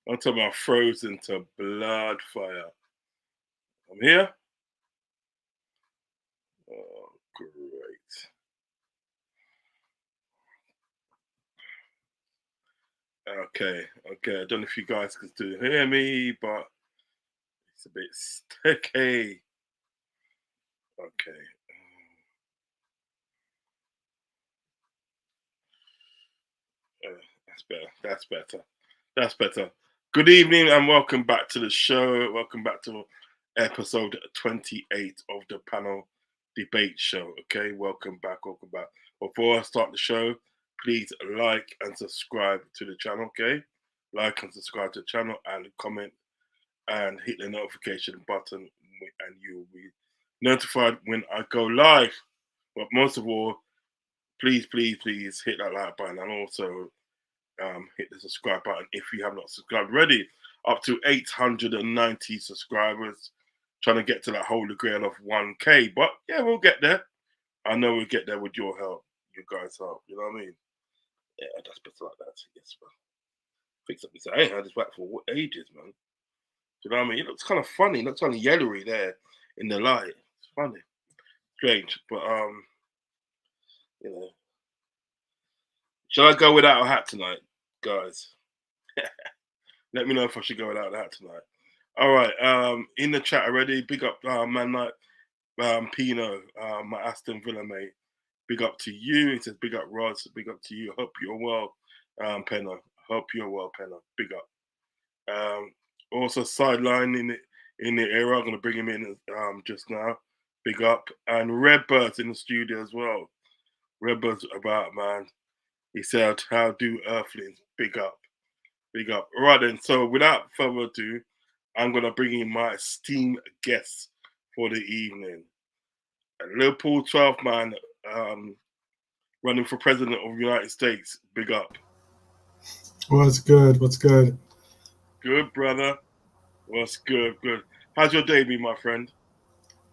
I'm talking about frozen to blood fire. I'm here. Oh, great. Okay, okay. I don't know if you guys can still hear me, but it's a bit sticky. Okay. That's better. That's better. That's better. Good evening and welcome back to the show. Welcome back to episode 28 of the panel debate show. Okay, welcome back. Welcome back. Before I start the show, please like and subscribe to the channel. Okay, like and subscribe to the channel and comment and hit the notification button, and you will be notified when I go live. But most of all, please hit that like button and also hit the subscribe button if you have not subscribed already. Up to 890 subscribers, trying to get to that holy grail of 1K. But yeah, we'll get there. I know we'll get there with your help, you guys' help. You know what I mean? Yeah, that's better like that. Yes, man. Fix up this. I ain't had this back for ages, man. You know what I mean? It looks kind of funny. It looks kind of yellowy there in the light. It's funny, strange, but you know. Shall I go without a hat tonight, guys? Let me know if I should go without a hat tonight. All right. In the chat already. Big up, man, like Pino, my Aston Villa mate. Big up to you. He says, "Big up, Roz. Big up to you. Hope you're well, Penna. Hope you're well, Penna. Big up." Also, sideline in the era. I'm gonna bring him in just now. Big up, and Redbird's in the studio as well. Redbird's about, man. He said, "How do Earthlings?" Big up. Big up. All right, then. So, without further ado, I'm going to bring in my esteemed guests for the evening. Liverpool 12 man running for president of the United States. Big up. What's good? What's good? Good, brother. What's good? Good. How's your day been, my friend?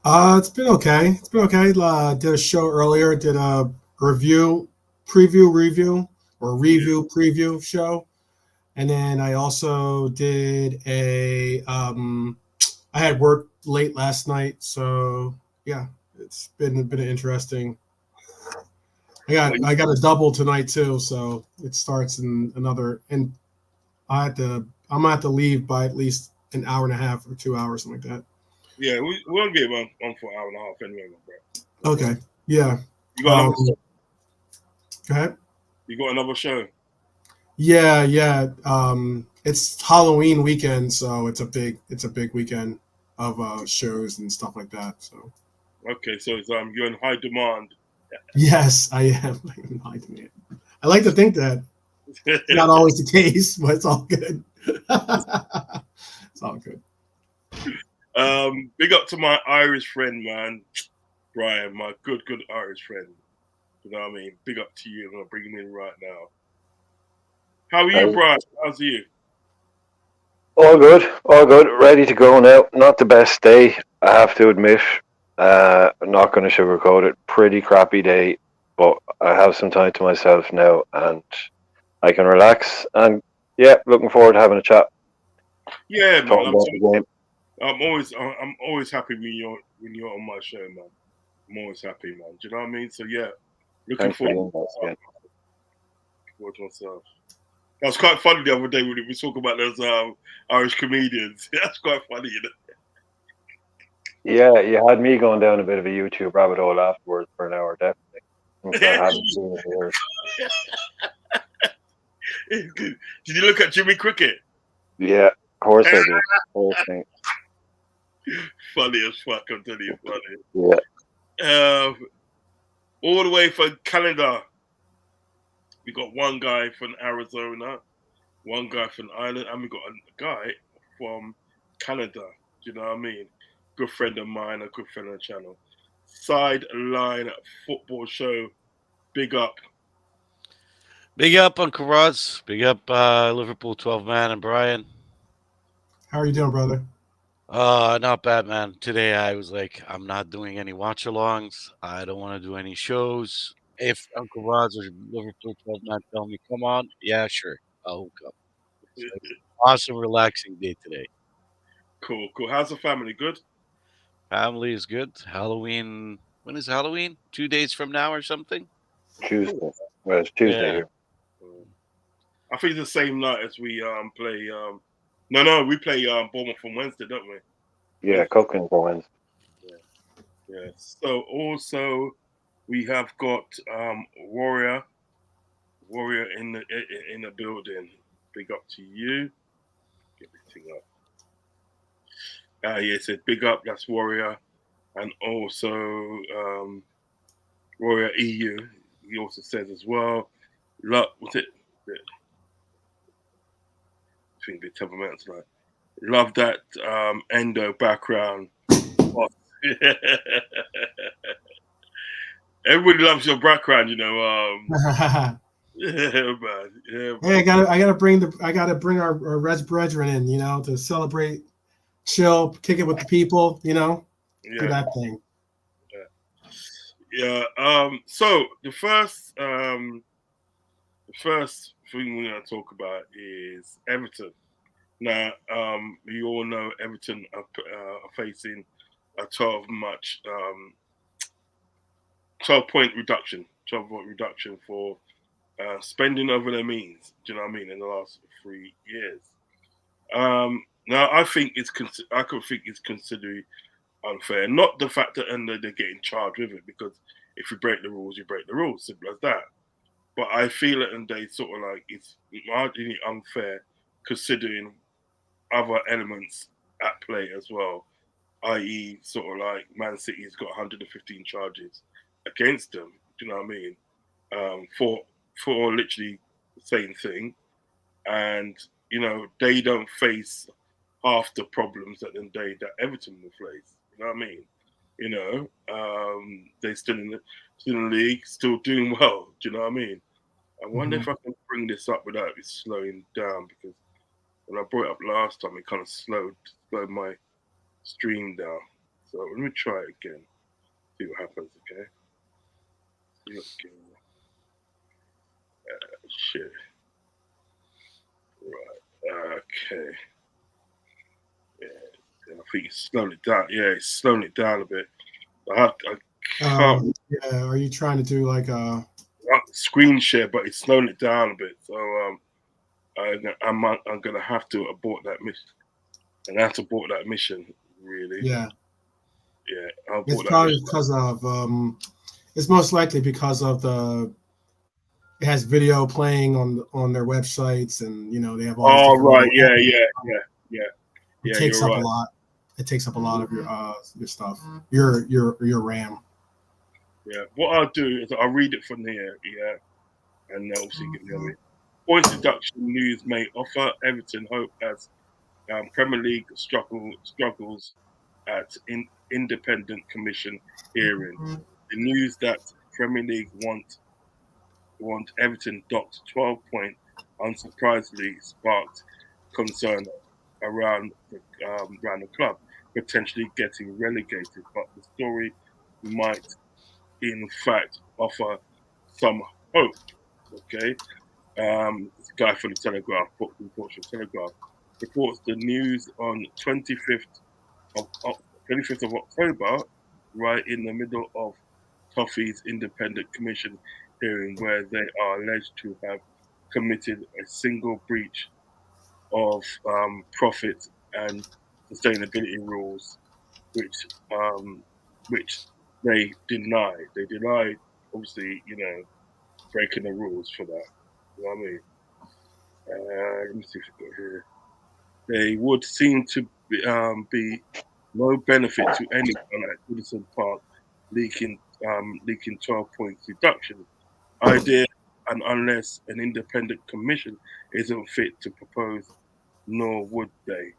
It's been okay. It's been okay. Did a show earlier. Did a review, or Yeah. review preview show, and then I also did a. I had work late last night, so yeah, it's been interesting. I got a double tonight too, so it starts in another. And I'm gonna have to leave by at least an hour and a half or 2 hours, something like that. Yeah, we'll give on for an hour and a half anyway, my bro. No Okay. problem. Yeah. You got Um, another go ahead. you got another show? Yeah, yeah. It's Halloween weekend, so it's a big weekend of shows and stuff like that. So Okay, so it's, you're in high demand. yes, I am. I'm hiding it. I like to think that it's not always the case, but it's all good. It's all good. Big up to my Irish friend, man. Brian, my good Irish friend. You know what I mean? Big up to you. I'm gonna bring him in right now. How are you, Hey, Brian? How's you? all good, all good. Ready to go now. Not the best day, I have to admit. I'm not going to sugarcoat it. Pretty crappy day, but I have some time to myself now, and I can relax. And yeah, looking forward to having a chat, Yeah, man. talking about the game. I'm always happy when you're on my show, man. I'm always happy, man. Do you know what I mean? So yeah, looking Thanks for forward the invite again. to myself. That was quite funny the other day when we talk about those Irish comedians. That's quite funny, you Yeah, you had me going down a bit of a YouTube rabbit hole afterwards for an hour, definitely. Things that I haven't seen in years. know. Did you look at Jimmy Cricket? Yeah, of course I did. Whole thing. Funny as fuck, I'm telling you, funny. Yeah. All the way from Canada, we got one guy from Arizona, one guy from Ireland, and we got a guy from Canada. Do you know what I mean? Good friend of mine, a good friend of the channel. Sideline football show. Big up. Big up, Uncle Rodz. Big up, Liverpool 12 man and Brian. How are you doing, brother? Not bad, man. Today I was like, I'm not doing any watch alongs. I don't want to do any shows. If Uncle Rodz or Liverpool 12 man tell me, come on, yeah, sure, I'll hook up. So, awesome, relaxing day today. Cool. How's the family? Good? Family is good. Halloween. When is Halloween? 2 days from now or something? Tuesday. Well, it's Tuesday Yeah. here. I think it's the same night as we play. No, we play Bournemouth on Wednesday, don't we? Yeah, cooking for Wednesday. Yeah. So also we have got Warrior in the building. Big up to you. Get everything up. Yeah, said big up. That's Warrior, and also Warrior EU. He also says as well. Was it? I think the temperament tonight. Love that endo background. Everybody loves your background, you know. Yeah, man. Yeah, Hey, man. I gotta bring our Res Brethren in, you know, to celebrate, chill, kick it with the people, you know, do Yeah. that thing. Yeah. So the first thing we're gonna talk about is Everton. Now, we all know Everton are facing a 12-point reduction, 12-point reduction for spending over their means. Do you know what I mean? In the last 3 years. Now, I think it's considered unfair. Not the fact that they're getting charged with it, because if you break the rules, you break the rules. Simple as that. But I feel it, and they sort of like it's marginally unfair considering other elements at play as well, i.e., sort of like Man City's got 115 charges against them. Do you know what I mean? For literally the same thing, and you know they don't face half the problems that Everton will face. You know what I mean? You know, they're still in the league, still doing well. Do you know what I mean? I wonder if I can bring this up without it slowing down, because when I brought it up last time, it kind of slowed my stream down. So let me try it again. See what happens. Okay. Shit. Right. Okay. Yeah. I think it's slowing it down. Yeah, it's slowing it down a bit. I can't Yeah, are you trying to do like a screen share, but it's slowing it down a bit. So I'm gonna have to abort that mission. And I have to abort that mission. Really. yeah? Yeah. I'll abort It's that probably mission. because of it's most likely because of it has video playing on their websites, and you know they have all these Oh different right. little Yeah. It Yeah. takes You're up right. a lot. It takes up a lot of your stuff, your RAM. Yeah. What I'll do is I'll read it from here. Yeah. And obviously give me a point deduction news may offer Everton hope as Premier League struggles at independent commission hearing. The news that Premier League want Everton docked 12 point unsurprisingly sparked concern around the club potentially getting relegated, but the story might in fact offer some hope. Okay. This guy from the Telegraph, Portugal Telegraph, reports the news on 25th of October, right in the middle of Toffee's independent commission hearing, where they are alleged to have committed a single breach of profit and sustainability rules, which they deny. They deny, obviously, you know, breaking the rules for that. You know what I mean? Let me see if I've got here. They would seem to be no benefit to anyone at Goodison Park, leaking 12 points deduction idea, and unless an independent commission isn't fit to propose, nor would they.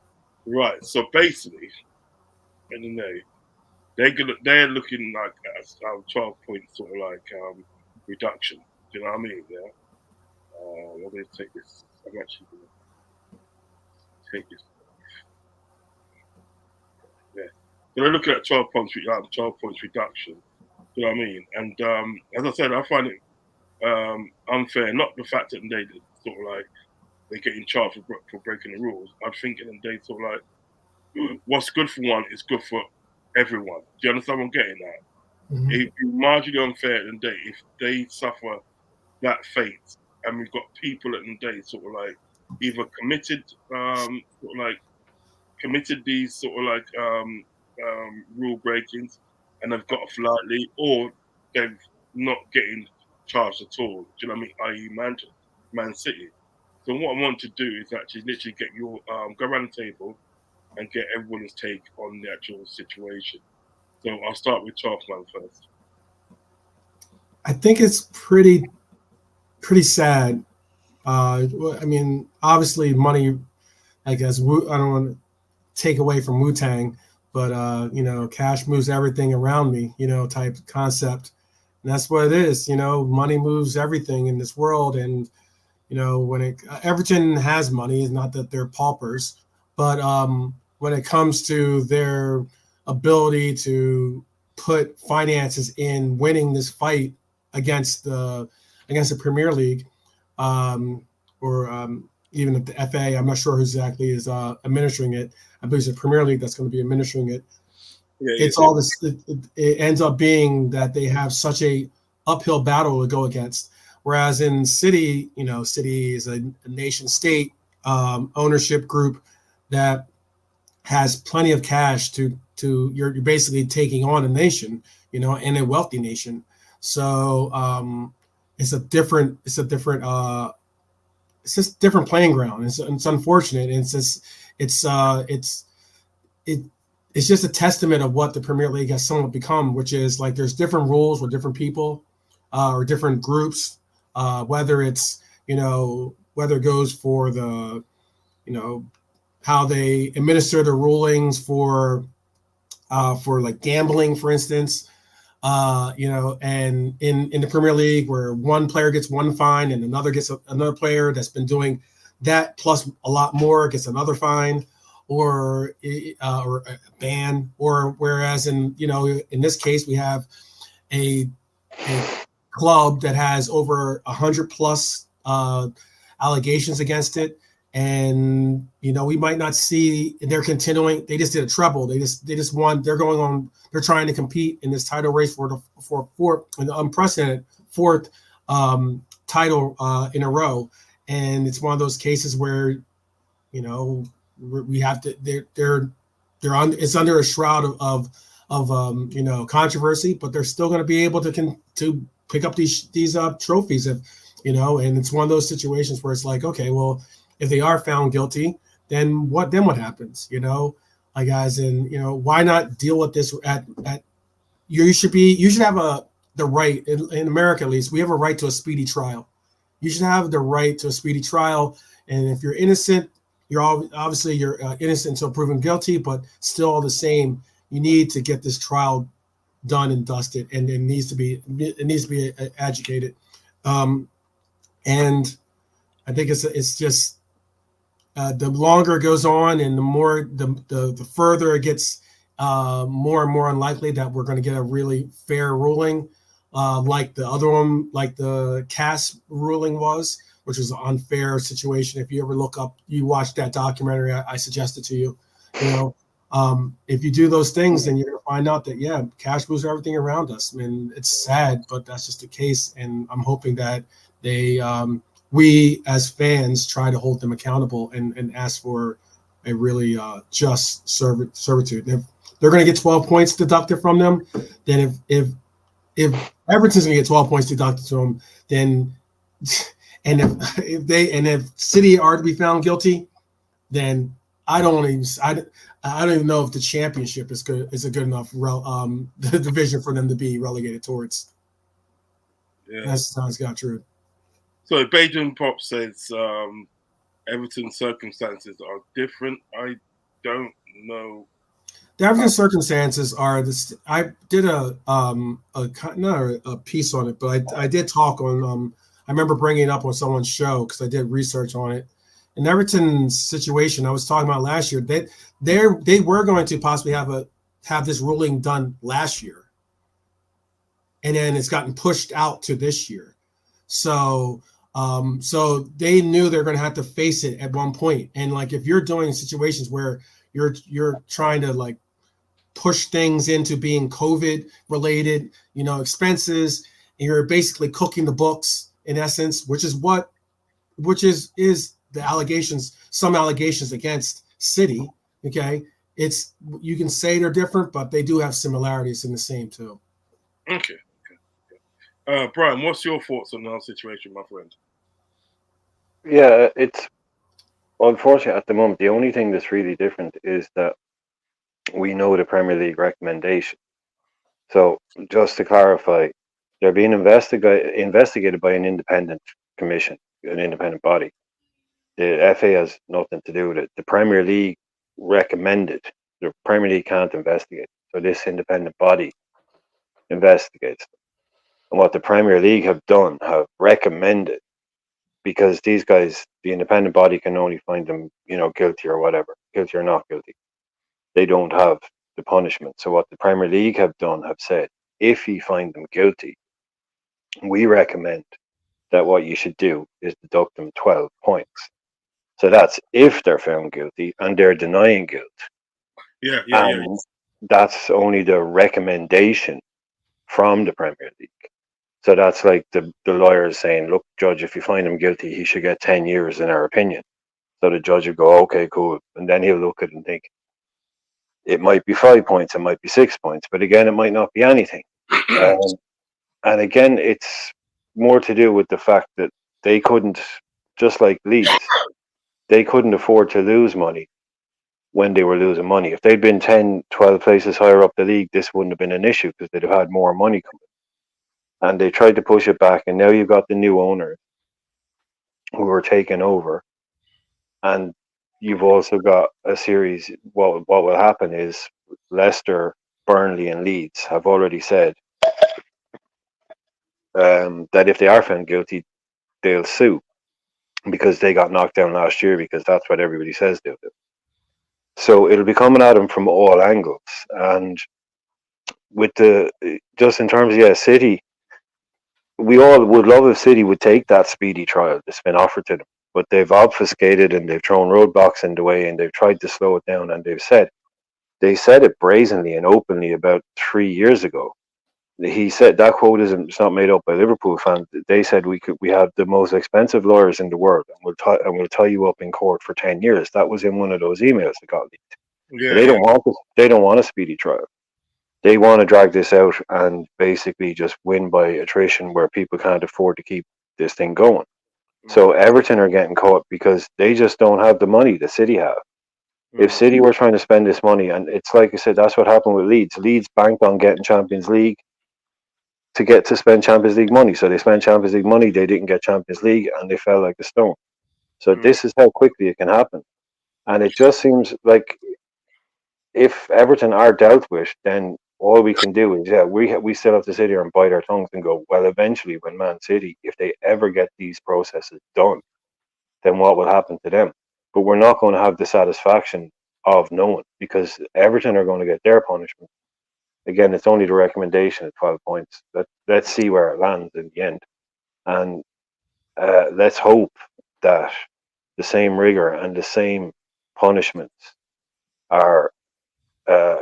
Right. So basically, I don't know. They're looking like a 12 point sort of like reduction. Do you know what I mean? Yeah. I'm going to take this. I'm actually going to take this. Yeah. So they're looking at 12 points, 12 points reduction. Do you know what I mean? And as I said, I find it unfair. Not the fact that they sort of like they get in charge for breaking the rules. I'm thinking and they sort of like, what's good for one is good for everyone. Do you understand what I'm getting at? Mhm. If you marginally unfair at the day, if they suffer that fate, and we've got people at the day sort of like either committed, sort of like committed these sort of like rule breakings, and they've got off lightly, or they've not getting charged at all. Do you know what I mean? I.e., Man City. So what I want to do is actually literally get your go around the table and get everyone's take on the actual situation. So I'll start with 12th man first. I think it's pretty sad. I mean, obviously, money. I guess I don't want to take away from Wu Tang, but cash moves everything around me. Type concept, and that's what it is. Money moves everything in this world, and when Everton has money, it's not that they're paupers, but when it comes to their ability to put finances in winning this fight against the Premier League, or even at the FA, I'm not sure who exactly is administering it. I believe it's the Premier League that's going to be administering it. It's all this. It ends up being that they have such a uphill battle to go against. Whereas in City, City is a nation state ownership group that has plenty of cash to you're basically taking on a nation, and a wealthy nation. So it's just different playing ground. It's unfortunate. And it's just a testament of what the Premier League has somewhat become, which is like there's different rules with different people or different groups. Whether it's whether it goes for the how they administer the rulings for like gambling, for instance, and in the Premier League where one player gets one fine and another gets another player that's been doing that plus a lot more gets another fine or a ban, or whereas in this case we have a club that has over 100 plus allegations against it, and we might not see they're continuing. They just did a treble. They just won. They're going on. They're trying to compete in this title race for an unprecedented fourth title in a row, and it's one of those cases where we have to. They're on. It's under a shroud of controversy, but they're still going to be able to pick up these trophies and it's one of those situations where it's like, okay, well, if they are found guilty, then what happens? Like as in, why not deal with this at you should have the right in America, at least we have a right to a speedy trial. You should have the right to a speedy trial, and if you're innocent, you're obviously innocent until proven guilty, but still all the same, you need to get this trial done and dusted, and it needs to be educated. And I think it's just the longer it goes on, and the more the further it gets, more and more unlikely that we're going to get a really fair ruling, like the other one, like the Cass ruling was, which was an unfair situation. If you ever you watch that documentary, I suggested to you, if you do those things, then you're going to find out that, cash moves everything around us. I mean, it's sad, but that's just the case. And I'm hoping that we as fans try to hold them accountable and ask for a really just servitude. And if they're going to get 12 points deducted from them, then if Everton's going to get 12 points deducted from them, then if City are to be found guilty, then I don't even know if the championship is a good enough the division for them to be relegated towards. Yeah, that sounds true. So Bajan Pop says Everton's circumstances are different. I don't know. The Everton circumstances are this. I did not a piece on it, but I did talk on. I remember bringing it up on someone's show because I did research on it. In Everton's situation, I was talking about last year, they were going to possibly have this ruling done last year, and then it's gotten pushed out to this year. So So they knew they're going to have to face it at one point. And like if you're doing situations where you're trying to like push things into being COVID related, expenses, and you're basically cooking the books in essence, which is the allegations, some allegations against City. Okay, it's you can say they're different, but they do have similarities in the same too. Okay. Brian, what's your thoughts on our situation, my friend? Yeah, it's unfortunate at the moment. The only thing that's really different is that we know the Premier League recommendation. So just to clarify, they're being investigated by an independent commission, an independent body. The FA has nothing to do with it. The Premier League recommended. The Premier League can't investigate. So this independent body investigates them. And what the Premier League have done, have recommended, because these guys, the independent body can only find them, guilty or whatever, guilty or not guilty. They don't have the punishment. So what the Premier League have done, have said, if you find them guilty, we recommend that what you should do is deduct them 12 points. So that's if they're found guilty and they're denying guilt. Yeah. And that's only the recommendation from the Premier League. So that's like the lawyers saying, look, judge, if you find him guilty, he should get 10 years in our opinion. So the judge would go, okay, cool. And then he'll look at it and think, it might be 5 points, it might be 6 points, but again, it might not be anything. And again, it's more to do with the fact that they couldn't, just like Leeds, they couldn't afford to lose money when they were losing money. If they'd been 10, 12 places higher up the league, this wouldn't have been an issue because they'd have had more money coming. And they tried to push it back, and now you've got the new owners who are taking over, and you've also got a series. What will happen is Leicester, Burnley, and Leeds have already said that if they are found guilty, they'll sue because they got knocked down last year, because that's what everybody says they'll do. So it'll be coming at them from all angles, and with just in terms of City, we all would love if City would take that speedy trial that's been offered to them, but they've obfuscated and they've thrown roadblocks in the way and they've tried to slow it down, and they said it brazenly and openly about 3 years ago. He said that quote it's not made up by Liverpool fans. They said we have the most expensive lawyers in the world, and we'll tie you up in court for 10 years. That was in one of those emails that got leaked. Yeah, so they don't want a speedy trial. They want to drag this out and basically just win by attrition, where people can't afford to keep this thing going. So Everton are getting caught because they just don't have the money that City have. If City were trying to spend this money, and it's like I said, that's what happened with Leeds. Leeds banked on getting Champions League to spend Champions League money. So they spent Champions League money, they didn't get Champions League, and they fell like a stone. So this is how quickly it can happen. And it just seems like if Everton are dealt with, then all we can do is, we still have to sit here and bite our tongues and go, well, eventually when Man City, if they ever get these processes done, then what will happen to them? But we're not going to have the satisfaction of knowing, because Everton are going to get their punishment. Again, it's only the recommendation at 12 points. Let's see where it lands in the end. And let's hope that the same rigor and the same punishments are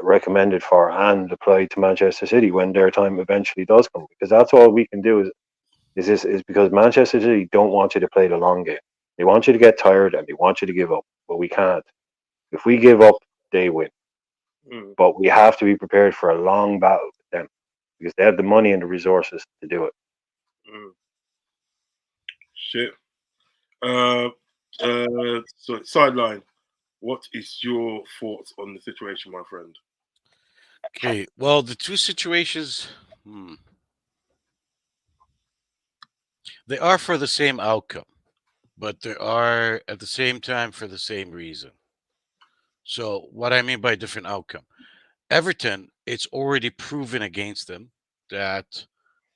recommended for and applied to Manchester City when their time eventually does come. Because that's all we can do is because Manchester City don't want you to play the long game. They want you to get tired and they want you to give up, but we can't. If we give up, they win. But we have to be prepared for a long battle with them, because they have the money and the resources to do it. Shit. So sideline. What is your thoughts on the situation, my friend? Okay. Well, the two situations, they are for the same outcome, but they are at the same time for the same reason. So what I mean by different outcome, Everton, it's already proven against them that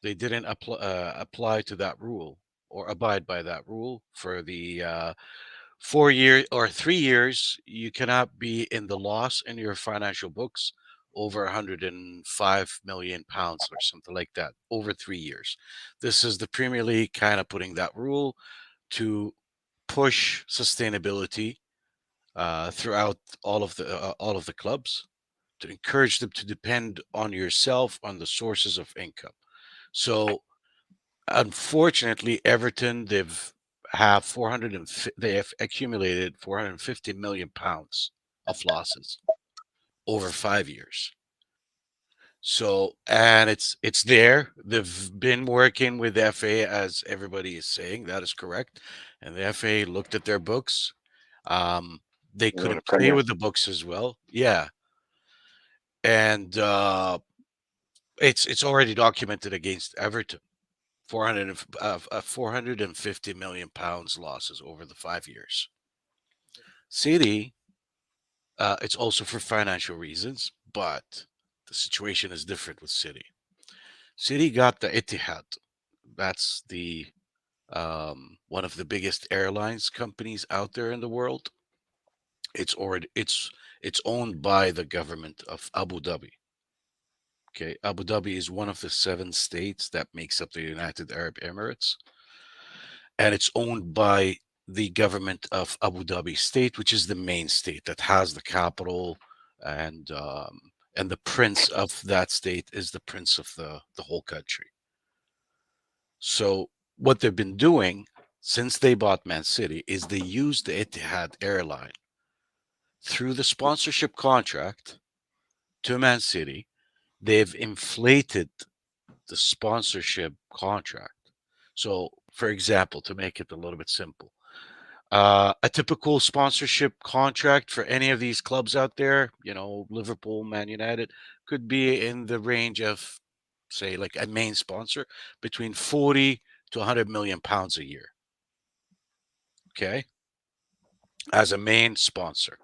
they didn't apply to that rule or abide by that rule for the 4 year or 3 years. You cannot be in the loss in your financial books over 105 million pounds or something like that over 3 years. This is the Premier League kind of putting that rule to push sustainability throughout all of the clubs, to encourage them to depend on yourself on the sources of income. So unfortunately, Everton they have accumulated 450 million pounds of losses over 5 years. So, and it's there. They've been working with the FA, as everybody is saying. That is correct. And the FA looked at their books. They You know, the couldn't play Premier. with the books as well. Yeah, and it's already documented against Everton. 450 million pounds losses over the 5 years. City, it's also for financial reasons, but the situation is different with City. City got the Etihad. That's the one of the biggest airlines companies out there in the world. It's owned by the government of Abu Dhabi. Okay, Abu Dhabi is one of the 7 states that makes up the United Arab Emirates, and it's owned by the government of Abu Dhabi state, which is the main state that has the capital, and and the prince of that state is the prince of the whole country. So what they've been doing since they bought Man City is they used the Etihad airline through the sponsorship contract to Man City. They've inflated the sponsorship contract. So, for example, to make it a little bit simple, a typical sponsorship contract for any of these clubs out there, Liverpool, Man United, could be in the range of, say, like a main sponsor, between 40 to 100 million pounds a year. Okay. As a main sponsor.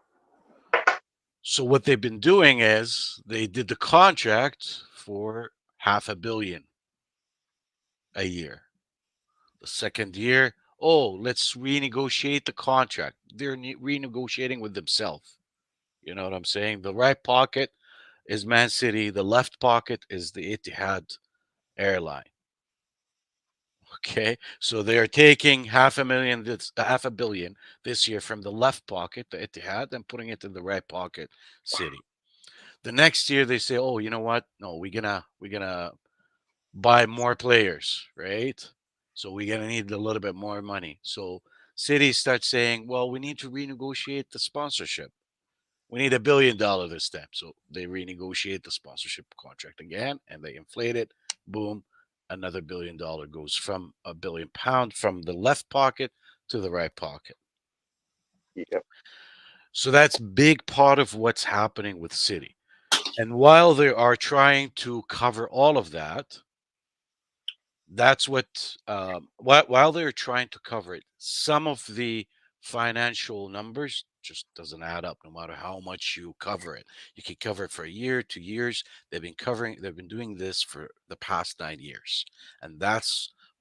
So what they've been doing is they did the contract for 500 million a year. The second year, oh, let's renegotiate the contract. They're renegotiating with themselves. You know what I'm saying? The right pocket is Man City. The left pocket is the Etihad airline. Okay, so they're taking 500 million, 500 million this year from the left pocket, the Etihad, and putting it in the right pocket, City. The next year they say, oh, you know what? No, we're gonna buy more players, right? So we're gonna need a little bit more money. So City starts saying, well, we need to renegotiate the sponsorship. We need $1 billion this time. So they renegotiate the sponsorship contract again and they inflate it. Boom, another $1 billion goes from £1 billion from the left pocket to the right pocket. Yep. So that's big part of what's happening with City. And while they are trying to cover all of that, that's what while they're trying to cover it, some of the financial numbers just doesn't add up no matter how much you cover it. You can cover it for a year, 2 years. They've been doing this for the past 9 years. And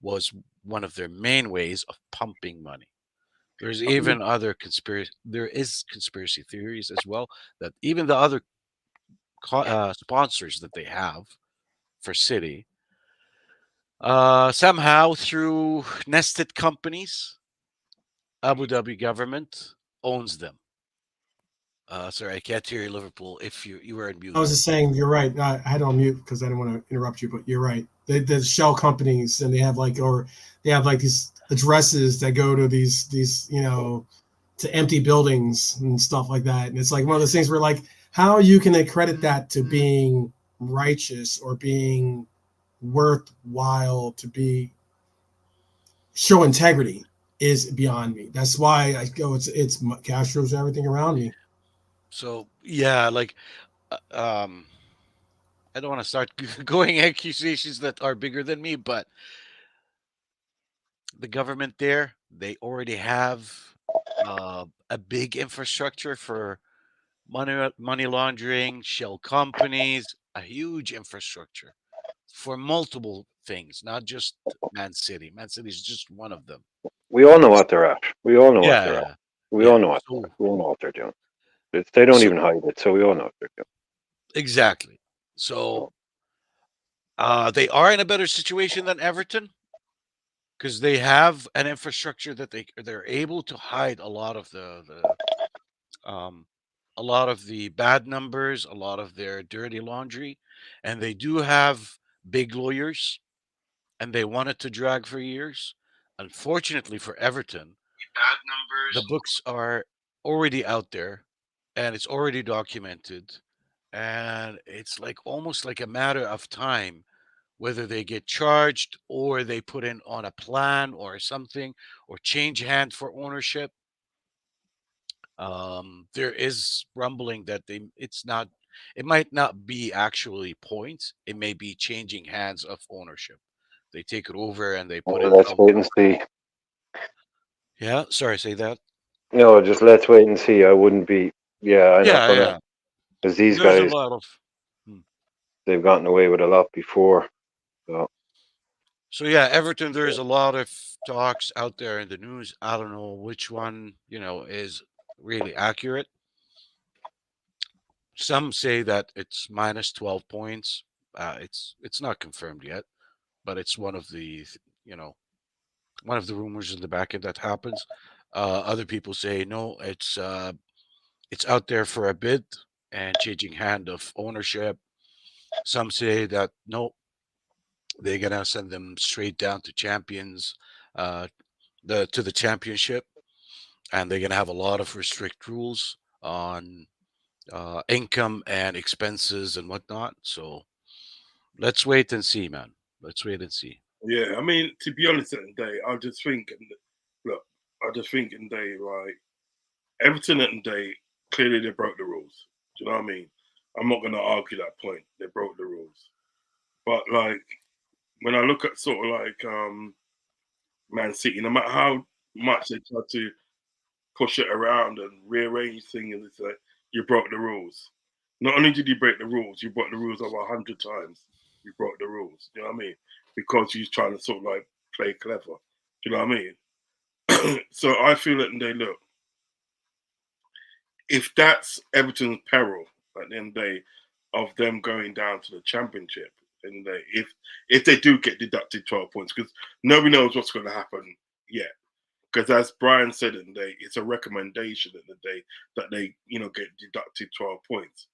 was one of their main ways of pumping money. There's even there is conspiracy theories as well, that even the other sponsors that they have for City, somehow through nested companies, Abu Dhabi government owns them. Sorry, I can't hear you, Liverpool. If you were on mute. I was just saying, you're right. I had it on mute because I didn't want to interrupt you, but you're right. The shell companies, and they have like these addresses that go to these to empty buildings and stuff like that. And it's like one of those things where like how you can accredit that to being righteous or being worthwhile to show integrity is beyond me. That's why I go, it's Castro's everything around me. So yeah, like I don't want to start going accusations that are bigger than me, but the government there, they already have a big infrastructure for money laundering, shell companies, a huge infrastructure for multiple things, not just Man City. Man City is just one of them. We all know what they're at. We all know what they're Yeah, at. We yeah. all know what they're at. We all know what they're doing. They don't even hide it, so we all know what they're doing. Exactly. So they are in a better situation than Everton because they have an infrastructure that they're able to hide a lot of um, a lot of the bad numbers, a lot of their dirty laundry, and they do have big lawyers, and they wanted to drag for years. Unfortunately for Everton, Bad the numbers. books are already out there, and it's already documented, and it's like almost like a matter of time whether they get charged or they put in on a plan or something or change hand for ownership. There is rumbling that it might not be actually points, it may be changing hands of ownership. They take it over and they put Well, it let's out wait there. and see. Yeah, sorry, say that. No, just let's wait and see. I wouldn't be. Yeah, I'm not Yeah, gonna. yeah. Because these There's a guys, lot of hmm. they've gotten away with a lot before. So So yeah, Everton, there's a lot of talks out there in the news. I don't know which one, is really accurate. Some say that it's minus 12 points. It's not confirmed yet, but it's you know, one of the rumors in the back end that happens. Other people say no, it's out there for a bid and changing hand of ownership. Some say that no, they're gonna send them straight down to champions, uh, the championship, and they're gonna have a lot of restrict rules on income and expenses and whatnot. So let's wait and see, man. Let's wait and see. Yeah, I mean, to be honest, at the day, I just think, look, I just think in the day, like Everton at the day, clearly they broke the rules. Do you know what I mean? I'm not going to argue that point. They broke the rules, but like when I look at sort of like Man City, no matter how much they try to push it around and rearrange things, and it's like you broke the rules. Not only did you break the rules, you broke the rules over 100 times. You broke the rules. Do you know what I mean? Because you're trying to sort of like play clever. Do you know what I mean? So I feel that they look. If that's Everton's peril at the end of the day of them going down to the championship, and if they do get deducted 12 points, because nobody knows what's going to happen yet. Because as Brian said in the day, it's a recommendation in the day that they, get deducted 12 points.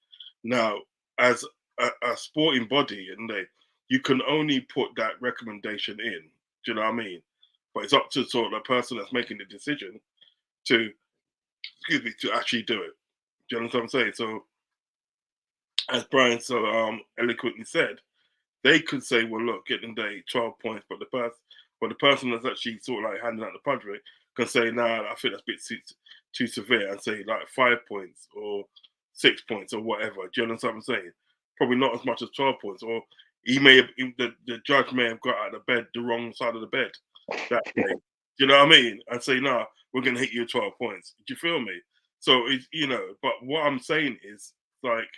Now, as a sporting body in the day, you can only put that recommendation in. Do you know what I mean? But it's up to sort of the person that's making the decision to, excuse me, to actually do it. Do you know what I'm saying? So, as Brian so eloquently said, they could say, well, look, get them day 12 points, but the person that's actually sort of like handing out the punch rate can say, nah, I think that's a bit too severe, and say like 5 points or 6 points or whatever. Do you understand what I'm saying? Probably not as much as 12 points, or he may have the judge may have got out of bed the wrong side of the bed that day. Do you know what I mean? And say, nah, we're gonna hit you 12 points. Do you feel me? So it's but what I'm saying is like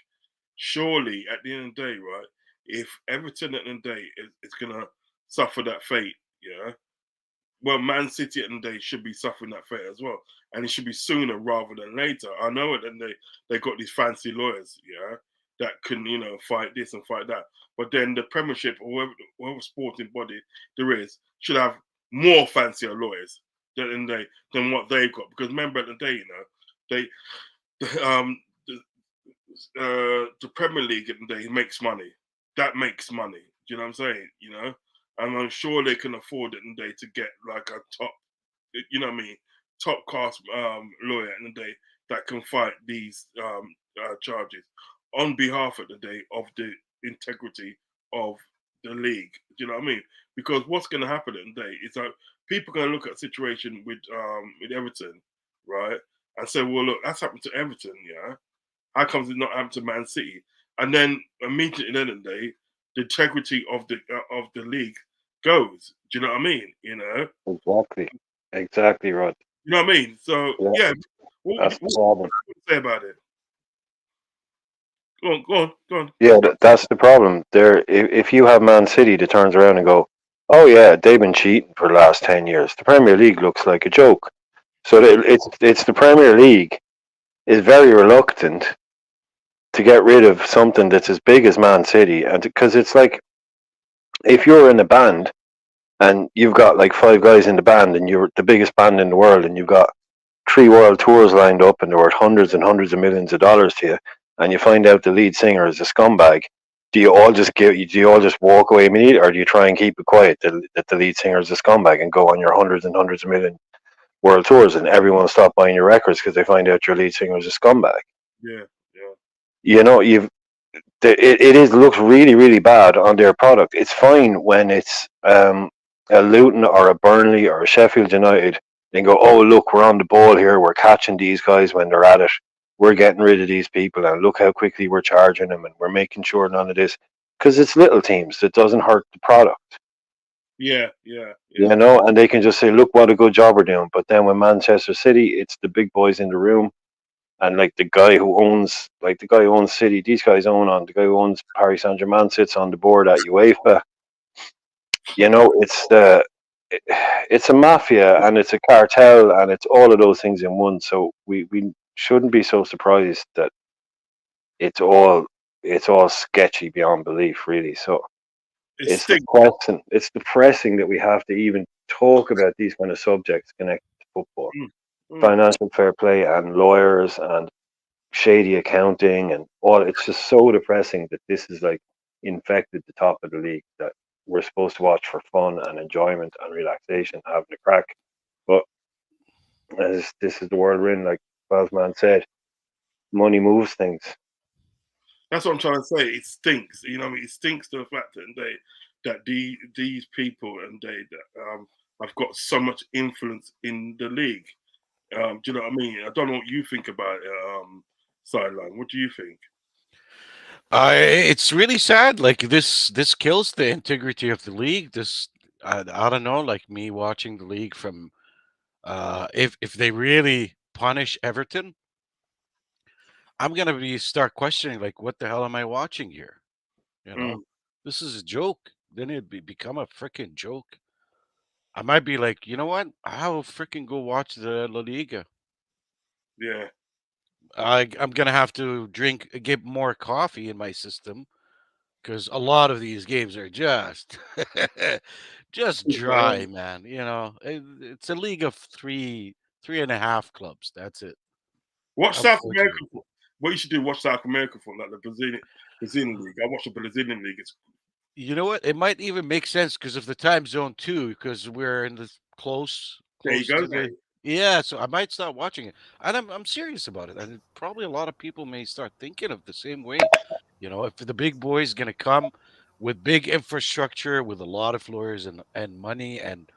surely at the end of the day, right? If Everton at the end of the day is gonna suffer that fate, yeah. Well, Man City at the end of the day should be suffering that fate as well, and it should be sooner rather than later. I know it, and they got these fancy lawyers, yeah, that can fight this and fight that. But then the Premiership or whatever sporting body there is should have more fancier lawyers than what they've got. Because remember at the day, they the Premier League at the day makes money. That makes money. Do you know what I'm saying? And I'm sure they can afford it in the day to get like a top, what I mean, top class lawyer in the day that can fight these charges on behalf of the day of the integrity of the league. Do you know what I mean? Because what's going to happen in the day is that people are going to look at a situation with Everton, right, and say, well, look, that's happened to Everton, yeah. How comes it not happened to Man City? And then immediately at the end of the day, the integrity of the league goes. Do you know what I mean? exactly, Rod. You know what I mean? So Yeah, yeah, what would that's you, the what problem. would you say about it? Go on, go on, go on. Yeah, that's the problem. There, if you have Man City that turns around and go, "Oh yeah, they've been cheating for the last 10 years," the Premier League looks like a joke. So it's the Premier League is very reluctant to get rid of something that's as big as Man City, and because it's like if you're in a band and you've got like 5 guys in the band and you're the biggest band in the world and you've got 3 world tours lined up and they're worth hundreds and hundreds of millions of dollars to you, and you find out the lead singer is a scumbag, do you all just walk away immediately, or do you try and keep it quiet that the lead singer is a scumbag and go on your hundreds and hundreds of million world tours and everyone stop buying your records because they find out your lead singer is a scumbag? Yeah, yeah. You know, it is looks really really bad on their product. It's fine when it's a Luton or a Burnley or a Sheffield United. They go, oh look, we're on the ball here. We're catching these guys when they're at it. We're getting rid of these people, and look how quickly we're charging them, and we're making sure none of this, because it's little teams that doesn't hurt the product. Yeah, yeah, You yeah. know, and they can just say, look what a good job we're doing. But then when Manchester City, it's the big boys in the room, and like the guy who owns City, these guys the guy who owns Paris Saint-Germain sits on the board at UEFA. You know, it's a mafia and it's a cartel and it's all of those things in one. So we shouldn't be so surprised that it's all sketchy beyond belief, really. So It's it's stink. depressing. It's depressing that we have to even talk about these kind of subjects connected to football, Mm, mm. financial fair play, and lawyers and shady accounting and all. It's just so depressing that this is like infected the top of the league that we're supposed to watch for fun and enjoyment and relaxation, having a crack. But as this is the world we're in, like Bosman said, money moves things. That's what I'm trying to say. It stinks. You know what I mean? It stinks to the fact that these people have got so much influence in the league. Do you know what I mean? I don't know what you think about it, Sideline. What do you think? It's really sad. Like this kills the integrity of the league. I don't know. Like me watching the league from, if they really punish Everton, I'm gonna start questioning like, what the hell am I watching here? You know, Mm, this is a joke. Then become a freaking joke. I might be like, you know what? I'll freaking go watch the La Liga. yeah, I'm gonna have to get more coffee in my system because a lot of these games are just just dry, man. You know, it's a league of three and a half clubs. That's it. watch South America. Unfortunately, What you should do? Watch South America for like the Brazilian league. I watch the Brazilian league. It's you know what? It might even make sense because of the time zone too, because we're in the there you close go, to the. mate. Yeah, so I might start watching it, and I'm serious about it, and probably a lot of people may start thinking of the same way. You know, if the big boy is gonna come with big infrastructure, with a lot of lawyers and money, and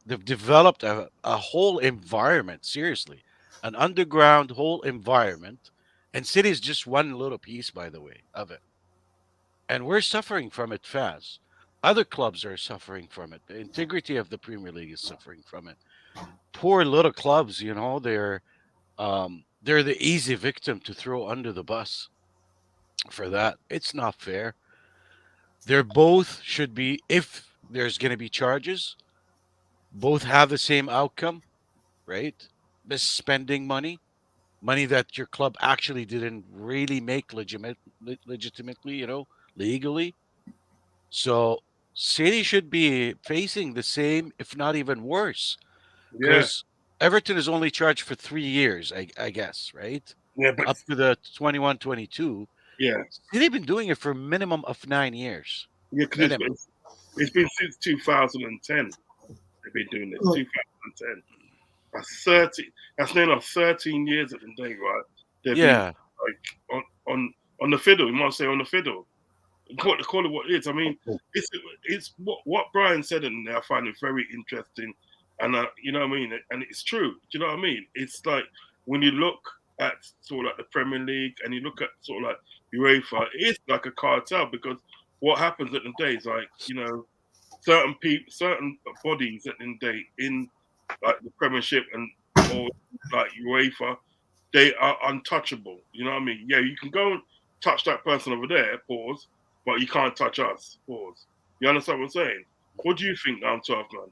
they've developed a whole environment, seriously, an underground whole environment, and City is just one little piece, by the way, of it, and we're suffering from it fast. Other clubs are suffering from it. The integrity of the Premier League is suffering from it. Poor little clubs, you know, they're the easy victim to throw under the bus for that. It's not fair. They're both should be, if there's going to be charges, both have the same outcome, right? Misspending money that your club actually didn't really make legitimately, you know, legally. So City should be facing the same, if not even worse, Yeah, because Everton is only charged for 3 years, I guess, right? yeah, but Up to the 21-22. yeah, They've been doing it for a minimum of 9 years. yeah, because Minimum. it's been since 2010. They've been doing this Look, 2010. That's 30. That's nearly 13 years at the day, right? They've been Yeah. like on the fiddle. You might say on the fiddle. Call it what it is. I mean, it's what Brian said, and I find it very interesting. And you know what I mean. And it's true. Do you know what I mean? It's like when you look at sort of like the Premier League and you look at sort of like UEFA, it's like a cartel because what happens at the day is like certain people, certain bodies at the end of the day in like the Premiership and or like UEFA, they are untouchable. You know what I mean? Yeah, you can go and touch that person over there, pause, but you can't touch us, pause. You understand what I'm saying? What do you think, 12 man?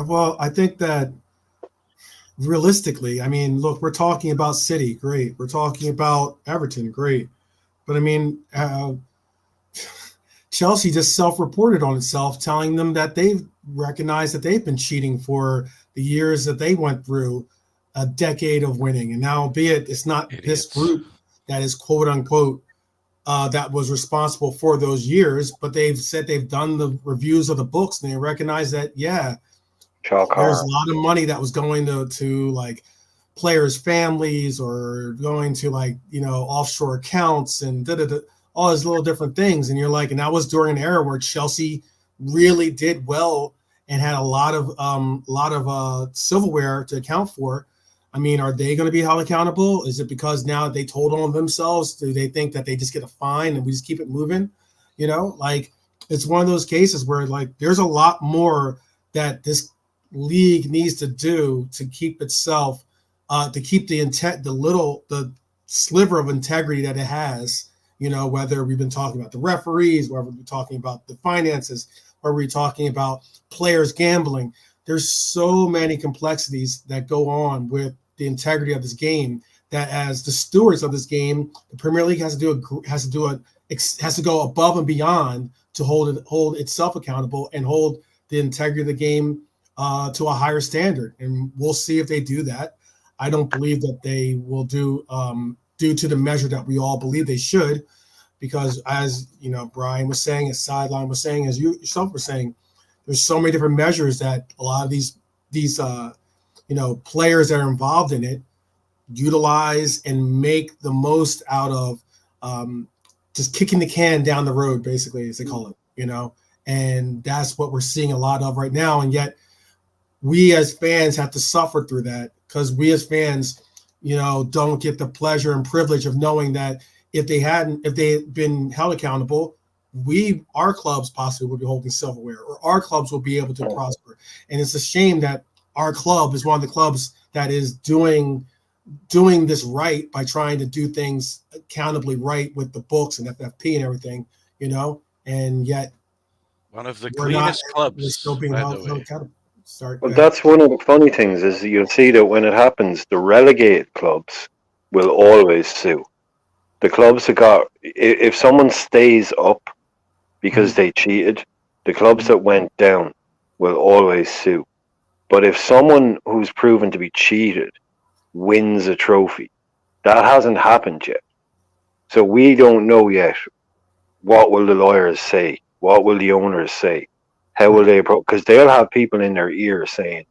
well, I think that realistically, I mean, look, we're talking about City, great. We're talking about Everton, great. But I mean, Chelsea just self-reported on itself, telling them that they've recognized that they've been cheating for the years that they went through a decade of winning. And now, albeit it's not this Idiots. group that is quote unquote that was responsible for those years, but they've said they've done the reviews of the books and they recognize that, yeah, Chalk there's a horror. lot of money that was going to like players' families or going to like offshore accounts and all these little different things. And you're like, and that was during an era where Chelsea really did well and had a lot of silverware to account for. I mean, are they going to be held accountable? Is it because now they told on themselves? Do they think that they just get a fine and we just keep it moving? Like it's one of those cases where like there's a lot more that this league needs to do to keep itself, to keep the intent, the sliver of integrity that it has. Whether we've been talking about the referees, whether we're talking about the finances, or we're talking about players gambling. There's so many complexities that go on with the integrity of this game that, as the stewards of this game, the Premier League has to go above and beyond to hold itself accountable and hold the integrity of the game to a higher standard. And we'll see if they do that. I don't believe that they will do due to the measure that we all believe they should, because as Brian was saying, as Sideline was saying, as you yourself were saying, there's so many different measures that a lot of these players that are involved in it utilize and make the most out of, just kicking the can down the road, basically, as they call it, and that's what we're seeing a lot of right now. And yet we as fans have to suffer through that, because we as fans, don't get the pleasure and privilege of knowing that if they had been held accountable, our clubs possibly would be holding silverware, or our clubs will be able to prosper. And it's a shame that our club is one of the clubs that is doing this right by trying to do things accountably right with the books and FFP and everything, and yet One of the we're not. cleanest We're still clubs, being by held the way. accountable. Start. Well, that's one of the funny things is you'll see that when it happens, the relegated clubs will always sue. The clubs that if someone stays up because they cheated, the clubs that went down will always sue. But if someone who's proven to be cheated wins a trophy, that hasn't happened yet. So we don't know yet what will the lawyers say, what will the owners say, how will they approach, because they'll have people in their ear saying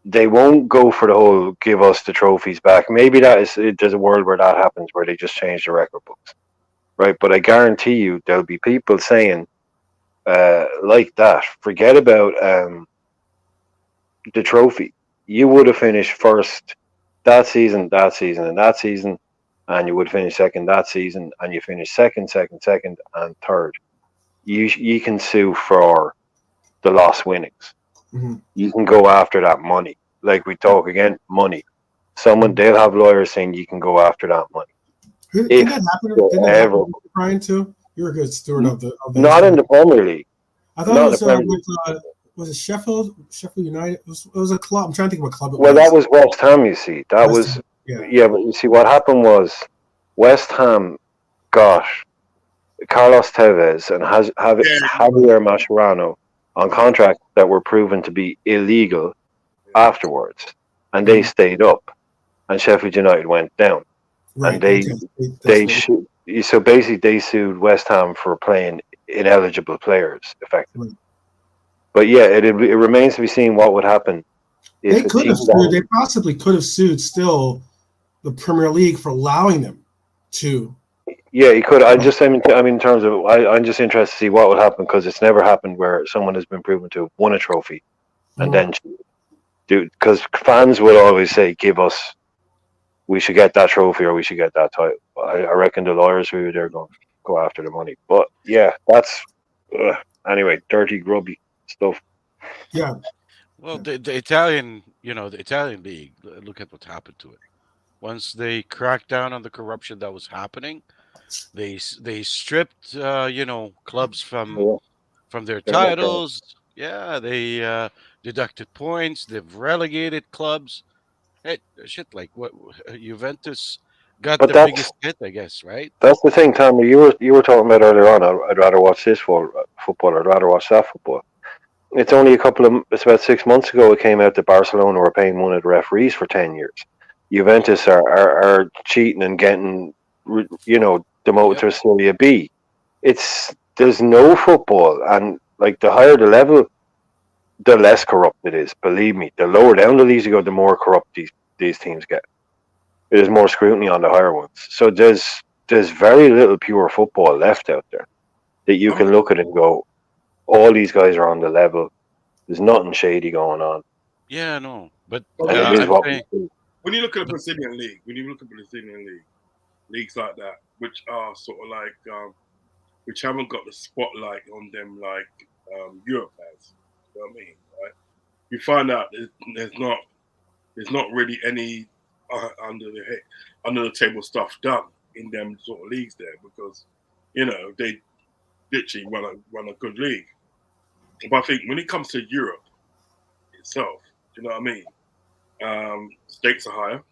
they won't go for the whole give us the trophies back. Maybe there's a world where that happens, where they just change the record books, right? But I guarantee you there'll be people saying like that, forget about the trophy. You would have finished first that season, and that season, and you would finish second that season, and you finish second, and third. You can sue for the lost winnings. Mm-hmm. You can go after that money. Like we talk again, money. They'll have lawyers saying you can go after that money. Didn't that happen with Brian too? You're a good steward of the not in the Premier League. I thought it was was it Sheffield United? It was a club. I'm trying to think what club it was. Well, that was West Ham. You see, that was yeah. But you see, what happened was West Ham got Carlos Tevez and Javier Mascherano on contracts that were proven to be illegal afterwards, and they stayed up, and Sheffield United went down, and so basically they sued West Ham for playing ineligible players, effectively. Right. But yeah, it remains to be seen what would happen. They could have sued. They possibly could have sued still the Premier League for allowing them to. Yeah, he could. I mean, in terms of, I'm just interested to see what would happen, because it's never happened where someone has been proven to have won a trophy and then do, because fans will always say, we should get that trophy or we should get that title. I reckon the lawyers who are there going to go after the money. But yeah, that's anyway, dirty, grubby stuff. Yeah. Well, the Italian, the Italian league, look at what happened to it. Once they cracked down on the corruption that was happening, they stripped clubs from their titles. Yeah, they deducted points. They've relegated clubs. Hey, shit, like what? Juventus got But the that's biggest hit, I guess, right? that's the thing, Tommy. You were talking about earlier on. I'd rather watch this football. I'd rather watch that football. It's only it's about 6 months ago it came out that Barcelona were paying one of the referees for 10 years. Juventus are cheating and getting, demoted Yep. to Serie B. There's no football, and like the higher the level, the less corrupt it is. Believe me, the lower down the leagues you go, the more corrupt these teams get. There's more scrutiny on the higher ones. So there's very little pure football left out there that you I'm can look at and go, all these guys are on the level. There's nothing shady going on, Yeah, no, but but and when it you is look I'm what we saying, see. when you look at the but Brazilian league, leagues like that, which are sort of like which haven't got the spotlight on them like Europe has. You know what I mean? Right? You find out there's not really any under the table stuff done in them sort of leagues there because they literally run a good league. But I think when it comes to Europe itself, do you know what I mean? Stakes are higher.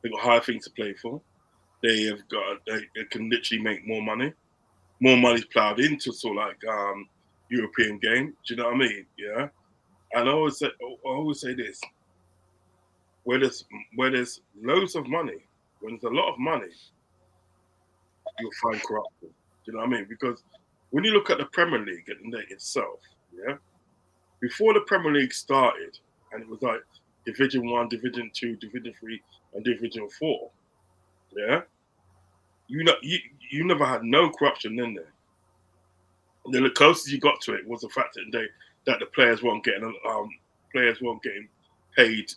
They've got higher things to play for. They can literally make more money. More money's ploughed into sort of like European game. Do you know what I mean? Yeah. And I always say this: where there's loads of money, when there's a lot of money, you'll find corruption. Do you know what I mean? Because when you look at the Premier League itself, yeah, before the Premier League started, and it was like Division One, Division Two, Division Three, and Division Four, yeah, you never had no corruption in there. And then the closest you got to it was the fact that the players weren't getting paid,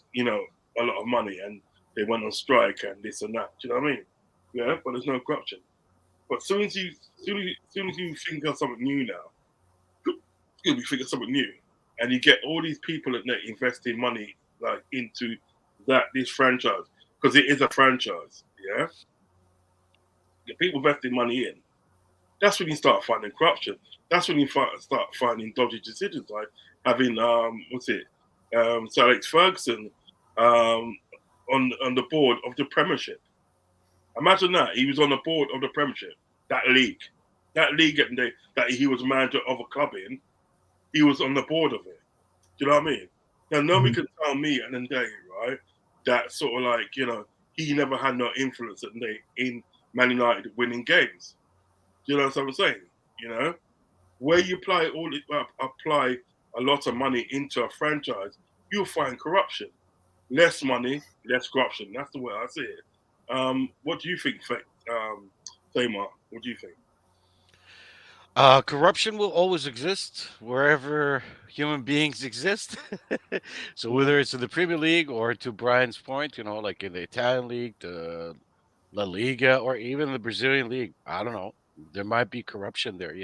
a lot of money, and they went on strike and this and that. Do you know what I mean? Yeah, but there's no corruption. But soon as you think of something new now, you'll be thinking of something new, and you get all these people that investing money like into this franchise because it is a franchise. Yeah, the people investing money in. That's when you start finding corruption. That's when you start finding dodgy decisions, like having Sir Alex Ferguson um, on the board of the Premiership. Imagine that he was on the board of the Premiership, that league that he was manager of a club in. He was on the board of it. Do you know what I mean? Now nobody Mhm. can tell me at the end of the day, right, that sort of like he never had no influence at the day in Man United winning games. Do you know what I'm saying? You know, where you apply a lot of money into a franchise, you'll find corruption. Less money, less corruption. That's the way I see it. What do you think, Tamar? What do you think? corruption will always exist wherever human beings exist. So Mm. whether it's in the Premier League or to Brian's point, like in the Italian league, the La Liga, or even the Brazilian league, I don't know. There might be corruption there.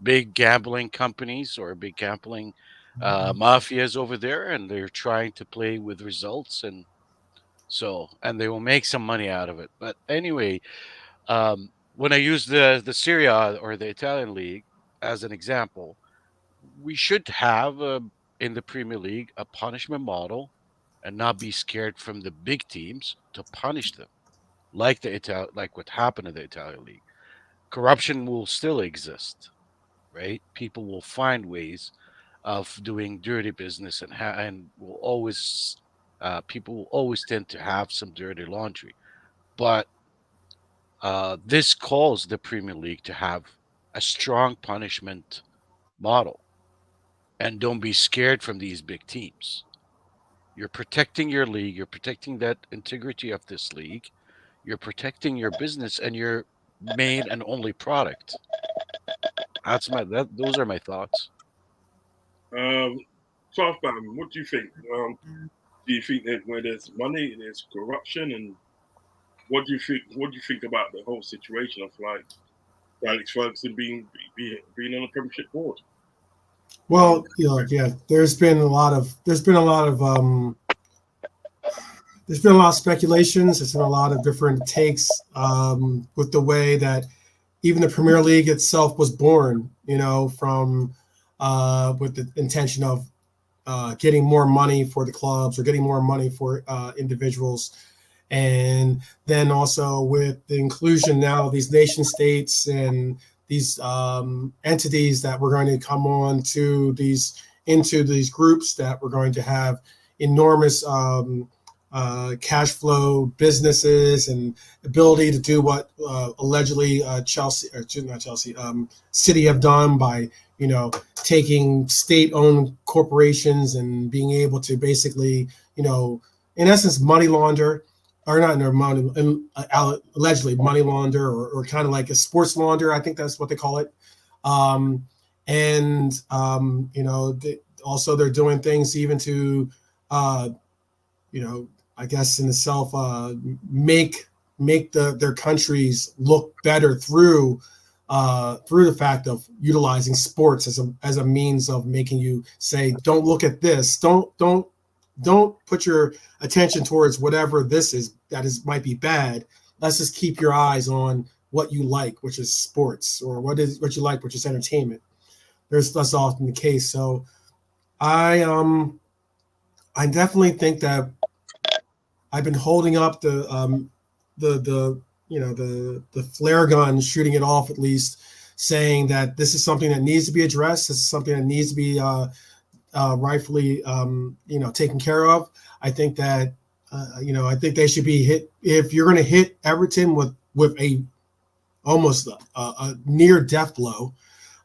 Big gambling companies or big gambling mafias over there, and they're trying to play with results, and they will make some money out of it. But anyway, when I use the Serie A or the Italian league as an example, we should have in the Premier League a punishment model and not be scared from the big teams to punish them, like what happened in the Italian league. Corruption will still exist, right? People will find ways of doing dirty business, and will always people will always tend to have some dirty laundry. But this calls the Premier League to have a strong punishment model, and don't be scared from these big teams. You're protecting your league, you're protecting that integrity of this league, you're protecting your business and your main and only product. Those are my thoughts. Um, Southbound, what do you think? Do you think that where there's money, there's corruption, and what do you think? What do you think about the whole situation of like Alex Ferguson being on the Premiership board? Well, yeah, there's been a lot of speculations. There's been a lot of different takes with the way that even the Premier League itself was born. From with the intention of getting more money for the clubs or getting more money for individuals. And then also with the inclusion now of these nation states and these entities that we're going to come on to these into these groups that we're going to have enormous cash flow businesses and ability to do what allegedly Chelsea, or not Chelsea, City have done by taking state-owned corporations and being able to basically in essence money launder, or not money, allegedly money launder, or kind of like a sports launder. I think that's what they call it. Also they're doing things even to I guess in itself make their countries look better through the fact of utilizing sports as a means of making you say, don't look at this, don't put your attention towards whatever this is might be bad. Let's just keep your eyes on what you like, which is sports, or what you like, which is entertainment. That's often the case. So I definitely think that I've been holding up the flare gun, shooting it off at least, saying that this is something that needs to be addressed. This is something that needs to be rightfully taken care of. I think that I think they should be hit. If you're going to hit Everton with a almost a near death blow,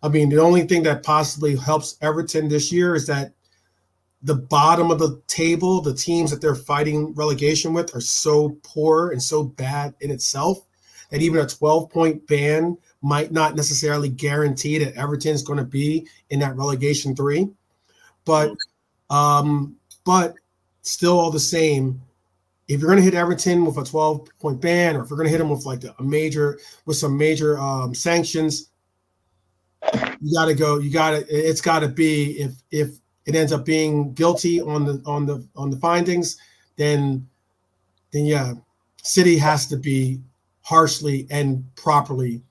I mean, the only thing that possibly helps Everton this year is that the bottom of the table, the teams that they're fighting relegation with, are so poor and so bad in itself that even a 12-point ban might not necessarily guarantee that Everton's going to be in that relegation 3. But still, all the same, if you're going to hit Everton with a 12-point ban, or if you're going to hit them with like some major sanctions, you got to go. It's got to be if it ends up being guilty on the findings, then yeah, City has to be harshly and properly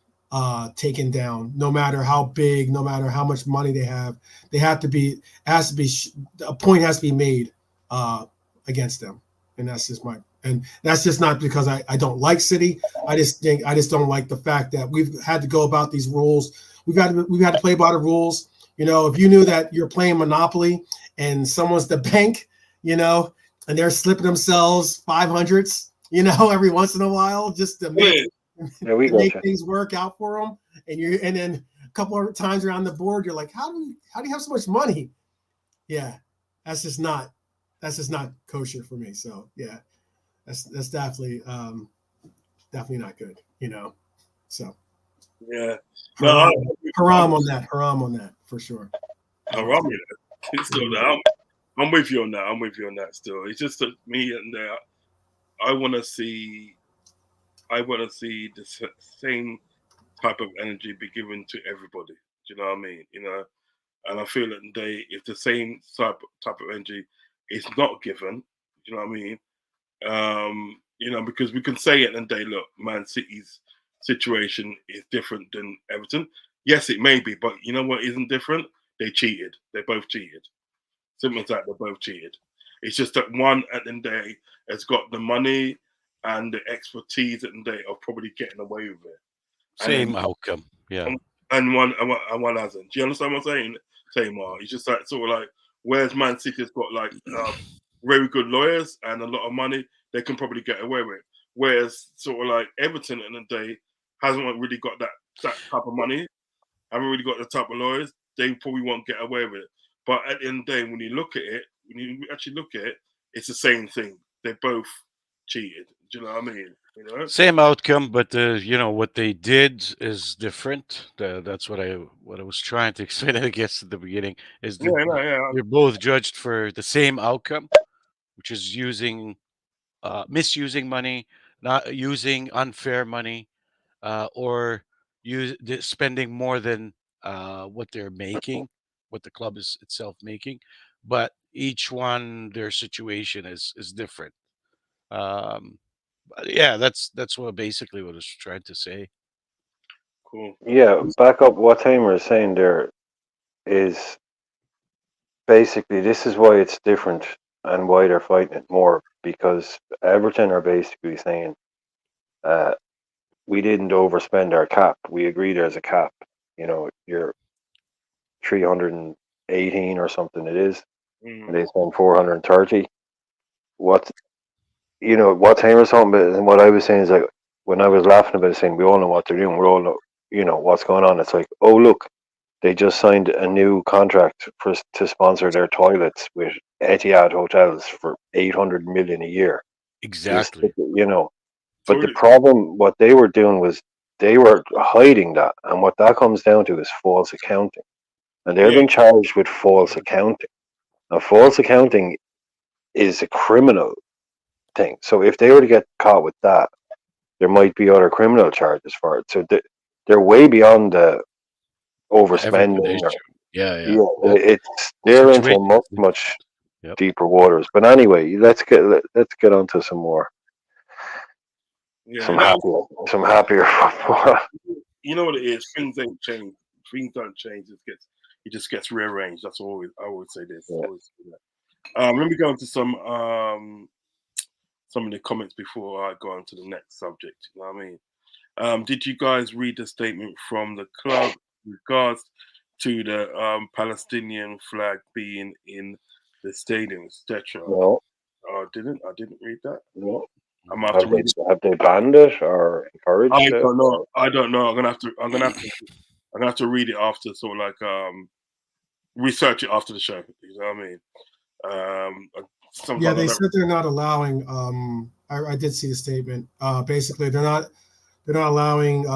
taken down. No matter how big, no matter how much money they have, a point has to be made against them. And that's just not because I don't like City. I just don't like the fact that we've had to go about these rules. We've had to play by the rules. If you knew that you're playing Monopoly and someone's the bank, and they're slipping themselves 500s, every once in a while, just to make, things work out for them, and then a couple of times around the board, you're like, how do you have so much money? Yeah, that's just not kosher for me. So yeah, that's definitely not good. So yeah, no, haram on that for sure. Haram, yeah. Still, I'm with you on that. Still, it's just that me and I want to see the same type of energy be given to everybody. Do you know what I mean? And I feel that if the same type of energy is not given, do you know what I mean? Because we can say at the end of the day, look, Man City's situation is different than Everton. Yes, it may be, but you know what isn't different? They cheated. They both cheated. Simple as that. They both cheated. It's just that one at the end of the day has got the money and the expertise at the end of the day of probably getting away with it. Same outcome, yeah. And one hasn't. Do you understand what I'm saying? Tamar, it's just like sort of like, whereas Man City's got like very good lawyers and a lot of money, they can probably get away with it. Whereas sort of like Everton at the end of the day hasn't really got that type of money, haven't really got the type of lawyers, they probably won't get away with it. But at the end of the day, when you actually look at it, it's the same thing. They both cheated. Do you know what I mean? Same outcome, but what they did is different. That's what I was trying to explain, I guess, at the beginning. Is they're both judged for the same outcome, which is misusing money, not using unfair money, or spending more than what they're making, what the club is itself making. But each one, their situation is different. Yeah, that's what basically what I was trying to say. Cool. Yeah, back up what Tamer is saying there. is basically this is why it's different and why they're fighting it more, because Everton are basically saying uh, we didn't overspend our cap. We agree there's a cap. You're 318 or something it is, and they spend 430. What what's Hamer's talking about, and what I was saying is like when I was laughing about it, saying we all know what they're doing, we all know what's going on. It's like, oh look, they just signed a new contract to sponsor their toilets with Etihad hotels for 800 million a year. Exactly. But the problem, what they were doing was they were hiding that, and what that comes down to is false accounting, and they're being charged with false accounting. Now, false accounting is a criminal thing. So if they were to get caught with that, there might be other criminal charges for it. So they're way beyond the Everton overspending. issue. Yeah. They're into Situation. much Yep. deeper waters. But anyway, let's get onto some more. Some happier football. You know what it is? Things ain't changed. Things don't change. It just gets rearranged. That's always I always say this. Yeah. Always say that. Let me go into some of the comments before I go on to the next subject. You know what I mean? Did you guys read the statement from the club in regards to the Palestinian flag being in the stadium, etc.? No. I didn't read that. No. I'm gonna have to read it. Have they banned it or encouraged it? I don't know. I'm gonna have to read it after, sort of like research it after the show. You know what I mean? Yeah, they said they're not allowing. I did see the statement. Basically, they're not allowing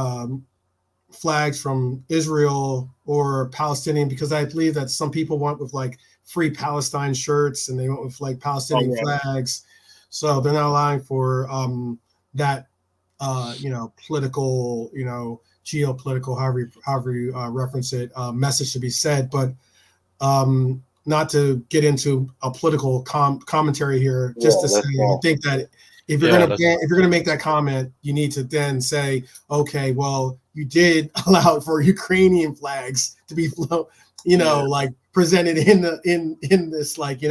flags from Israel or Palestinian, because I believe that some people went with like free Palestine shirts and they went with like Palestinian flags. So they're not allowing for that, political, geopolitical, however you reference it, message to be said. But not to get into a political commentary here, just to say, I think that if you're gonna make that comment, you need to then say, okay, well, you did allow for Ukrainian flags to be like presented in this, like,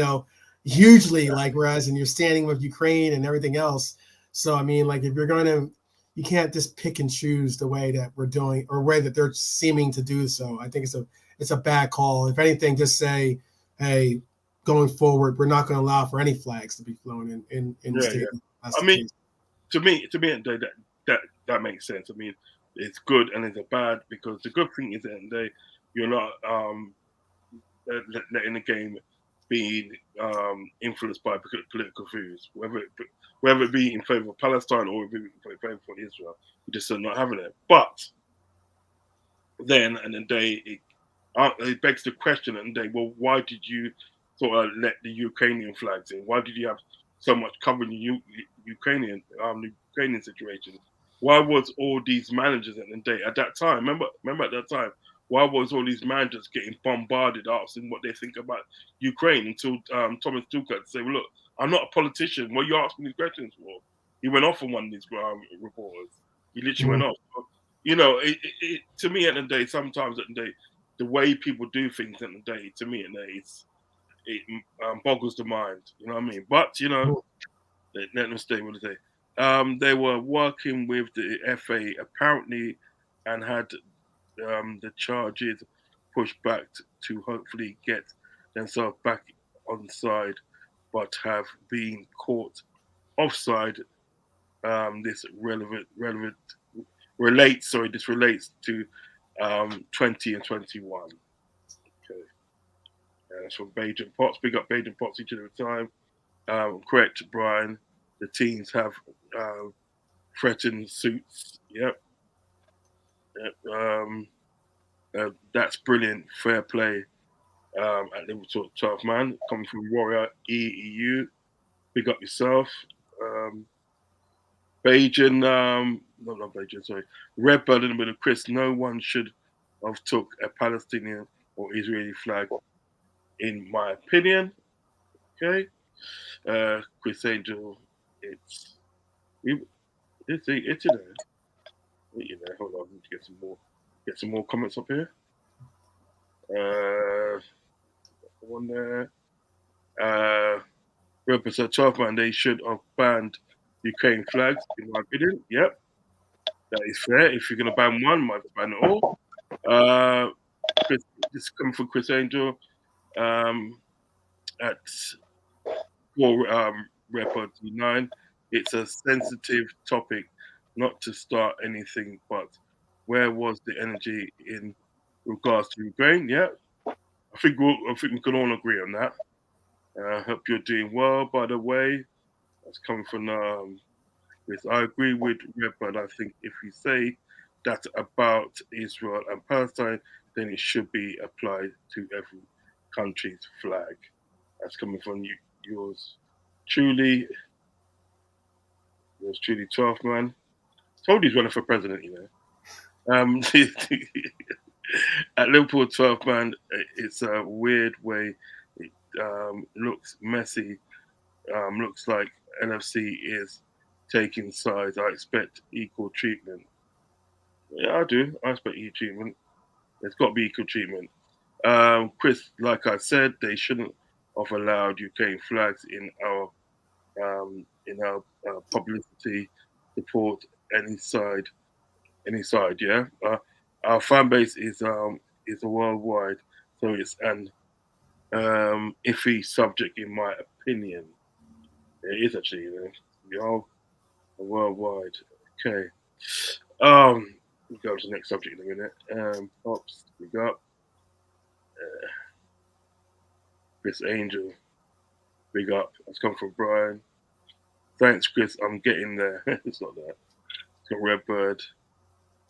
hugely, like, whereas and you're standing with Ukraine and everything else. So I mean, like, if you're gonna, you can't just pick and choose the way that we're doing or way that they're seeming to do so. I think it's a bad call. If anything, just say, hey, going forward, we're not going to allow for any flags to be flown in the stadium. I mean, to me, that makes sense. I mean, it's good and it's a bad, because the good thing is that you're not letting the game be influenced by political views, whether it be in favor of Palestine or in favor of Israel. You just are not having it. But then, and the day, it begs the question, and the day, well, why did you sort of let the Ukrainian flags in? Why did you have so much covering the Ukrainian situation? Why was all these managers at that time? Remember at that time, why was all these managers getting bombarded asking what they think about Ukraine, until Thomas Tuchel said, well, look, I'm not a politician. What are you asking these questions for? He went off on one of these reporters. He literally went off. To me at the day, sometimes at the day, the way people do things at the day, to me at the day, it boggles the mind. You know what I mean? But let them stay with the day. They were working with the FA apparently, and had the charges pushed back to hopefully get themselves back on side, but have been caught offside. This relates to 20 and 21. Okay. That's from Bajan Potts. Big up Bajan Potts each and every time. Correct, Brian. The teams have threatened suits. Yep. That's brilliant. Fair play at Liverpool 12 man. Coming from Warrior EEU. Big up yourself. Bajan, not Bajan, sorry. Red Bird, a little bit of Chris. No one should have took a Palestinian or Israeli flag, in my opinion. Okay. Chris Angel, it's there. Hold on, I need to get some more comments up here. One there. Represent 12 man. They should have banned Ukraine flags, in my opinion. Yep, that is fair. If you're gonna ban one, might ban it all. Chris, this is coming from Chris Angel at 4 Repo 9. It's a sensitive topic, not to start anything, but where was the energy in regards to Ukraine? Yeah, I think we can all agree on that. I hope you're doing well. By the way, that's coming from Chris. I agree with Redbird. I think if you say that about Israel and Palestine, then it should be applied to every country's flag. That's coming from you, truly, yours truly, 12 man. Told he's running for president, you know. At Liverpool, 12 man, it's a weird way. It looks messy. Looks like NFC is taking sides. I expect equal treatment. Yeah, I do. I expect equal treatment. There's got to be equal treatment. Chris, like I said, they shouldn't have allowed Ukraine flags in our publicity support any side. Any side, yeah. Our fan base is a worldwide, so it's an iffy subject in my opinion. It is actually, you know, worldwide. Okay. We'll go to the next subject in a minute. Pops, we got Chris Angel. Big up. That's come from Brian. Thanks, Chris. I'm getting there. It's not that. It's from Redbird.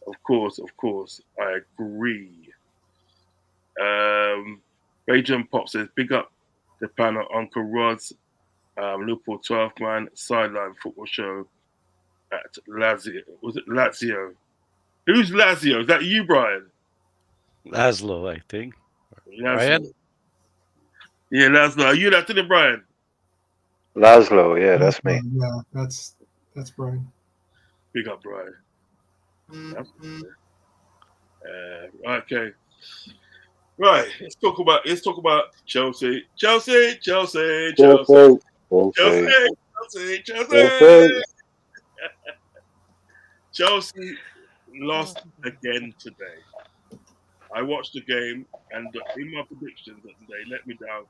Of course. I agree. Raging Pop says, big up the panel, Uncle Rodz, Liverpool 12 man, sideline football show at Lazio. Was it Lazio? Who's Lazio? Is that you, Brian? Laszlo, I think. Lazio. Ryan? Yeah, Lazio. Are you that to the Brian? Laszlo, yeah, that's me. Yeah, that's Brian. Big up, Brian. Okay. Right. Let's talk about Chelsea. Chelsea. Chelsea lost again today. I watched the game, and in my predictions, they let me down.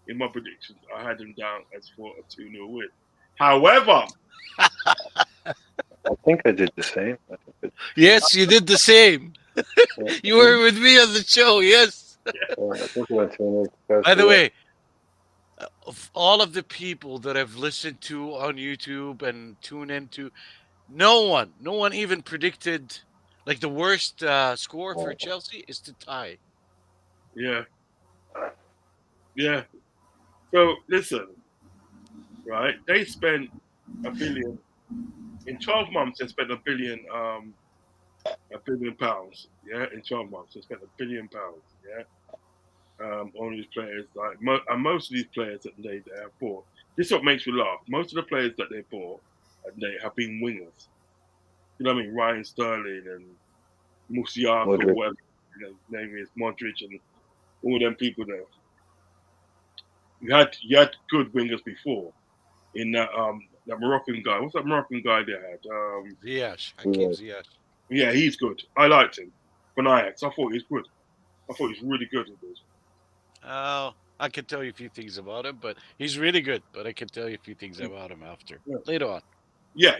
In my predictions, I had them down as for a 2-0 win. However, I think I did the same. Yes, you did the same. You were with me on the show, yes. I think we went 2-0. By the way, of all of the people that I've listened to on YouTube and tuned into, no one even predicted like the worst score for Chelsea is to tie. yeah. So listen, right? They spent $1 billion in 12 months. They spent £1 billion, £1 billion. Yeah, in 12 months they spent £1 billion. Yeah, on these players. Like and most of these players that they have bought. This is what makes me laugh. Most of the players that they bought, they have been wingers. You know what I mean? Ryan Sterling and Musiala, or whatever his name is, Modric, and all them people there. You had good wingers before. In that Moroccan guy. What's that Moroccan guy they had? Ziyech, Hakim Ziyech. Yeah, he's good. I liked him. From Ajax. I thought he's good. I thought he's really good. Oh, I can tell you a few things about him, but he's really good. But I can tell you a few things about him after later on. Yeah.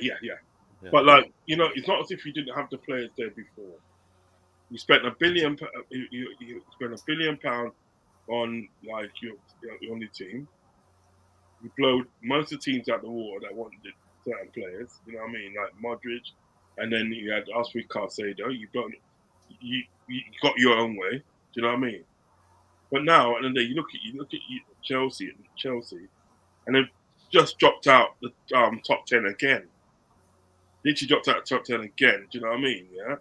But like, it's not as if you didn't have the players there before. You spent £1 billion. You spent £1 billion on like your team. You blow most of the teams out the water that wanted certain players. You know what I mean, like Modric, and then you had us with Caicedo. You got your own way. Do you know what I mean? But now, and then you look at Chelsea, and they've just dropped out the top 10 again. Literally dropped out the top 10 again. Do you know what I mean? Yeah.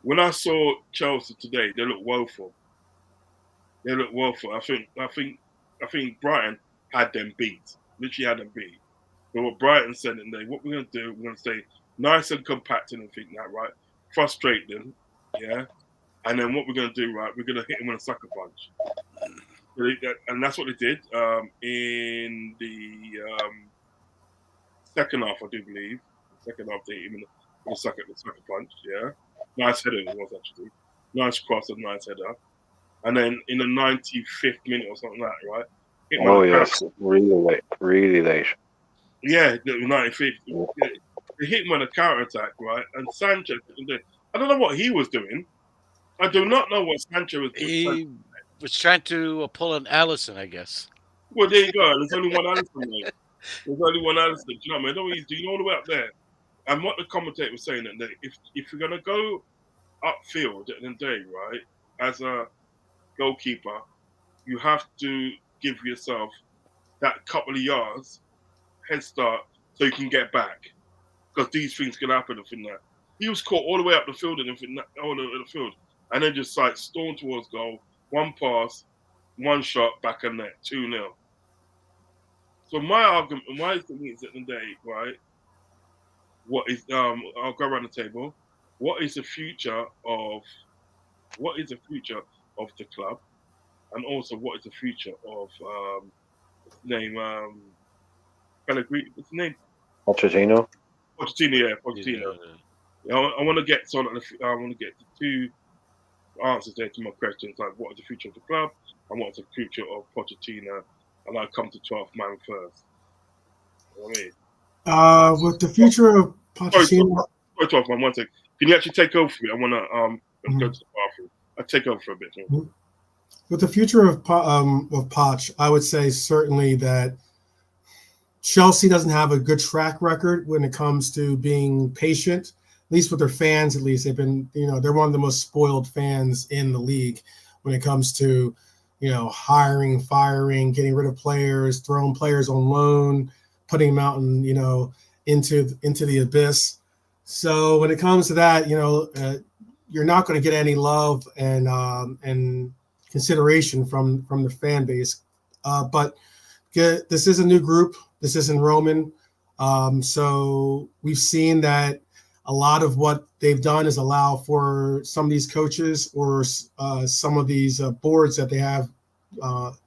When I saw Chelsea today, they look woeful. I think Brighton had them beat. Literally had them beat. But what Brighton said in there, what we're going to do, we're going to stay nice and compact and think that, right? Frustrate them, yeah? And then what we're going to do, right? We're going to hit him with a sucker punch. And that's what they did in the second half, I do believe. The second half, they hit him with a sucker punch. Yeah, nice header it was actually. Nice cross and nice header. And then in the 95th minute or something like that, right? Hit him Oh on the yes, really late, really late. Yeah, the 95th. Yeah, they hit him on a counter attack, right? And Sanchez, I don't know what he was doing. I do not know what Sanchez was doing. He was trying to pull an Allison, I guess. Well, there you go. There's only one Allison, mate. There's only one Allison. Do you know what I mean? Do you know all the way up there? And what the commentator was saying that if you're gonna go upfield at the end of the day, right, as a goalkeeper, you have to give yourself that couple of yards head start so you can get back. Because these things can happen. I think that he was caught all the way up the field and all the field, and then just like stormed towards goal. One pass, one shot, back and net, 2-0. So my argument, my thing is at the end of the day, right? What is I'll go around the table. What is the future of the club, and also what is the future of what's his name Pellegrini? What's his name? Pochettino. Pochettino. Yeah, Pochettino. Yeah, I want to get the two answers there to my questions, like what is the future of the club and what is the future of Pochettino, and I'll come to 12th man first. You know what I mean? With the future of Pochettino. Sorry, 12th man. One second. Can you actually take over for me? I want to go to the bathroom. I'll take over for a bit. Mm-hmm. With the future of Poch, I would say certainly that Chelsea doesn't have a good track record when it comes to being patient, at least with their fans. At least they've been, they're one of the most spoiled fans in the league when it comes to, hiring, firing, getting rid of players, throwing players on loan, putting them out and, into the abyss. So when it comes to that, you're not going to get any love and consideration from the fan base. But this is a new group. This isn't Roman. So we've seen that a lot of what they've done is allow for some of these coaches or some of these boards that they have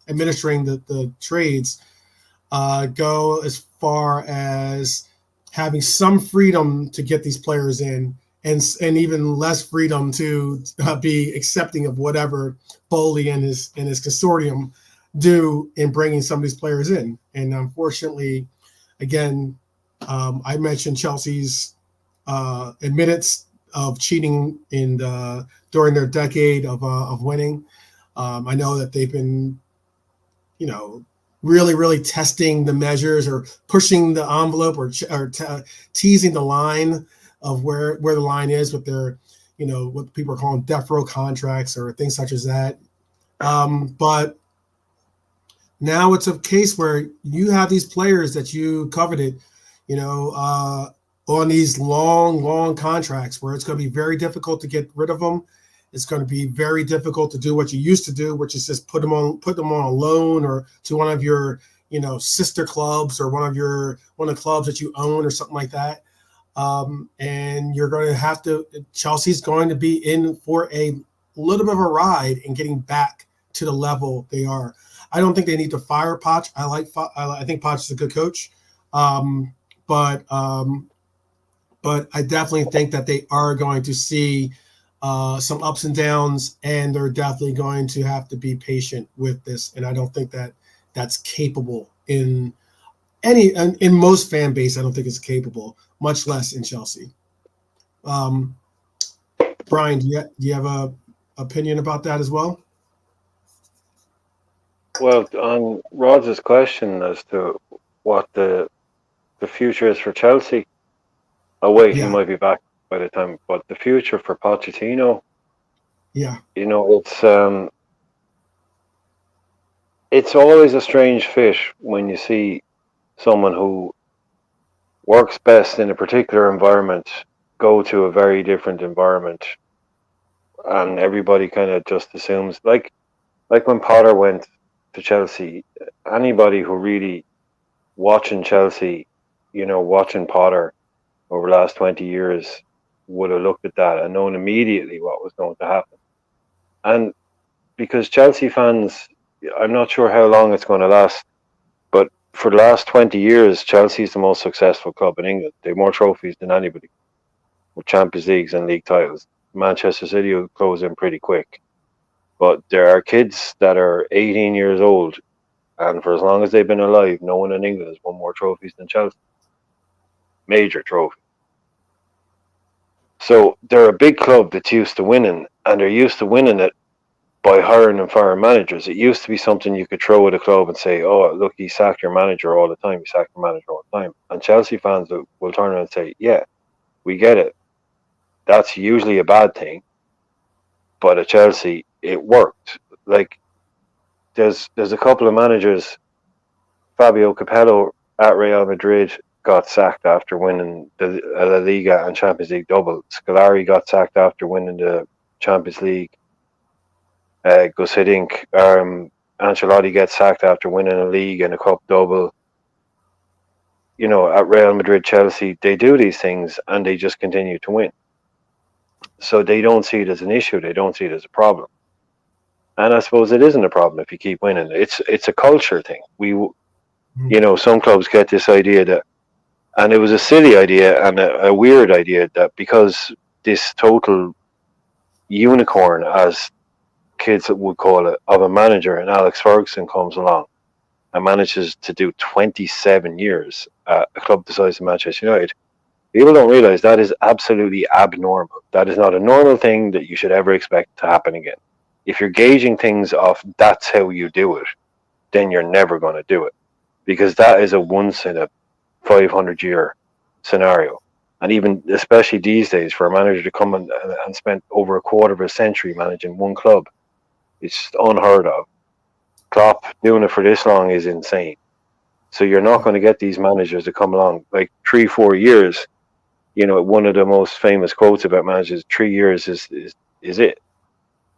administering the trades go as far as having some freedom to get these players in and even less freedom to be accepting of whatever Bowley and his consortium do in bringing some of these players in. And unfortunately, again, I mentioned Chelsea's admittance of cheating during their decade of winning. I know that they've been, really, really testing the measures or pushing the envelope or teasing the line of where the line is with their, what people are calling death row contracts or things such as that. But now it's a case where you have these players that you coveted, on these long contracts where it's going to be very difficult to get rid of them. It's going to be very difficult to do what you used to do, which is just put them on a loan or to one of your, sister clubs or one of the clubs that you own or something like that. And you're going to have to, Chelsea's going to be in for a little bit of a ride in getting back to the level they are. I don't think they need to fire Poch. I think Poch is a good coach. But I definitely think that they are going to see some ups and downs, and they're definitely going to have to be patient with this. And I don't think that that's capable in most fan base. I don't think it's capable, much less in Chelsea. Brian, do you have a opinion about that as well? Well, on Rodz's question as to what the future is for Chelsea, he might be back by the time. But the future for Pochettino, it's always a strange fit when you see someone who works best in a particular environment go to a very different environment, and everybody kind of just assumes, like when Potter went to Chelsea, anybody who really watching Chelsea, watching Potter over the last 20 years would have looked at that and known immediately what was going to happen. And because Chelsea fans, I'm not sure how long it's going to last, but for the last 20 years, Chelsea is the most successful club in England. They have more trophies than anybody, with Champions Leagues and league titles. Manchester City will close in pretty quick. But there are kids that are 18 years old, and for as long as they've been alive, no one in England has won more trophies than Chelsea. Major trophy. So they're a big club that's used to winning, and they're used to winning it by hiring and firing managers. It used to be something you could throw at a club and say, "Oh, look, he sacked your manager all the time. He sacked your manager all the time." And Chelsea fans will turn around and say, "Yeah, we get it. That's usually a bad thing, but at Chelsea, it worked." Like there's a couple of managers. Fabio Capello at Real Madrid got sacked after winning the La Liga and Champions League double. Scolari got sacked after winning the Champions League. Gus Hiddink, Ancelotti gets sacked after winning a league and a cup double. You know, at Real Madrid, Chelsea, they do these things and they just continue to win. So they don't see it as an issue. They don't see it as a problem. And I suppose it isn't a problem if you keep winning. It's a culture thing. You know, some clubs get this idea that, and it was a silly idea and a weird idea that because this total unicorn, as kids would call it, of a manager, and Alex Ferguson comes along and manages to do 27 years at a club the size of Manchester United, people don't realize that is absolutely abnormal. That is not a normal thing that you should ever expect to happen again. If you're gauging things off that's how you do it, then you're never going to do it, because that is a once in a 500-year scenario. And even especially these days, for a manager to come and spend over a quarter of a century managing one club, it's unheard of. Klopp doing it for this long is insane. So you're not going to get these managers to come along like 3-4 years. You know, one of the most famous quotes about managers: 3 years is it.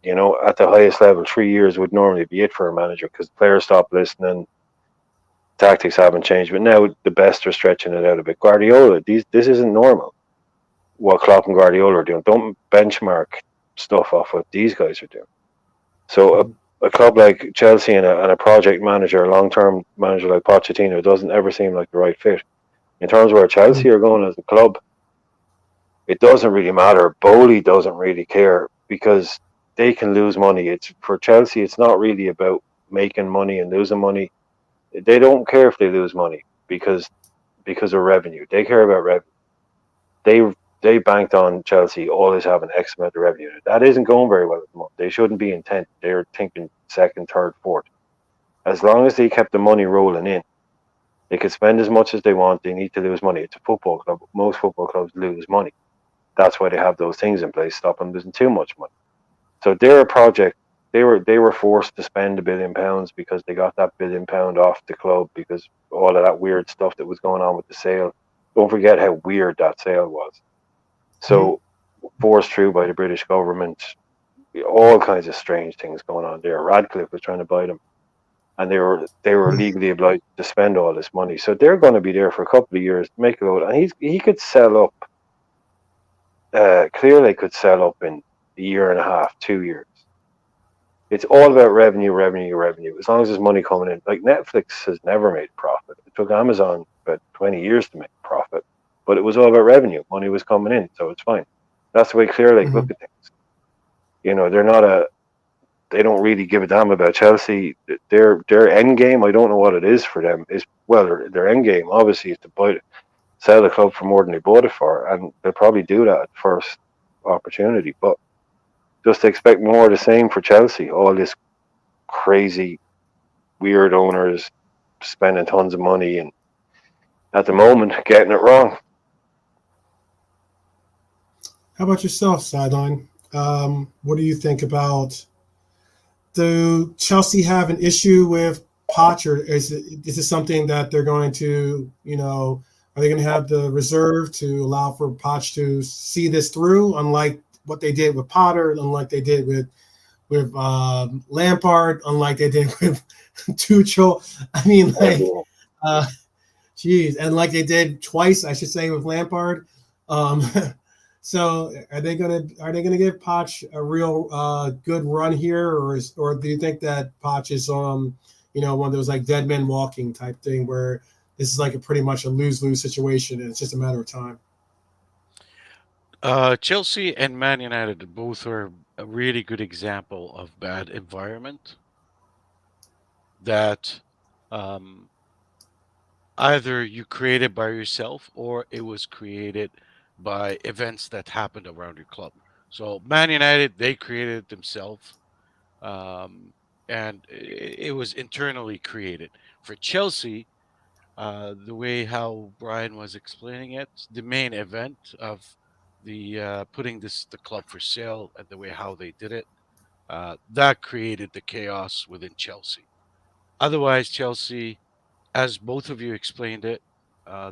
You know, at the highest level, 3 years would normally be it for a manager because players stop listening, tactics haven't changed. But now the best are stretching it out a bit. Guardiola, this isn't normal. What Klopp and Guardiola are doing, don't benchmark stuff off what these guys are doing. So a club like Chelsea and a project manager, a long-term manager like Pochettino doesn't ever seem like the right fit. In terms of where Chelsea are going as a club, it doesn't really matter. Bowley doesn't really care because they can lose money. It's for Chelsea, it's not really about making money and losing money. They don't care if they lose money because of revenue. They care about revenue. They banked on Chelsea always having X amount of revenue. That isn't going very well at the moment. They shouldn't be in 10th. They're thinking second, third, fourth. As long as they kept the money rolling in, they could spend as much as they want. They need to lose money. It's a football club. Most football clubs lose money. That's why they have those things in place, stop them losing too much money. So they're a project. They were forced to spend £1 billion because they got that £1 billion off the club because all of that weird stuff that was going on with the sale. Don't forget how weird that sale was. So forced through by the British government, all kinds of strange things going on there. Radcliffe was trying to buy them, and they were legally obliged to spend all this money. So they're going to be there for a couple of years to make a load. And he could sell up. Clearly, could sell up in a year and a half, 2 years. It's all about revenue. As long as there's money coming in, like Netflix has never made a profit. It took Amazon about 20 years to make a profit. But it was all about revenue. Money was coming in, so it's fine. That's the way Clear Lake look at things. You know, they don't really give a damn about Chelsea. Their end game, I don't know what it is for them. Their end game obviously is to sell the club for more than they bought it for, and they'll probably do that at first opportunity. But just to expect more of the same for Chelsea, all this crazy, weird owners spending tons of money and at the moment getting it wrong. How about yourself, Sideline? What do you think about? Do Chelsea have an issue with Poch, or is it something that they're going to, are they going to have the reserve to allow for Poch to see this through, unlike what they did with Potter, unlike they did with Lampard, unlike they did with Tuchel? I mean, and like they did twice, I should say, with Lampard. So are they gonna give Poch a real good run here, or do you think that Poch is one of those like dead men walking type thing where this is like a pretty much a lose-lose situation and it's just a matter of time? Chelsea and Man United both are a really good example of bad environment that um, either you created by yourself or it was created by events that happened around your club. So Man United, they created it themselves, um, and it was internally created. For Chelsea, the way how Brian was explaining it, the main event of the putting the club for sale and the way how they did it, that created the chaos within Chelsea. Otherwise, Chelsea, as both of you explained it,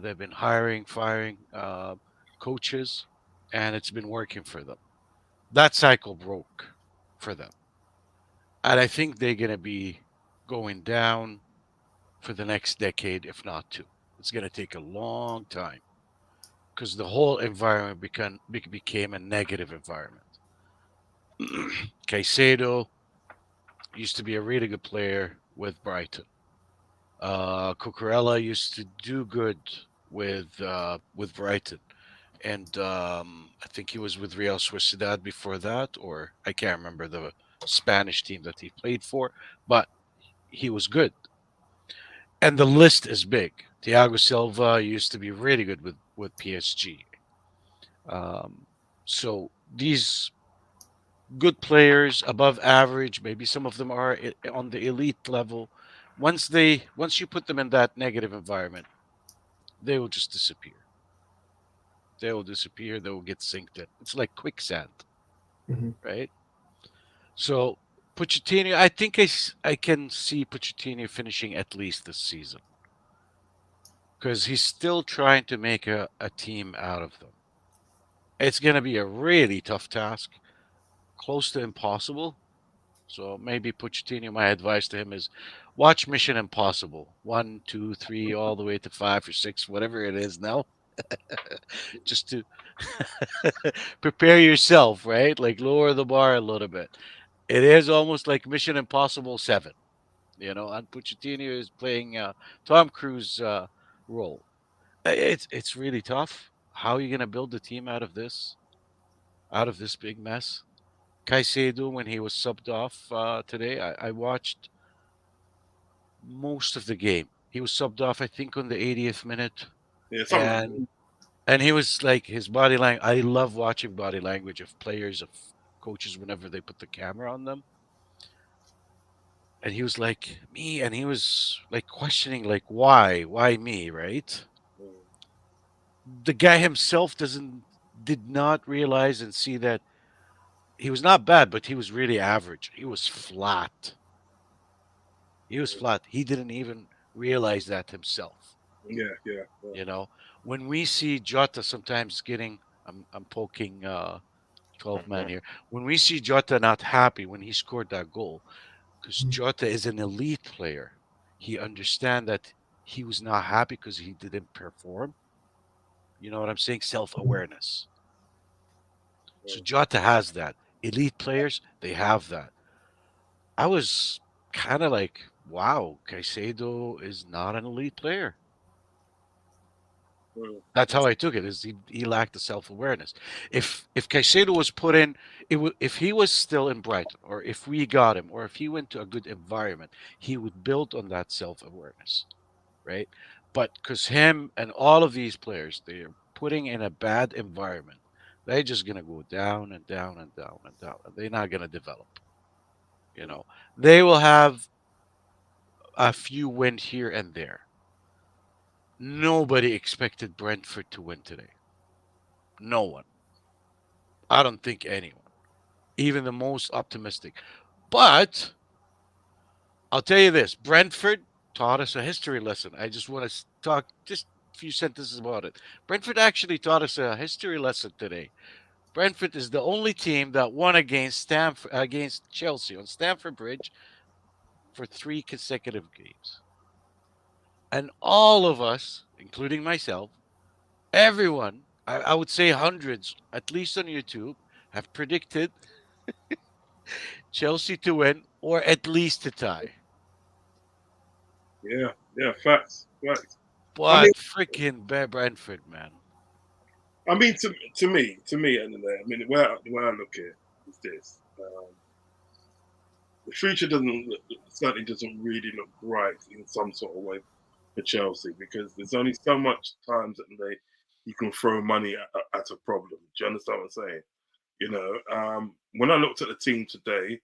they've been hiring, firing coaches, and it's been working for them. That cycle broke for them, and I think they're gonna be going down for the next decade, if not two. It's gonna take a long time because the whole environment became a negative environment. Caicedo used to be a really good player with Brighton. Cucurella used to do good with Brighton, and I think he was with Real Sociedad before that, or I can't remember the Spanish team that he played for, but he was good. And the list is big. Thiago Silva used to be really good with PSG. Um, so these good players, above average, maybe some of them are on the elite level. Once you put them in that negative environment, they will just disappear. They will disappear. They will get sinked in. It's like quicksand, Hmm. right? So Pochettino, I think I can see Pochettino finishing at least this season because he's still trying to make a team out of them. It's going to be a really tough task, close to impossible. So maybe Pochettino, my advice to him is watch Mission Impossible 1, 2, 3, all the way to 5 or 6, whatever it is now, just to prepare yourself, right? Like lower the bar a little bit. It is almost like Mission Impossible 7, and Pochettino is playing Tom Cruise role. It's really tough. How are you going to build the team out of this big mess? Caicedo, when he was subbed off today, I watched most of the game. He was subbed off, I think, on the 80th minute, Yeah, something like and and he was like his body language. I love watching body language of players of coaches whenever they put the camera on them, and he was like me, and he was like questioning, like why me, right? that. The guy himself did not realize and see that he was not bad, but he was really average. He was flat. He was flat. He didn't even realize that himself. Yeah, yeah, yeah. You know, when we see Jota sometimes getting, I'm poking 12 man Mhm. here. When we see Jota not happy when he scored that goal, because Mhm. Jota is an elite player, he understand that he was not happy because he didn't perform. You know what I'm saying? Self awareness. So Jota has that. Elite players, they have that. I was kind of like, wow, Caicedo is not an elite player. Mm, That's how I took it. Is he lacked the self awareness? If Caicedo was put in, if he was still in Brighton, or if we got him, or if he went to a good environment, he would build on that self awareness, right? But because him and all of these players, they're putting in a bad environment, they're just gonna go down and down and down and down, and they're not gonna develop. You know, they will have a few wins here and there. Nobody expected Brentford to win today. No one. I don't think anyone, even the most optimistic. But I'll tell you this: Brentford taught us a history lesson. I just want to talk just a few sentences about it. Brentford actually taught us a history lesson today. Brentford is the only team that won against Chelsea on Stamford Bridge for 3 consecutive games, and all of us, including myself, everyone I would say hundreds, at least on YouTube, have predicted Chelsea to win or at least to tie. Yeah, facts, facts. I mean, But freaking Brentford, man. to me, and the way I look at it is this: the future certainly doesn't really look bright in some sort of way for Chelsea because there's only so much times that you can throw money at a problem. Do you understand what I'm saying? When I looked at the team today, a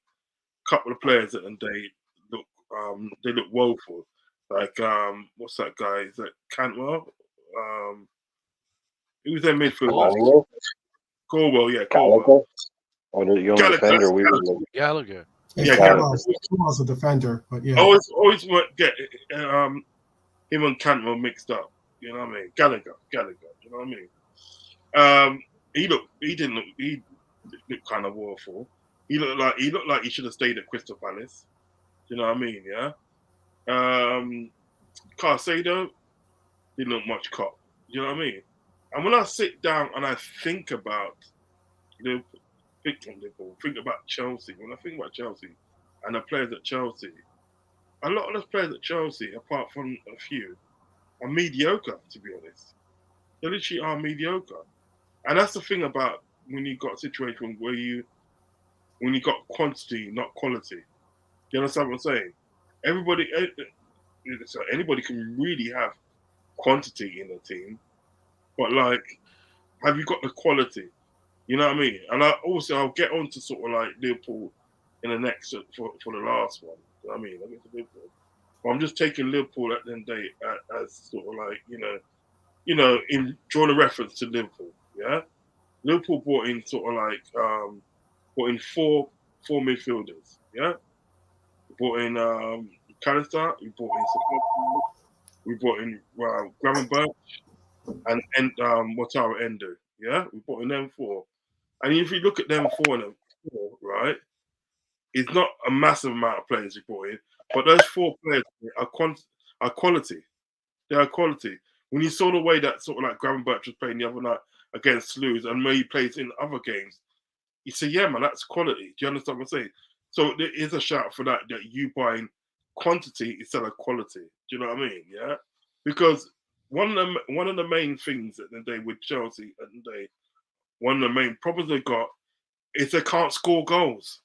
couple of players that look they look woeful. Like what's that guy? Is that Cantwell? Who's their midfielder? Gallagher, Colwell, yeah, Colwell. Gallagher, or the young Gallagher, defender. We were Gallagher. Gallagher. Yeah, Gallagher. Campbell's a defender, but yeah. Always get him and Cantwell mixed up. You know what I mean? Gallagher. You know what I mean? He looked kind of woeful. He looked like he should have stayed at Crystal Palace. You know what I mean? Yeah. Carcedo didn't look much cop. You know what I mean? And when I sit down and I think about Liverpool, think about Chelsea. When I think about Chelsea and the players at Chelsea, a lot of those players at Chelsea, apart from a few, are mediocre. To be honest, they literally are mediocre. And that's the thing about when you've got a situation when you got quantity, not quality. You understand what I'm saying? Anybody can really have quantity in a team, but like, have you got the quality? You know what I mean? And I'll get on to sort of like Liverpool in the next for the last one. You know what I mean? I'll get to Liverpool. But I'm just taking Liverpool at the end of the day as sort of like, in drawing a reference to Liverpool. Yeah? Liverpool brought in sort of like brought in four midfielders. Yeah? We brought in Callister, we brought in Gravenberch and Wataru Endo. Yeah? We brought in them four. And if you look at them four, right, it's not a massive amount of players we brought in, but those four players are quality. They are quality. When you saw the way that sort of like Gravenberch was playing the other night against Sluice and where he plays in other games, you say, yeah, man, that's quality. Do you understand what I'm saying? So there is a shout for that you buying quantity instead of quality. Do you know what I mean? Yeah, because one of the main things at the day with Chelsea at the day, one of the main problems they got is they can't score goals.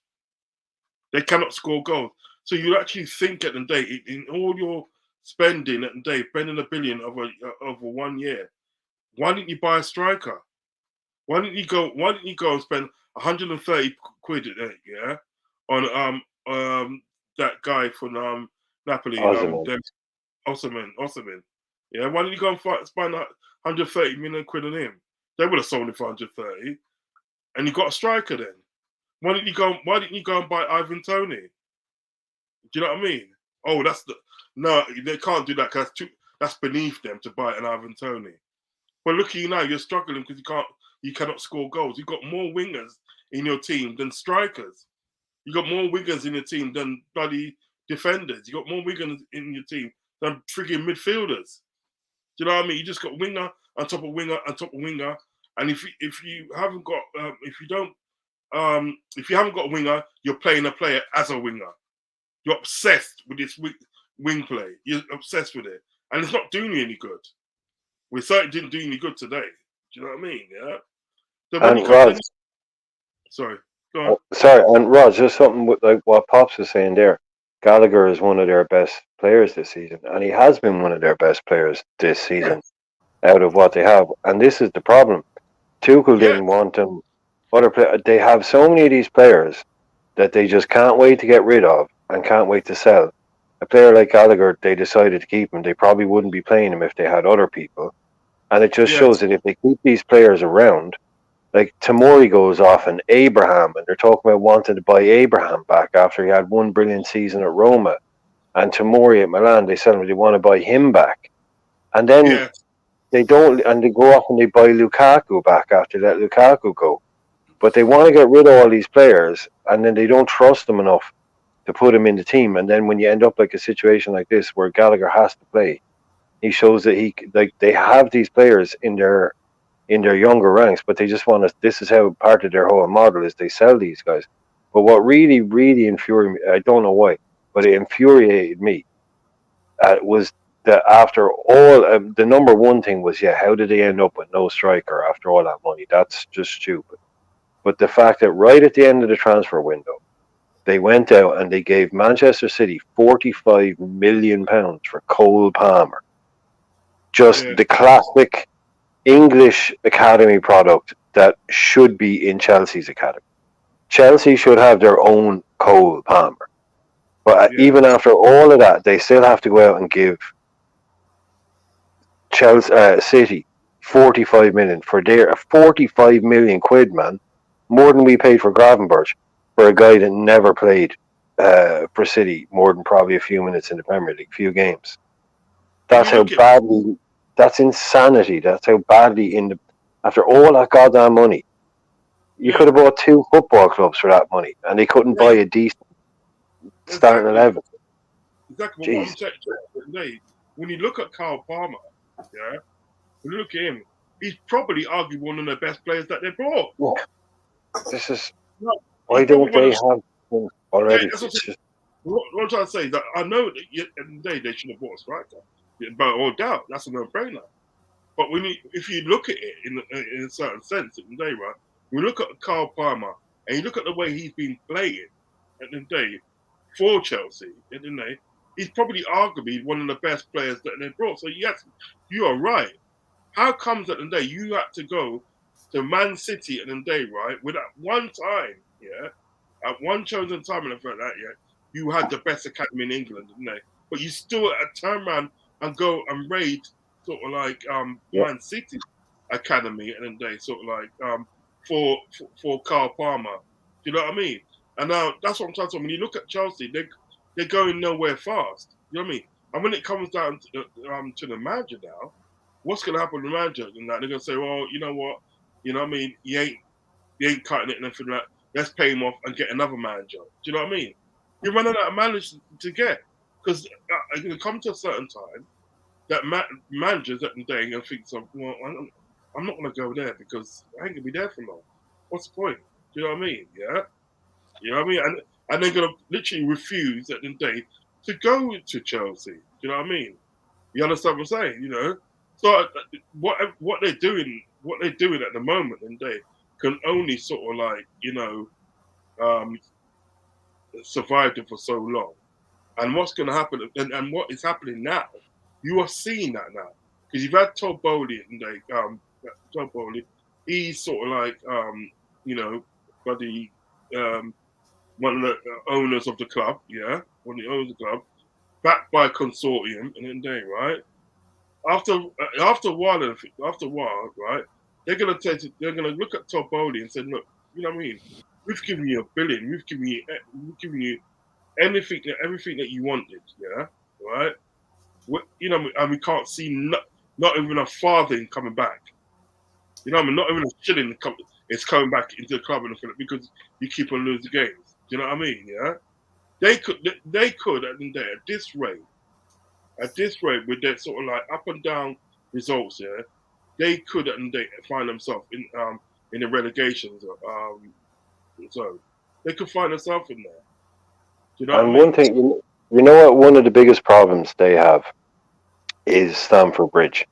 They cannot score goals. So you actually think at the day, in all your spending at the day, spending $1 billion over 1 year, why didn't you buy a striker? Why didn't you go and spend 130 quid yeah, on that guy from Napoli, Osimhen. Yeah, why didn't you go and spend 130 million quid on him? They would have sold him for 130, and you got a striker then. Why didn't you go and buy Ivan Toney? Do you know what I mean? Oh, no, they can't do that because that's beneath them to buy an Ivan Toney. But look at you now, you're struggling because you cannot score goals. You've got more wingers in your team than strikers. You got more wingers in your team than bloody defenders. You got more wingers in your team than freaking midfielders. Do you know what I mean? You just got winger on top of winger on top of winger. And if you haven't got if you haven't got a winger, you're playing a player as a winger. You're obsessed with this wing play. You're obsessed with it, and it's not doing you any good. We certainly didn't do any good today. Do you know what I mean? Yeah. So and Rodz, sorry, go on. sorry, and Rodz, just something with, like what Pops was saying there. Gallagher is one of their best players this season, and he has been one of their best players this season out of what they have. And this is the problem. Tuchel didn't want him. They have so many of these players that they just can't wait to get rid of and can't wait to sell. A player like Gallagher, they decided to keep him. They probably wouldn't be playing him if they had other people. And it just shows that if they keep these players around, like Tomori goes off and Abraham, and they're talking about wanting to buy Abraham back after he had one brilliant season at Roma. And Tomori at Milan, they said they want to buy him back. And then they don't, and they go off and they buy Lukaku back after let Lukaku go. But they want to get rid of all these players, and then they don't trust them enough to put him in the team. And then when you end up like a situation like this where Gallagher has to play, he shows that they have these players in their in their younger ranks, but they just want to. This is how part of their whole model is they sell these guys. But what really, really infuriated me, I don't know why, but it infuriated me, was that after all, the number one thing was, yeah, how did they end up with no striker after all that money? That's just stupid. But the fact that right at the end of the transfer window, they went out and they gave Manchester City £45 million for Cole Palmer. Just the classic English academy product that should be in Chelsea's academy. Chelsea should have their own Cole Palmer. But even after all of that, they still have to go out and give Chelsea City 45 million for their 45 million quid, man. More than we paid for Gravenberch for a guy that never played for City more than probably a few minutes in the Premier League, few games. That's how badly. That's insanity. That's how badly after all that goddamn money, you could have bought 2 football clubs for that money, and they couldn't buy a decent starting 11. Exactly what I'm saying. When you look at Kyle Palmer, when you look at him, he's probably arguably one of the best players that they brought. Yeah. This is why don't they have him already? What I'm trying to say is that I know that in the day they should have bought a striker, but all doubt that's a no-brainer. But if you look at it in a certain sense, at the day, right? We look at Kyle Palmer and you look at the way he's been playing at the day for Chelsea at the day, he's probably arguably one of the best players that they brought. So yes, you are right. How comes at the day you had to go to Man City at the day, right? With at one time, at one chosen time and everything like that, you had the best academy in England, didn't they? But you still had to turn around and go and raid sort of like Man City academy at the day, sort of like for Kyle Palmer. Do you know what I mean? And now that's what I'm trying to say. When you look at Chelsea, they're going nowhere fast. You know what I mean? And when it comes down to the manager now, what's going to happen to the manager? And that they're going to say, well, you know what? You know what I mean? He ain't cutting it and everything like that. Let's pay him off and get another manager. Do you know what I mean? You're running out of managers to get, because it's going to come to a certain time that managers at the day are going to think, well, I'm not going to go there because I ain't going to be there for long. What's the point? Do you know what I mean? Yeah? You know what I mean? And they're going to literally refuse at the day to go to Chelsea. Do you know what I mean? You understand what I'm saying? You know? So what they're doing at the moment, and they can only sort of like, you know, survive it for so long. And what's going to happen, and what is happening now, you are seeing that now. Because you've had Todd Bowley, and Todd Bowley, he's sort of like, you know, bloody, one of the owners of the club, one of the owners of the club, backed by a consortium, and then they, right? After a while, right? They're gonna look at Todd Bowley and say, look, you know what I mean? We've given you $1 billion. We've given you everything that you wanted, right? You know, and we can't see not even a farthing coming back. You know what I mean? Not even a shilling is coming back into the club because you keep on losing games. Do you know what I mean? Yeah, they could at the day at this rate with their sort of like up and down results, they could at the day find themselves in the relegations. So they could find themselves in there. Do you know And what I mean? one thing, you know what? One of the biggest problems they have is Stamford Bridge.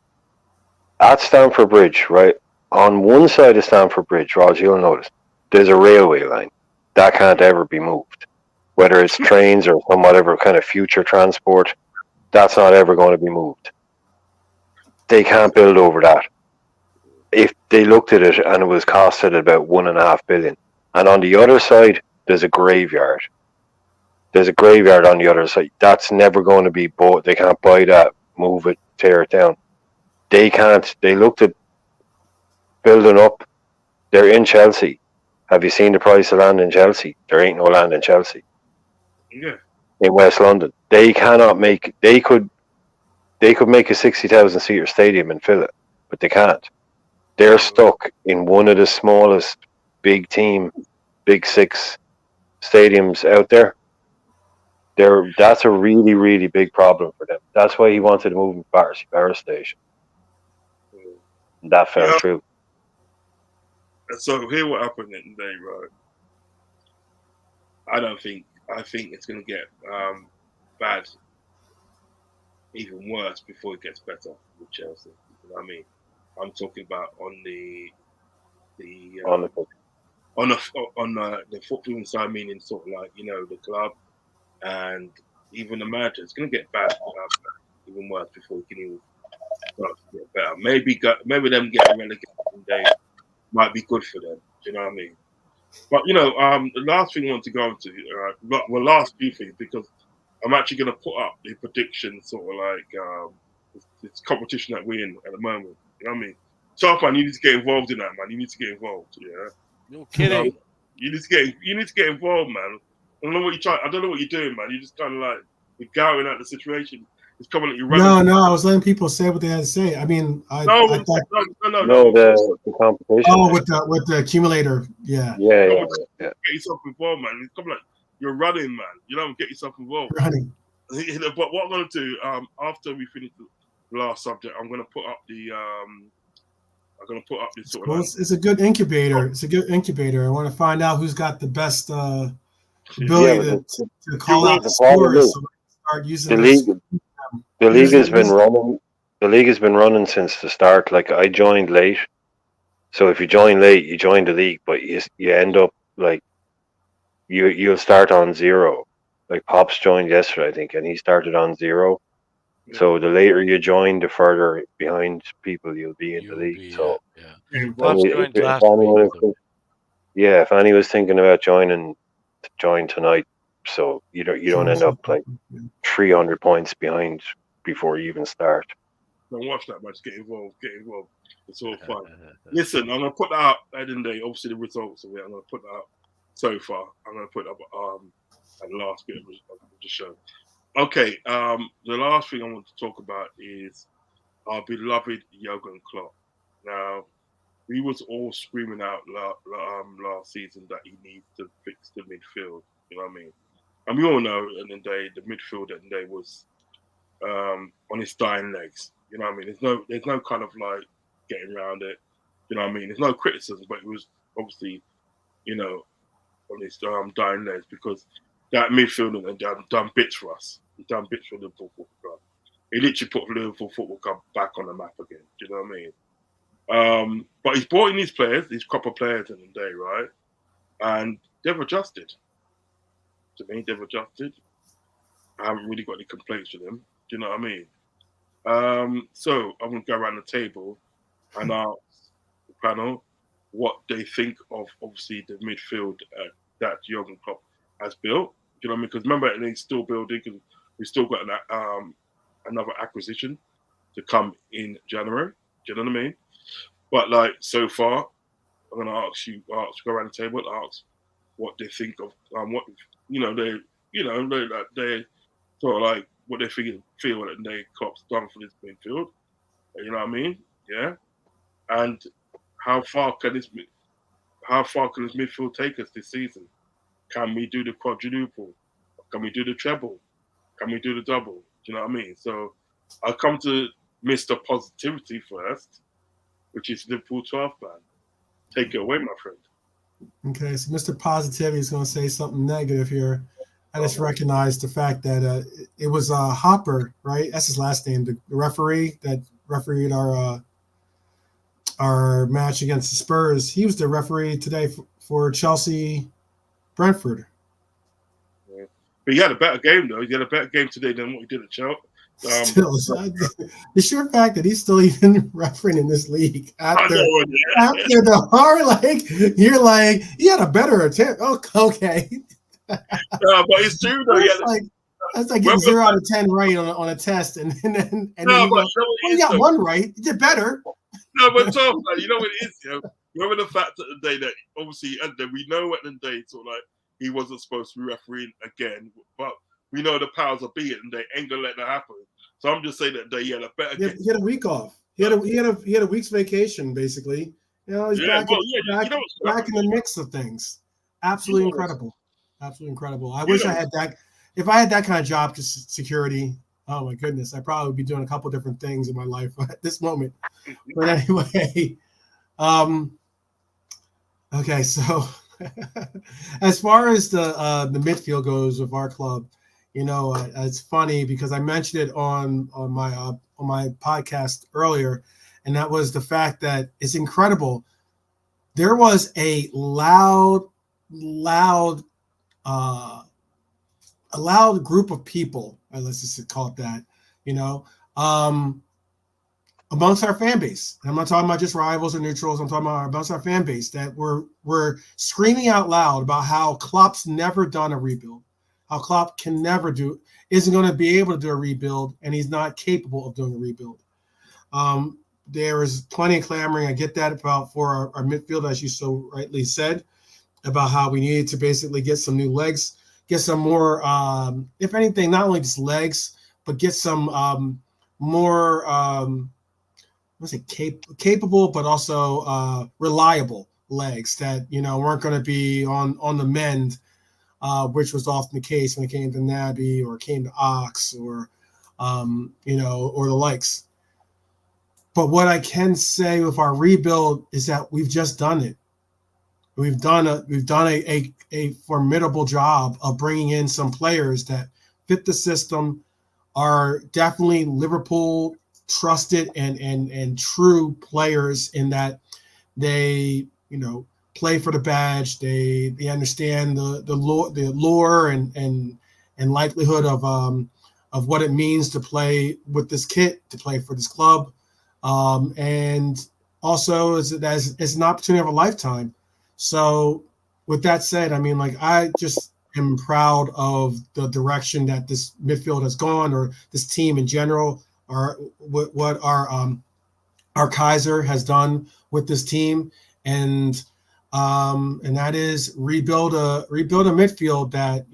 At Stamford Bridge, right, on one side of Stamford Bridge, Roz, you'll notice there's a railway line that can't ever be moved. Whether it's trains or some whatever kind of future transport, that's not ever going to be moved. They can't build over that. If they looked at it and it was costed about $1.5 billion, and on the other side there's a graveyard. There's a graveyard on the other side. That's never going to be bought. They can't buy that, move it, tear it down. They can't. They looked at building up. They're in Chelsea. Have you seen the price of land in Chelsea? There ain't no land in Chelsea. Yeah. In West London, they cannot make. They could make a 60,000 seater stadium and fill it, but they can't. They're stuck in one of the smallest Big Six stadiums out there. That's a really, really big problem for them. That's why he wanted to move to Battersea Power Station. And that fell through. So here what happened in the day, right? I think it's gonna get bad, even worse before it gets better with Chelsea. You know what I mean? I'm talking about on the On the on the football side, meaning sort of like the club and even the manager. It's gonna get bad, even worse before it can even start to get better. Maybe them getting relegated today might be good for them. Do you know what I mean? But the last thing I want to go into, last few things, because I'm actually going to put up the prediction, sort of like this competition that we're in at the moment. You know what I mean? So, man, you need to get involved in that, man. You need to get involved. Yeah. No kidding. You need to get involved, man. I don't know what you try. I don't know what you're doing, man. You just kind of like you're going at the situation. It's coming at you. No. I was letting people say what they had to say. I mean, I thought. No, the competition. Oh, with the accumulator. Yeah. Yeah. Get yourself involved, man. It's coming like you're running, man. Get yourself involved. Running. But what I'm going to do after we finish the last subject, I'm going to put up the sort of. It's a good incubator. It's a good incubator. I want to find out who's got the best ability to call out the scores. So start using the league has been running. The league has been running since the start. Like I joined late, so if you join late, you join the league, but you end up like you'll start on 0. Like Pops joined yesterday, I think, and he started on 0. Yeah. So the later you join, the further behind people you'll be in the league. So Pops joined last week. If anyone was thinking about join tonight, so you don't end up like 300 points behind before you even start. Don't watch that much. Get involved. It's all fun. Listen, I'm gonna put that up at the end of the day. Obviously, the results of it. I'm gonna put that up so far. I'm gonna put up at the last bit of the show. Okay. The last thing I want to talk about is our beloved Jurgen Klopp. Now, we was all screaming out last season that he needs to fix the midfield. You know what I mean? And we all know at the end of the day, the midfield at the end of the day was on its dying legs. You know what I mean? There's no kind of like getting around it. You know what I mean? There's no criticism, but it was obviously, on its dying legs because that midfield had done bits for us. He done bits for Liverpool Football Club. He literally put Liverpool Football Club back on the map again. Do you know what I mean? But he's brought in these players, these proper players in the day, right? And they've adjusted. To me, they've adjusted. I haven't really got any complaints with them. Do you know what I mean? So I'm going to go around the table and ask the panel what they think of, obviously, the midfield that Jurgen Klopp has built. Do you know what I mean? Because remember, he's still building because we've still got another acquisition to come in January. Do you know what I mean? But like so far, I'm going to go around the table and ask what they think of what they sort of like what they feel that they Klopp's done for this midfield. You know what I mean? Yeah. And how far can this midfield take us this season? Can we do the quadruple? Can we do the treble? Can we do the double? Do you know what I mean? So I'll come to Mr. Positivity first, which is Liverpool 12 man. Take it away, my friend. Okay, so Mr. Positivity is going to say something negative here. I just recognized the fact that it was Hopper, right? That's his last name, the referee that refereed our match against the Spurs. He was the referee today for Chelsea Brentford. Yeah. But he had a better game, though. He had a better game today than what he did at Chelsea. Still, the sheer fact that he's still even refereeing in this league after the hard, like you're like he had a better attempt. Oh, okay. But it's true though. That's like getting 0 out of 10 right on a test, and then you got one right. You did better. No, but Tom, you know what it is. Remember the fact that the day that obviously, and then we know at the day sort of like he wasn't supposed to be refereeing again, but we know the powers of be it, and they ain't gonna let that happen. So I'm just saying that he had a better game. He had a week off. He had a week's vacation, basically. He's back in the mix of things. Absolutely incredible. Absolutely incredible. I wish I had that. If I had that kind of job security, oh my goodness, I'd probably be doing a couple different things in my life at this moment. But anyway, Okay, so as far as the midfield goes of our club, it's funny because I mentioned it on my podcast earlier, and that was the fact that it's incredible. There was loud, uh, a loud group of people. Let's just call it that. You know, um, amongst our fan base. And I'm not talking about just rivals or neutrals. I'm talking about amongst our fan base that we're screaming out loud about how Klopp's never done a rebuild, how Klopp can never do, isn't going to be able to do a rebuild, and he's not capable of doing a rebuild. There is plenty of clamoring. I get that about for our midfield, as you so rightly said, about how we needed to basically get some new legs, get some more, if anything, not only just legs, but get some more. Let's say capable, but also reliable legs that weren't going to be on the mend, which was often the case when it came to Naby or came to Ox or or the likes. But what I can say with our rebuild is that we've just done it. We've done a formidable job of bringing in some players that fit the system, are definitely Liverpool trusted and true players in that they play for the badge. They understand the lure and likelihood of what it means to play with this kit, to play for this club, and also as an opportunity of a lifetime. So with that said, I mean, like, I just am proud of the direction that this midfield has gone, or this team in general, or what our Kaiser has done with this team, and that is rebuild a midfield that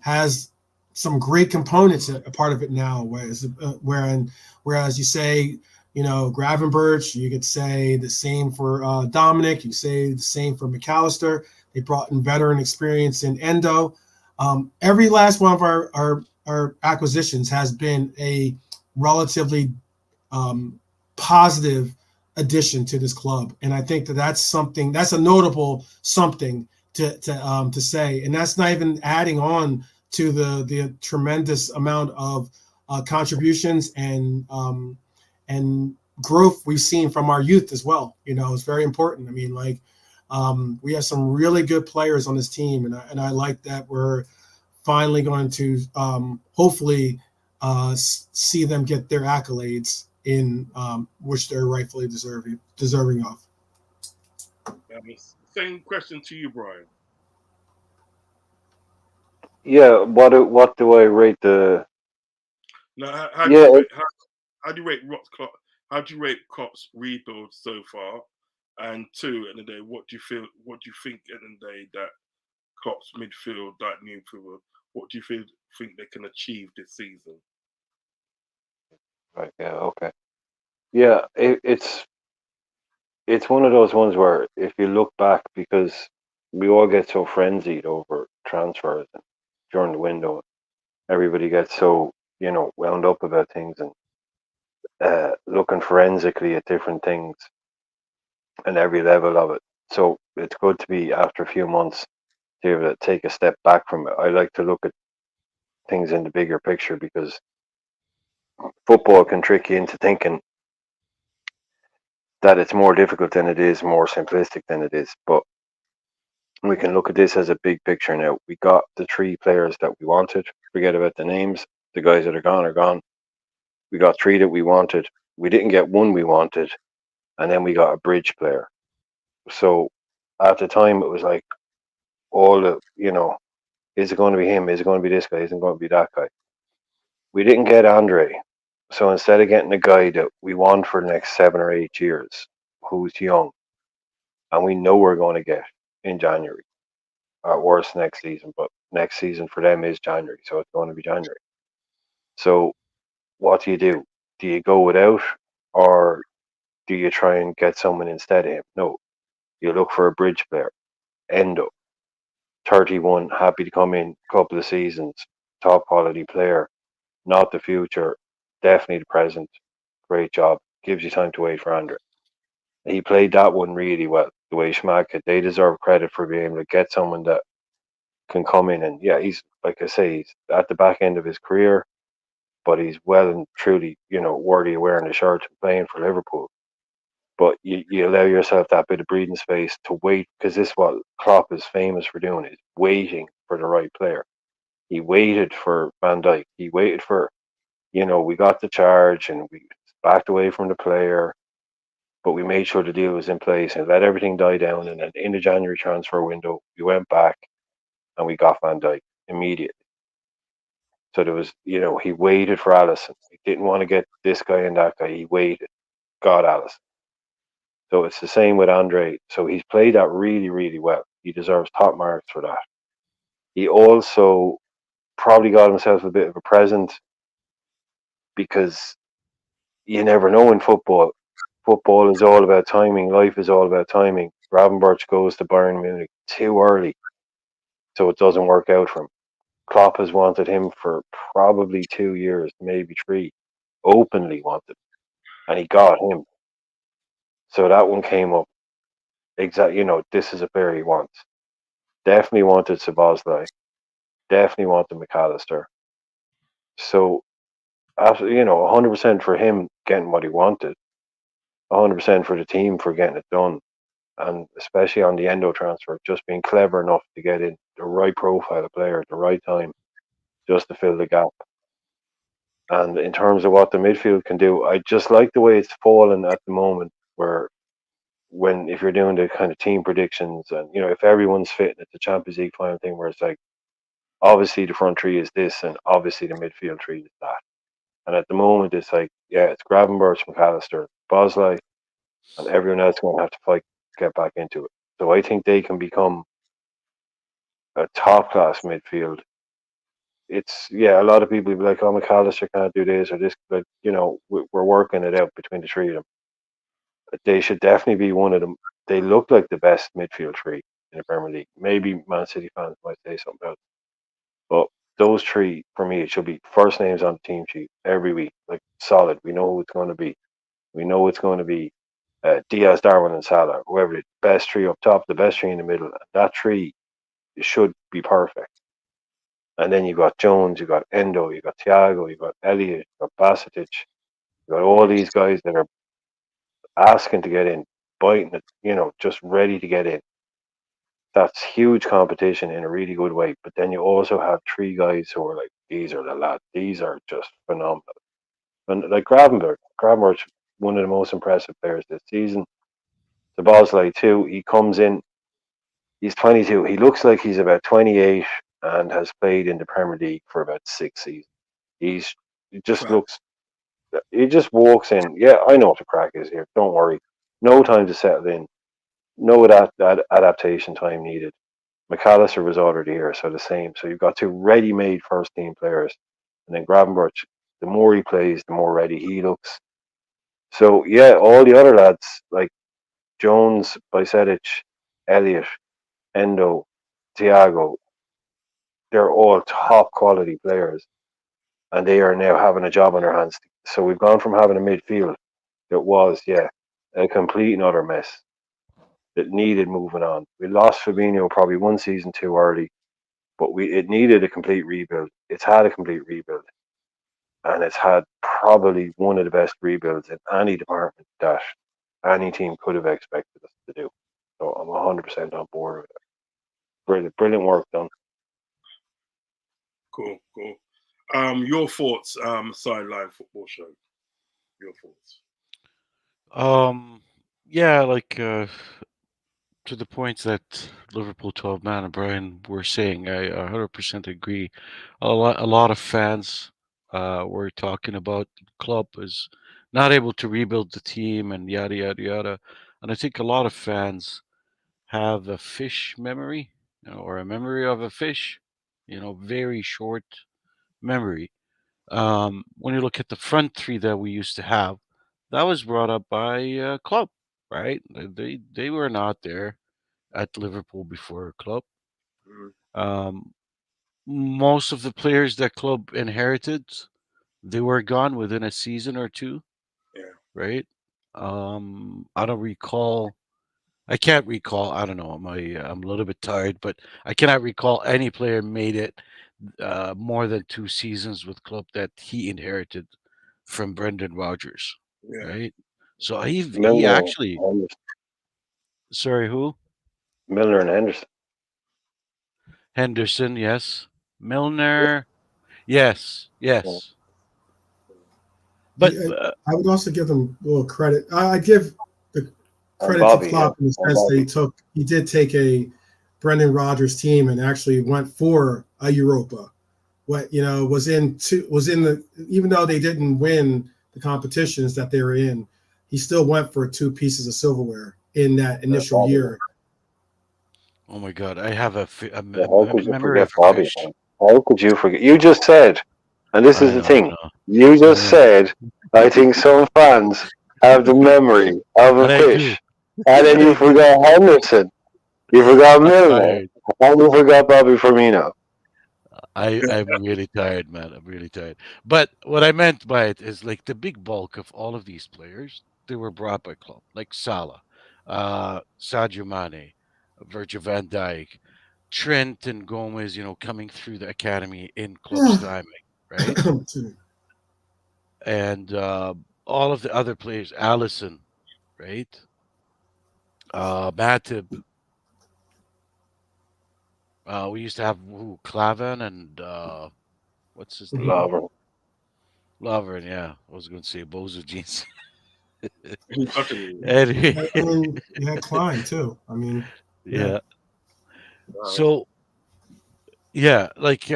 has some great components a part of it now. Whereas you say Gravenberch, you could say the same for Dominic. You say the same for McAllister. They brought in veteran experience in Endo. Every last one of our acquisitions has been a relatively positive addition to this club, and I think that's a notable something to say, and that's not even adding on to the tremendous amount of contributions and growth we've seen from our youth as well. It's very important. I mean, like, we have some really good players on this team, and I like that we're finally going to hopefully see them get their accolades in which they're rightfully deserving of. Same question to you, Brian. Yeah, what do I rate the? Now, how do Yeah, you rate how do you rate Klopp? How do you rate Klopp's rebuild so far? And two, at the end of the day, what do you feel? What do you think at the end of the day that Klopp's midfield, that new midfield, what do you think they can achieve this season? right. Yeah, okay. Yeah, it's one of those ones where if you look back, because we all get so frenzied over transfers and during the window, everybody gets so wound up about things and looking forensically at different things and every level of it. So it's good to be after a few months to be able to take a step back from it. I like to look at things in the bigger picture because football can trick you into thinking that it's more difficult than it is, more simplistic than it is. But we can look at this as a big picture now. We got the three players that we wanted. Forget about the names. The guys that are gone are gone. We got three that we wanted. We didn't get one we wanted, and then we got a bridge player. So at the time, it was like all the, is it going to be him? Is it going to be this guy? Is it going to be that guy? We didn't get Andre. So instead of getting a guy that we want for the next 7 or 8 years, who's young, and we know we're going to get in January, at worst next season, but next season for them is January, so it's going to be January. So what do? Do you go without, or do you try and get someone instead of him? No, you look for a bridge player. Endo, 31, happy to come in a couple of seasons, top quality player, not the future, definitely the present. Great job. Gives you time to wait for Andre. He played that one really well. the way Schmaka, they deserve credit for being able to get someone that can come in and yeah, he's like I say, he's at the back end of his career, but he's well and truly, worthy of wearing the shirt and playing for Liverpool. But you allow yourself that bit of breathing space to wait because this is what Klopp is famous for doing is waiting for the right player. He waited for Van Dijk. He waited for, we got the charge and we backed away from the player, but we made sure the deal was in place and let everything die down. And then in the January transfer window, we went back and we got Van Dijk immediately. So there was, he waited for Allison. He didn't want to get this guy and that guy. He waited, got Allison. So it's the same with Andre. So he's played that really, really well. He deserves top marks for that. He also probably got himself a bit of a present because you never know in football. Football is all about timing. Life is all about timing. Gravenberch goes to Bayern Munich too early, so it doesn't work out for him. Klopp has wanted him for probably 2 years, maybe 3, openly wanted, and he got him. So that one came up. Exactly, this is a player he wants. Definitely wanted Szoboszlai. Definitely wanted McAllister. So, absolutely, 100% for him getting what he wanted. 100% for the team for getting it done. And especially on the Endo transfer, just being clever enough to get in the right profile of player at the right time just to fill the gap. And in terms of what the midfield can do, I just like the way it's fallen at the moment where if you're doing the kind of team predictions and, if everyone's fit, it's a Champions League final thing where it's like, obviously the front three is this and obviously the midfield three is that. And at the moment, it's like, yeah, it's Gravenberch, McAllister, Bosley, and everyone else going to have to fight to get back into it. So I think they can become a top class midfield. It's a lot of people be like, oh, McAllister can't do this or this, but we're working it out between the three of them. But they should definitely be one of them. They look like the best midfield three in the Premier League. Maybe Man City fans might say something else, but those three for me, it should be first names on the team sheet every week, like solid. We know who it's going to be. We know it's going to be Diaz, Darwin, and Salah. Whoever the best three up top, the best three in the middle. That three should be perfect. And then you got Jones, you got Endo, you got Thiago, you got Elliott, you got Basetic, you got all these guys that are asking to get in, biting it, just ready to get in. That's huge competition in a really good way. But then you also have three guys who are like, these are the lads. These are just phenomenal. And like Gravenberch, one of the most impressive players this season. The Bosley too. He comes in. He's 22. He looks like he's about 28 and has played in the Premier League for about 6 seasons. He just looks. He just walks in. Yeah, I know what the crack is here. Don't worry. No time to settle in. No that adaptation time needed. McAllister was already here, so the same. So you've got two ready-made first-team players, and then Gravenberch. The more he plays, the more ready he looks. So yeah, all the other lads like Jones, Bajcetic, Elliott, Endo, Thiago, they're all top quality players, and they are now having a job on their hands. So we've gone from having a midfield that was a complete and utter mess that needed moving on. We lost Fabinho probably one season too early, but it needed a complete rebuild. It's had a complete rebuild, and it's had probably one of the best rebuilds in any department that any team could have expected us to do. So I'm 100% on board with it. Brilliant work done. Cool. Your thoughts, sideline football show. Your thoughts. Yeah, like to the points that Liverpool 12 man and Brian were saying, I 100% agree. A lot of fans were talking about the club is not able to rebuild the team and yada yada yada, and I think a lot of fans have a fish memory, or a memory of a fish, very short memory. When you look at the front three that we used to have, that was brought up by Klopp, right? They were not there at Liverpool before Klopp. Um, Most of the players that Klopp inherited, they were gone within a season or two, Yeah. right? I don't recall I can't recall. I don't know. I'm a little bit tired, but I cannot recall any player made it more than 2 seasons with club that he inherited from Brendan Rodgers, Yeah. right? So he Milner, actually, Henderson, sorry, who? Milner and Henderson. Henderson, yes. Milner, yes, yes. But I would also give them a little credit. I give the And credit to Bobby, yeah. Klopp in the And sense that Bobby. he did take a Brendan Rodgers team and actually went for a Europa. What was in the, even though they didn't win the competitions that they were in, he still went for 2 pieces of silverware in that initial Bobby. year. oh my God, I have a Yeah, how could you memory forget of a Bobby? fish. How could you forget? You just said, and this is I the know, I thing. know, You I just know, said, I think some fans have the memory of a and I do, fish, and then you I do. forgot Henderson, you forgot I'm Milner, tired. and you forgot Bobby Firmino. I'm really tired, man. I'm really tired. But what I meant by it is like the big bulk of all of these players, they were brought by club, like Salah, Sadio Mane, Virgil van Dijk, Trent and Gomez, coming through the academy in club's timing, right? And all of the other players, Allison, right? Matip. We used to have who, Klavan and what's his name? Lovren. Lovren, yeah. I was going to say Bozo Jeans. Utterly. Anyway, You had Klein too. I mean, yeah. Wow. So yeah, like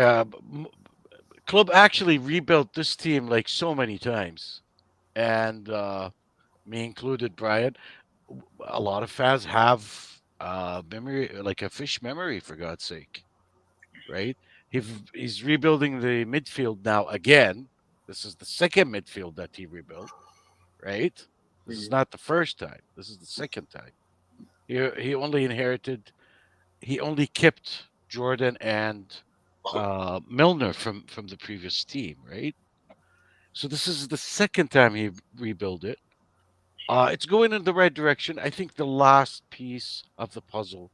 club actually rebuilt this team like so many times, and me included, Brian. A lot of fans have memory, like a fish memory, for God's sake, right? He's rebuilding the midfield now again. This is the second midfield that he rebuilt, right? This is not the first time. This is the second time. He only inherited. He only kept Jordan and Milner from the previous team, right? So this is the second time he rebuilt it. It's going in the right direction. I think the last piece of the puzzle.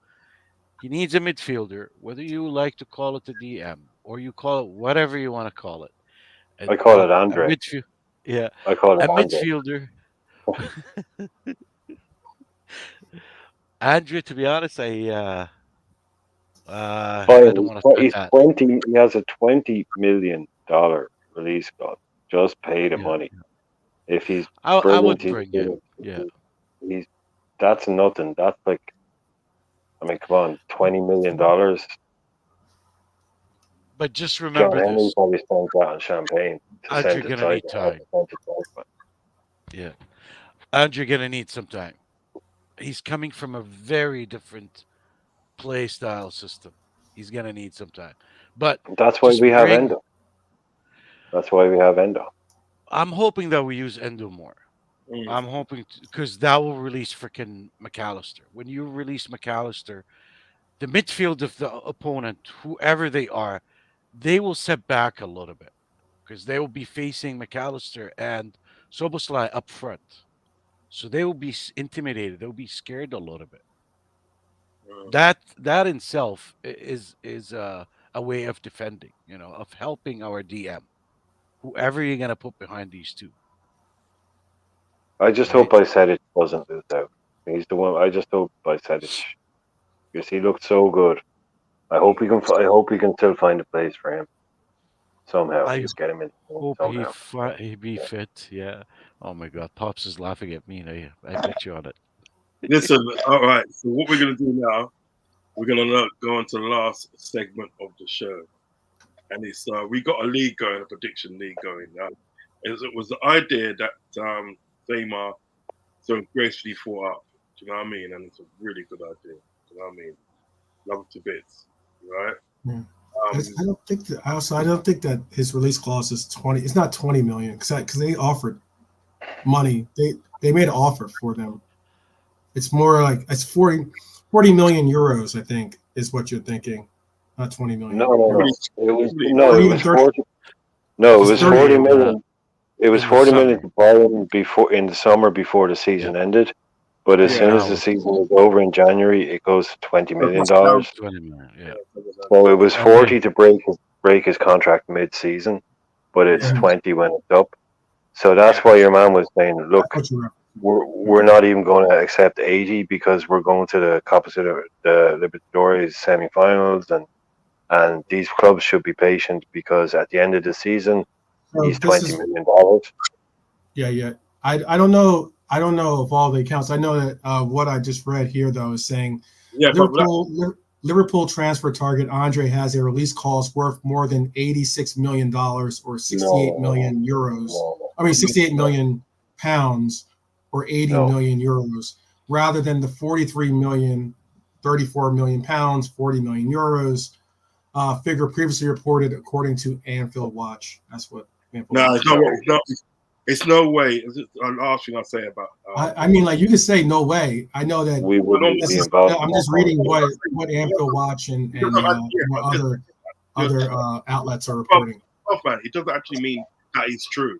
He needs a midfielder, whether you like to call it a DM or you call it whatever you want to call it. I call it A Andre. midfield, yeah, I call it a Andre. midfielder. Andrew, to be honest, I don't Fine. want to start He's that. 20. He has a $20 million release clause. Just pay the Yeah, money. If he's I would brilliant, bring it. Yeah, he's that's nothing. That's like, I mean, come on, $20 million. but just John remember Henry this: probably spent that on champagne to Andrew send it gonna side need to time. side. Yeah, Andrew gonna need some time. He's coming from a very different play style system. He's gonna need some time. But That's why just we have bring. Endo. That's why we have Endo. I'm hoping that we use Endo more. Mm. I'm hoping because that will release freaking McAllister. When you release McAllister, the midfield of the opponent, whoever they are, they will set back a little bit because they will be facing McAllister and Soboslai up front. So they will be intimidated. They'll be scared a little bit. Mm. That in itself is a way of defending, of helping our DM, whoever you're gonna put behind these two, I just hope right? Bajcetic doesn't lose out. He's the one. I just hope Bajcetic, because he looked so good. I hope he can. I hope he can still find a place for him somehow. I Just get him in hope somehow. he be fit. Yeah. Oh my God, Pops is laughing at me. I bet you on it. Listen, all right. So what we're gonna do now? We're gonna go on to the last segment of the show, and it's we got a league going, a prediction league going now. It was the idea that Neymar so gracefully thought up. Do you know what I mean? And it's a really good idea. Do you know what I mean? Love it to bits, right? Yeah. I don't think that. I don't think that his release clause is 20. It's not 20 million because they offered money. They made an offer for them. It's more like it's 40 million euros. I think is what you're thinking, not 20 million No, no, no. euros. It was Or It even was 30. 40. No, it It's was 30. 40 million. It was In the 40 million summer. to buy him before in the summer before the season Yeah. ended, But as Yeah. soon as the season is over in January, it goes to $20 million. Down. 20 million. Yeah. So it was And 40 to break his contract mid-season, but it's Yeah. 20 when it's up. So that's why your man was saying, look, What you referencing. we're not even going to accept 80 because we're going to the Copa de Libertadores semi-finals, and these clubs should be patient because at the end of the season, So he's this $20 is million. yeah. I don't know. I don't know if all the accounts. I know that what I just read here though is saying Yeah, Liverpool transfer target Andre has a release clause worth more than $86 million or 68 million euros. I mean 68 million pounds or 80 million euros, rather than the 43 million, 34 million pounds, 40 million euros figure previously reported according to Anfield Watch. That's what Anfield no, Watch. it's no way. It's the last thing I'll say about. I mean, like you could say no way. I know that We wouldn't be I'm involved. just reading what Anfield Watch and what other outlets are reporting. Man, it doesn't actually mean that is true.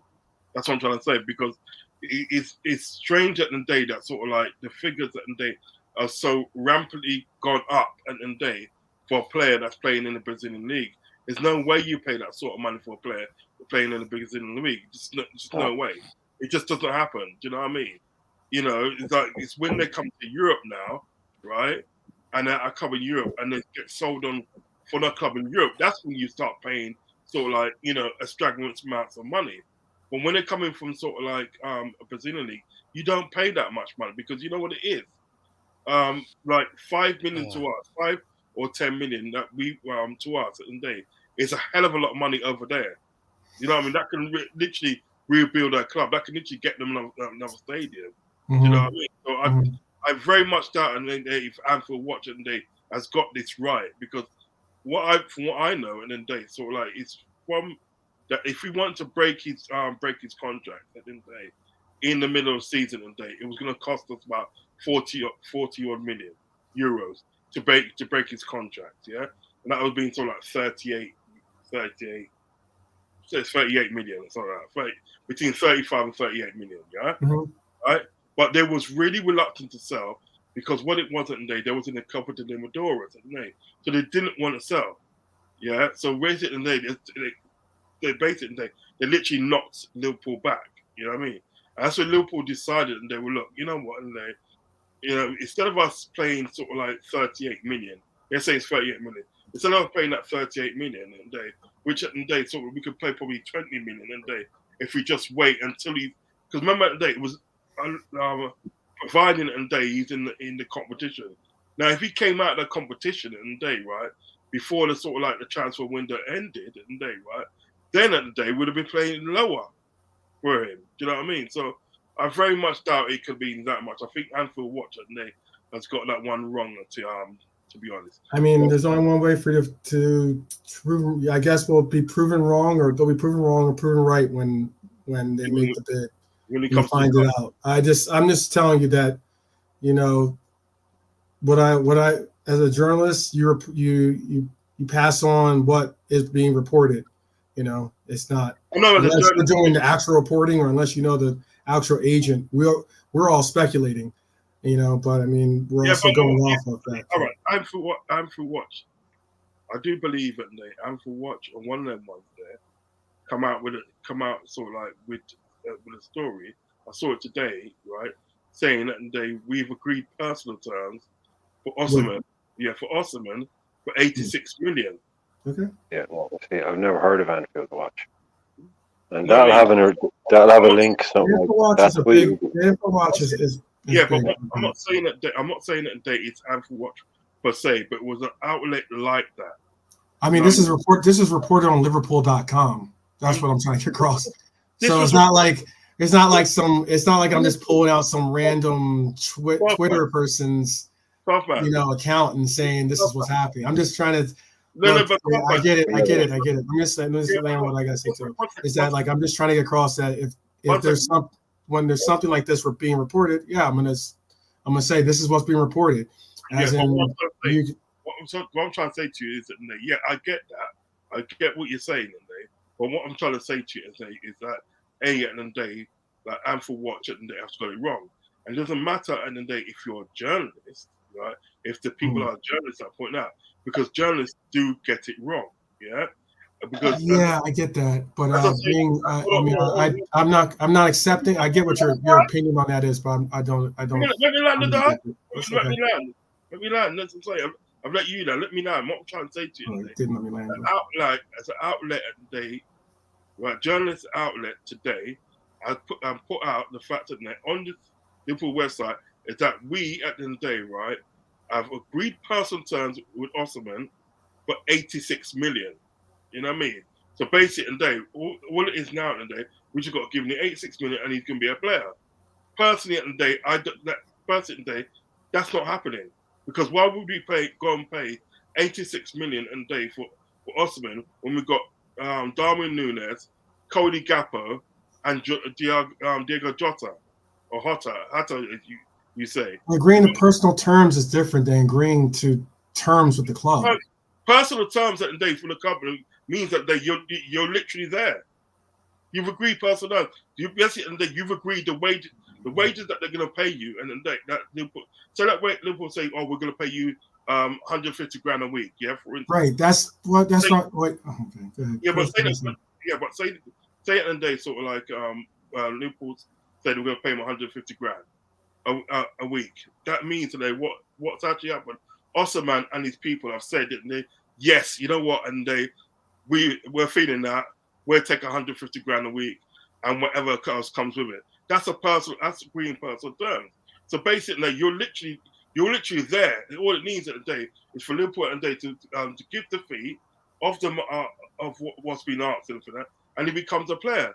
That's what I'm trying to say, because it's strange at the day that sort of like the figures at the day are so rampantly gone up at the day for a player that's playing in the Brazilian league. There's no way you pay that sort of money for a player playing in the Brazilian league. Just no way. It just doesn't happen. Do you know what I mean? You know, it's like it's when they come to Europe now, right? And I come in Europe and they get sold on for the club in Europe. That's when you start paying sort of like, you know, extravagant amounts of money. But when they're coming from sort of like a Brazilian league, you don't pay that much money because you know what it is. Like 5 million to us, 5 or 10 million that we to us at the day, it's a hell of a lot of money over there. You know what I mean? That can literally rebuild our club. That can literally get them another stadium. Mm-hmm. Do you know what I mean? So I very much doubt if Anfield Watch at the day has got this right, because from what I know, and then they sort of like it's from that if we want to break his contract at the end of the day in the middle of the season and day, it was going to cost us about 40 odd million euros to break his contract, yeah, and that was being sort of like 38. So it's 38 million or something like that, between 35 and 38 million, yeah, right. But they was really reluctant to sell because what it was at the day, there was in a couple of Libertadores at the day, so they didn't want to sell, yeah. So basically, they literally knocked Liverpool back. You know what I mean? And that's when Liverpool decided, and they were look, you know what, and they, you know, instead of us playing sort of like 38 million, let's say it's 38 million. Instead of paying that 38 million a day, which at the day, so we could play probably 20 million a day if we just wait until he, because remember at the day it was providing at the day he's in the competition. Now if he came out of the competition at the day, right, before the sort of like the transfer window ended at the day, right, then at the day would have been playing lower for him. Do you know what I mean? So I very much doubt it could be that much. I think Anfield Watch at the day has got that one wrong to be honest. I mean, there's only one way for you to prove. I guess we'll be proven wrong, or they'll be proven wrong or proven right when they make the bid. When you find it out. I'm just telling you that, you know, what I as a journalist, you pass on what is being reported. You know, it's not unless you're doing the actual reporting, or unless you know the actual agent. We're all speculating. You know, but I mean, we're also going off of that. All right, Anfield Watch. I do believe that they Anfield Watch on one of them ones there come out sort of like with a story. I saw it today, right, saying that we've agreed personal terms for Osimhen. Yeah, for Osimhen for 86 million. Okay. Yeah, well, see, I've never heard of Anfield Watch, and that'll have a link. Something like that. Anfield Watch is yeah, but I'm not saying that it's Anfield Watch per se, but it was an outlet like that. I mean, this is reported on Liverpool.com. That's what I'm trying to get across. So it's not like I'm just pulling out some random Twitter person's account and saying this is what's happening. I'm just trying to. I get it. I'm just saying what I gotta say to it. Is that like I'm just trying to get across that if there's when there's something like this being reported, yeah, I'm gonna say this is what's being reported. As in, what I'm trying to say to you is that yeah, I get that. I get what you're saying, but what I'm trying to say to you is that at the end of the day, like Anfield Watch at the day, absolutely wrong. And it doesn't matter at the end of the day if you're a journalist, right? If the people are journalists, I point out, because journalists do get it wrong, yeah. Because yeah, I get that, but as I say, I'm not accepting. I get what your opinion on that is, but I don't. let me land the die. Let Okay. me land. Let me land. That's what I'm saying. I've let you land. Let me land. What I'm trying to say to you, Oh, didn't let me land. as an outlet today, right? Journalist outlet today, I put out the fact that on the Liverpool website is that we at the end of the day, right, have agreed personal terms with Osman for 86 million. You know what I mean? So basically, today, all it is now in the day, we just got to give him the 86 million, and he's gonna be a player. Personally, at the day, that's not happening, because why would we go and pay 86 million a day for Osman when we've got Darwin Núñez, Cody Gakpo, and Diego Jota or Hota, as you say. Agreeing to personal terms is different than agreeing to terms with the club. Personal terms at the day for the company means that you're literally there. You've agreed personal terms. You've agreed the wages that they're going to pay you, and then that Liverpool. So that way, Liverpool say, "Oh, we're going to pay you 150 grand a week." Yeah, for instance. Right. That's what. That's not what. Okay. Go ahead. Yeah, but say that. Yeah, but say at the end of the day, sort of like Liverpool said we're going to pay him 150 grand a week. That means today what's actually happened. Osman and his people have said that yes, you know what, and we're feeling that we'll take 150 grand a week and whatever else comes with it. That's agreeing personal terms. So basically, you're literally there. All it needs at the day is for Liverpool at the day to give the fee of what's been asked for that, and he becomes a player.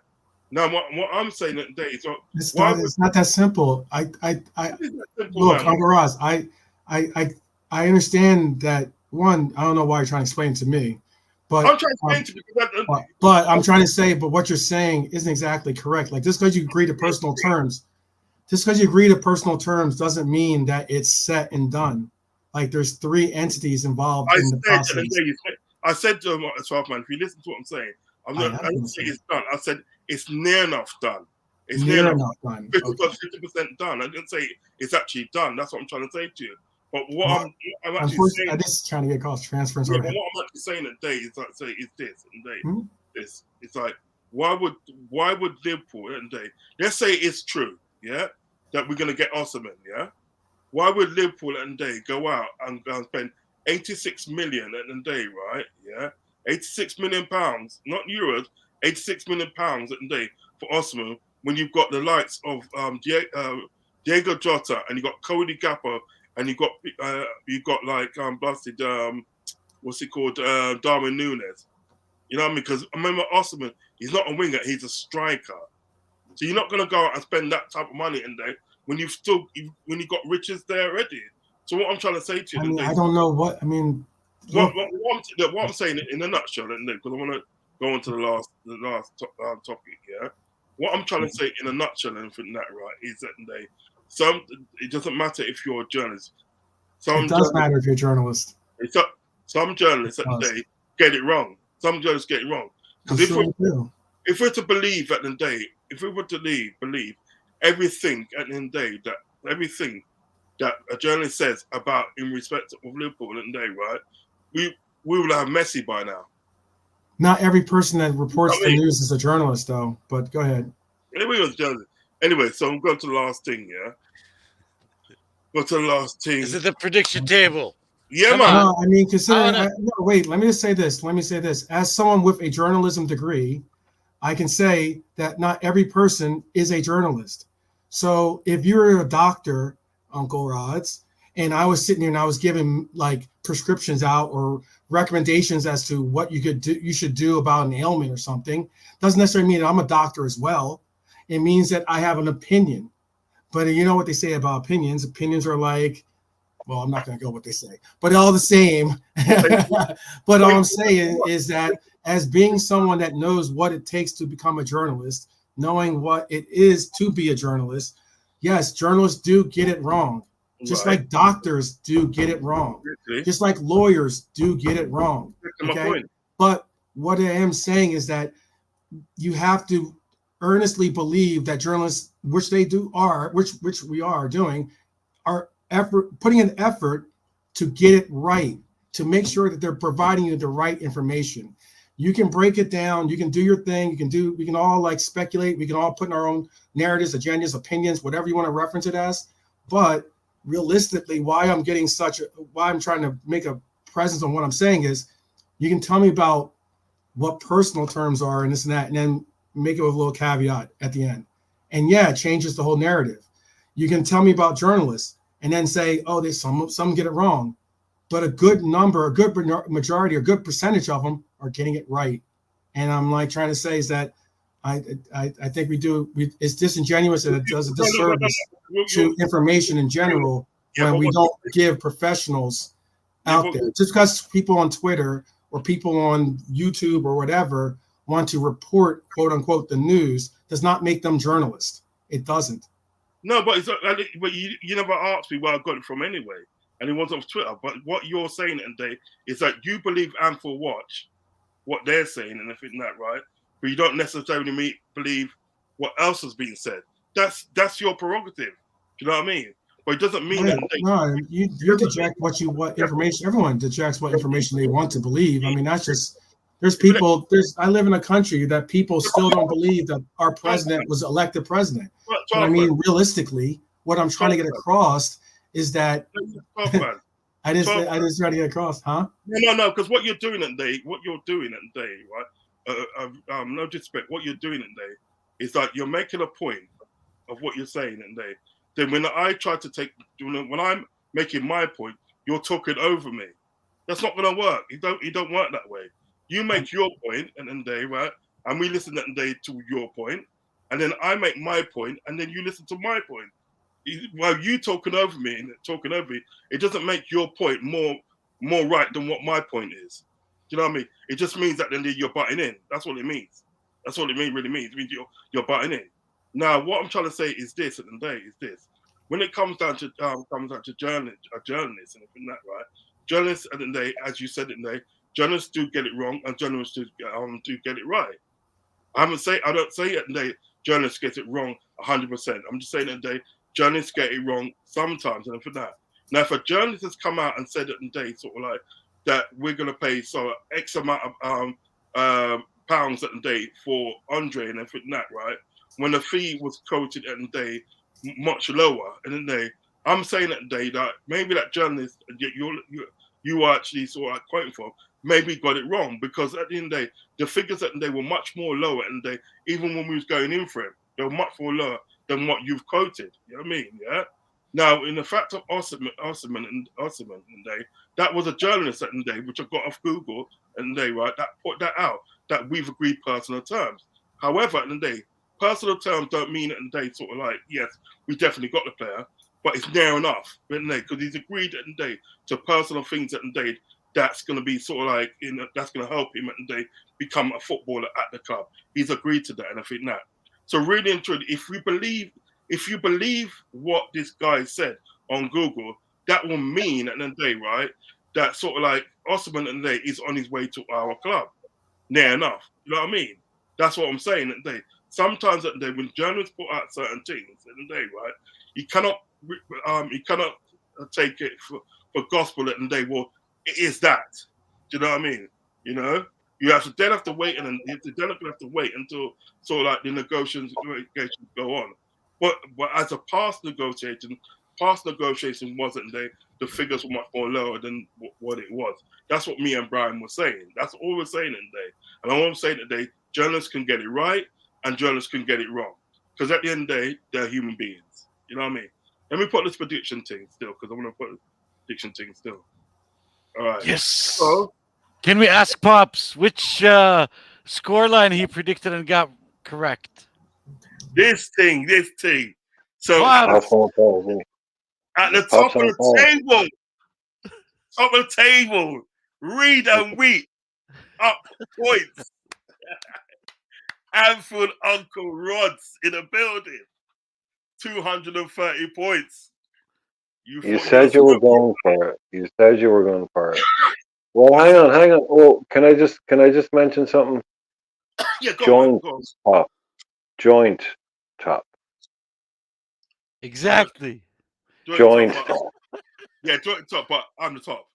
Now, what I'm saying at the day is, it's not that simple. Look, Uncle Rodz, I understand that. One, I don't know why you're trying to explain it to me, but I'm trying to explain to you. But I'm trying to say, but what you're saying isn't exactly correct. Like, just because you agree to personal terms, doesn't mean that it's set and done. Like, there's three entities involved in the process. I said to him, man, if you listen to what I'm saying, I didn't say it's done. I said it's near enough done. It's near enough done. 50% done. I didn't say it's actually done. That's what I'm trying to say to you. But what I'm actually saying, I'm just trying to get cost transfers. Yeah, but what I'm actually saying today is like this. It's like why would Liverpool and let's say it's true, yeah, that we're gonna get Osman, yeah. Why would Liverpool and go out and spend 86 million at the day, right? Yeah, 86 million pounds, not euros, 86 million pounds at the day for Osman when you've got the likes of Diego Jota and you've got Cody Gakpo. And you got like busted what's it called, Darwin Núñez. You know what I mean? Because I remember Osman, he's not a winger, he's a striker. So you're not gonna go out and spend that type of money in there when you've got riches there already. So what I'm trying to say to you, I don't know what I mean. What I'm saying in a nutshell, because I want to go on to the last topic. Yeah, what I'm trying to say in a nutshell, and from that right is that it doesn't matter if you're a journalist. It does matter if you're a journalist. Some journalists at the day get it wrong. Some journalists get it wrong. Because if we're to believe at the day, if we were to believe everything at the end of the day, everything that a journalist says about in respect of Liverpool at the day, right? We would have Messi by now. Not every person that reports the news is a journalist, though. But go ahead. Everyone's a journalist. Anyway, so I'm going to the last thing, yeah? Go to the last thing. Is it the prediction table? Yeah, man. No, I mean, wait, let me just say this. As someone with a journalism degree, I can say that not every person is a journalist. So if you're a doctor, Uncle Rodz, and I was sitting here and I was giving like prescriptions out or recommendations as to what you should do about an ailment or something, doesn't necessarily mean that I'm a doctor as well. It means that I have an opinion. But you know what they say about opinions? Opinions are like, well, I'm not going to go what they say, but all the same. But all I'm saying is that as being someone that knows what it takes to become a journalist, knowing what it is to be a journalist, yes, journalists do get it wrong. Just like doctors do get it wrong. Just like lawyers do get it wrong. Okay? But what I am saying is that you have to earnestly believe that journalists, which we are doing, are putting an effort to get it right, to make sure that they're providing you the right information. You can break it down, you can do your thing, we can all like speculate, we can all put in our own narratives, agendas, opinions, whatever you want to reference it as. But realistically, why I'm trying to make a presence on what I'm saying is, you can tell me about what personal terms are and this and that, and then make it with a little caveat at the end. And yeah, it changes the whole narrative. You can tell me about journalists and then say, oh, some get it wrong. But a good majority, a good percentage of them are getting it right. And I'm like trying to say is that I think it's disingenuous, and it does a disservice to information in general when we don't give professionals out there. Just because people on Twitter or people on YouTube or whatever want to report, quote unquote, the news does not make them journalists. It doesn't. No, but you never asked me where I got it from anyway. And it was off Twitter. But what you're saying today is that you believe Anfield Watch, what they're saying, and everything that, right? But you don't necessarily believe what else has been said. That's your prerogative. Do you know what I mean? But it doesn't mean that you deject what information. Everyone dejects what information they want to believe. I mean, that's just I live in a country that people still don't believe that our president was elected president. But I mean, realistically, what I'm trying to get across is that I just try to get across, huh? No, because what you're doing today, right? No disrespect, what you're doing today is that you're making a point of what you're saying today. Then when I'm making my point, you're talking over me. That's not going to work. You don't work that way. You make your point, and then right, and we listen today to your point, and then I make my point, and then you listen to my point. While you talking over me, it doesn't make your point more right than what my point is. Do you know what I mean? It just means that then you're butting in. That's what it means. That's what it really means. It means you're butting in. Now, what I'm trying to say is this: at the end of the day, is this. When it comes down to journalists and everything that, right? Journalists at the end of the day, as you said, journalists do get it wrong, and journalists do get it right. I don't say at the day journalists get it wrong 100%. I'm just saying that journalists get it wrong sometimes, and for that. Now, if a journalist has come out and said at the day sort of like that we're going to pay X amount of pounds at the day for Andre and everything that, right? When the fee was quoted at the day much lower, and then I'm saying at the day that maybe that journalist you are actually sort of quoting for maybe got it wrong, because at the end of the day the figures at the day were much more lower, and even when we was going in for it, they were much more lower than what you've quoted. You know what I mean? Yeah. Now, in the fact of Osman, that was a journalist at the day, which I got off Google and right, that put that out, that we've agreed personal terms. However, at the day, personal terms don't mean at the day sort of like, yes, we definitely got the player, but it's near enough, because he's agreed at the day to personal things at the day that's going to be sort of like, that's going to help him at the day become a footballer at the club. He's agreed to that, and I think that. So really and truly, if you believe what this guy said on Google, that will mean at the end of the day, right, that sort of like Osman at the day is on his way to our club. Near enough. You know what I mean? That's what I'm saying at the day. Sometimes at the day, when journalists put out certain things at the day, right, you cannot take it for gospel at the day. Well, it is that. Do you know what I mean? You know? You have to wait, and you have to wait until sort of like the negotiations go on. But as a past negotiation wasn't there. The figures were much more lower than what it was. That's what me and Brian were saying. That's all we're saying today. And all I'm saying today, journalists can get it right and journalists can get it wrong. Because at the end of the day, they're human beings. You know what I mean? Let me put this prediction thing still, because I want to put the prediction thing still. All right. Yes. So, can we ask Pops which scoreline he predicted and got correct? This thing. So Pops. at the top of the table, Reed and Wheat up points. Anfield Uncle Rodz in the building, 230 points. You said you were going for it. Well, hang on. Well, can I just mention something? Yeah, go on. joint top. Exactly. Joint top. top. Yeah, joint top, but I'm the top.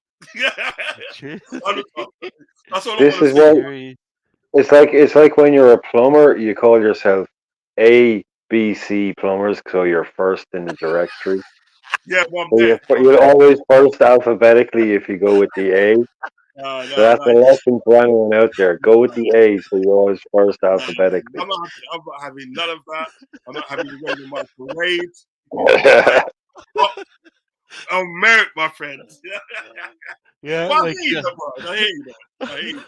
Cheers. I'm the top. That's all I This want is to say. what it's like when you're a plumber, you call yourself A, B, C plumbers, so you're first in the directory. Yeah, well, I'm So there. you're always first alphabetically if you go with the A. No, So that's a no, lesson for anyone out there. Go with the A, so you're always first no. alphabetically. I'm not having none of that. I'm not having the way in my parades. Like, oh, I'm merit, my friends. Yeah, But I like hear you, though, bro. I hear you, though. I hear you.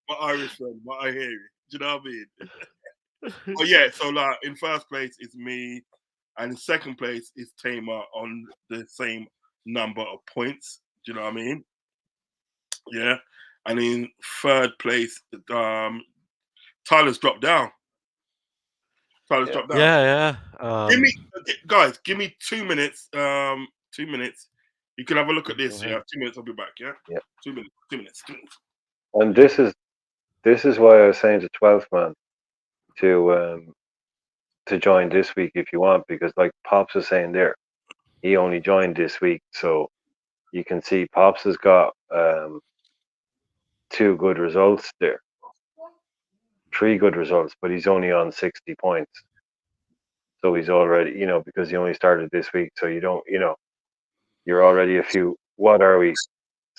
My Irish friend, but I hear you. Do you know what I mean? But yeah, so like in first place is me, and in second place is Tamer on the same number of points. Do you know what I mean? Yeah. And in third place, Tyler's dropped down. Tyler's Yeah. dropped down. yeah. Give me, guys, give me 2 minutes. 2 minutes. You can have a look at this. Go Yeah, ahead. 2 minutes. I'll be back. Yeah. Yeah. 2 minutes. 2 minutes. 2 minutes. And this is why I was saying to 12th man to join this week if you want, because like Pops was saying there, he only joined this week, so you can see Pops has got 2 good results there, 3 good results, but he's only on 60 points. So he's already, because he only started this week, so you don't, you're already a few. What are we?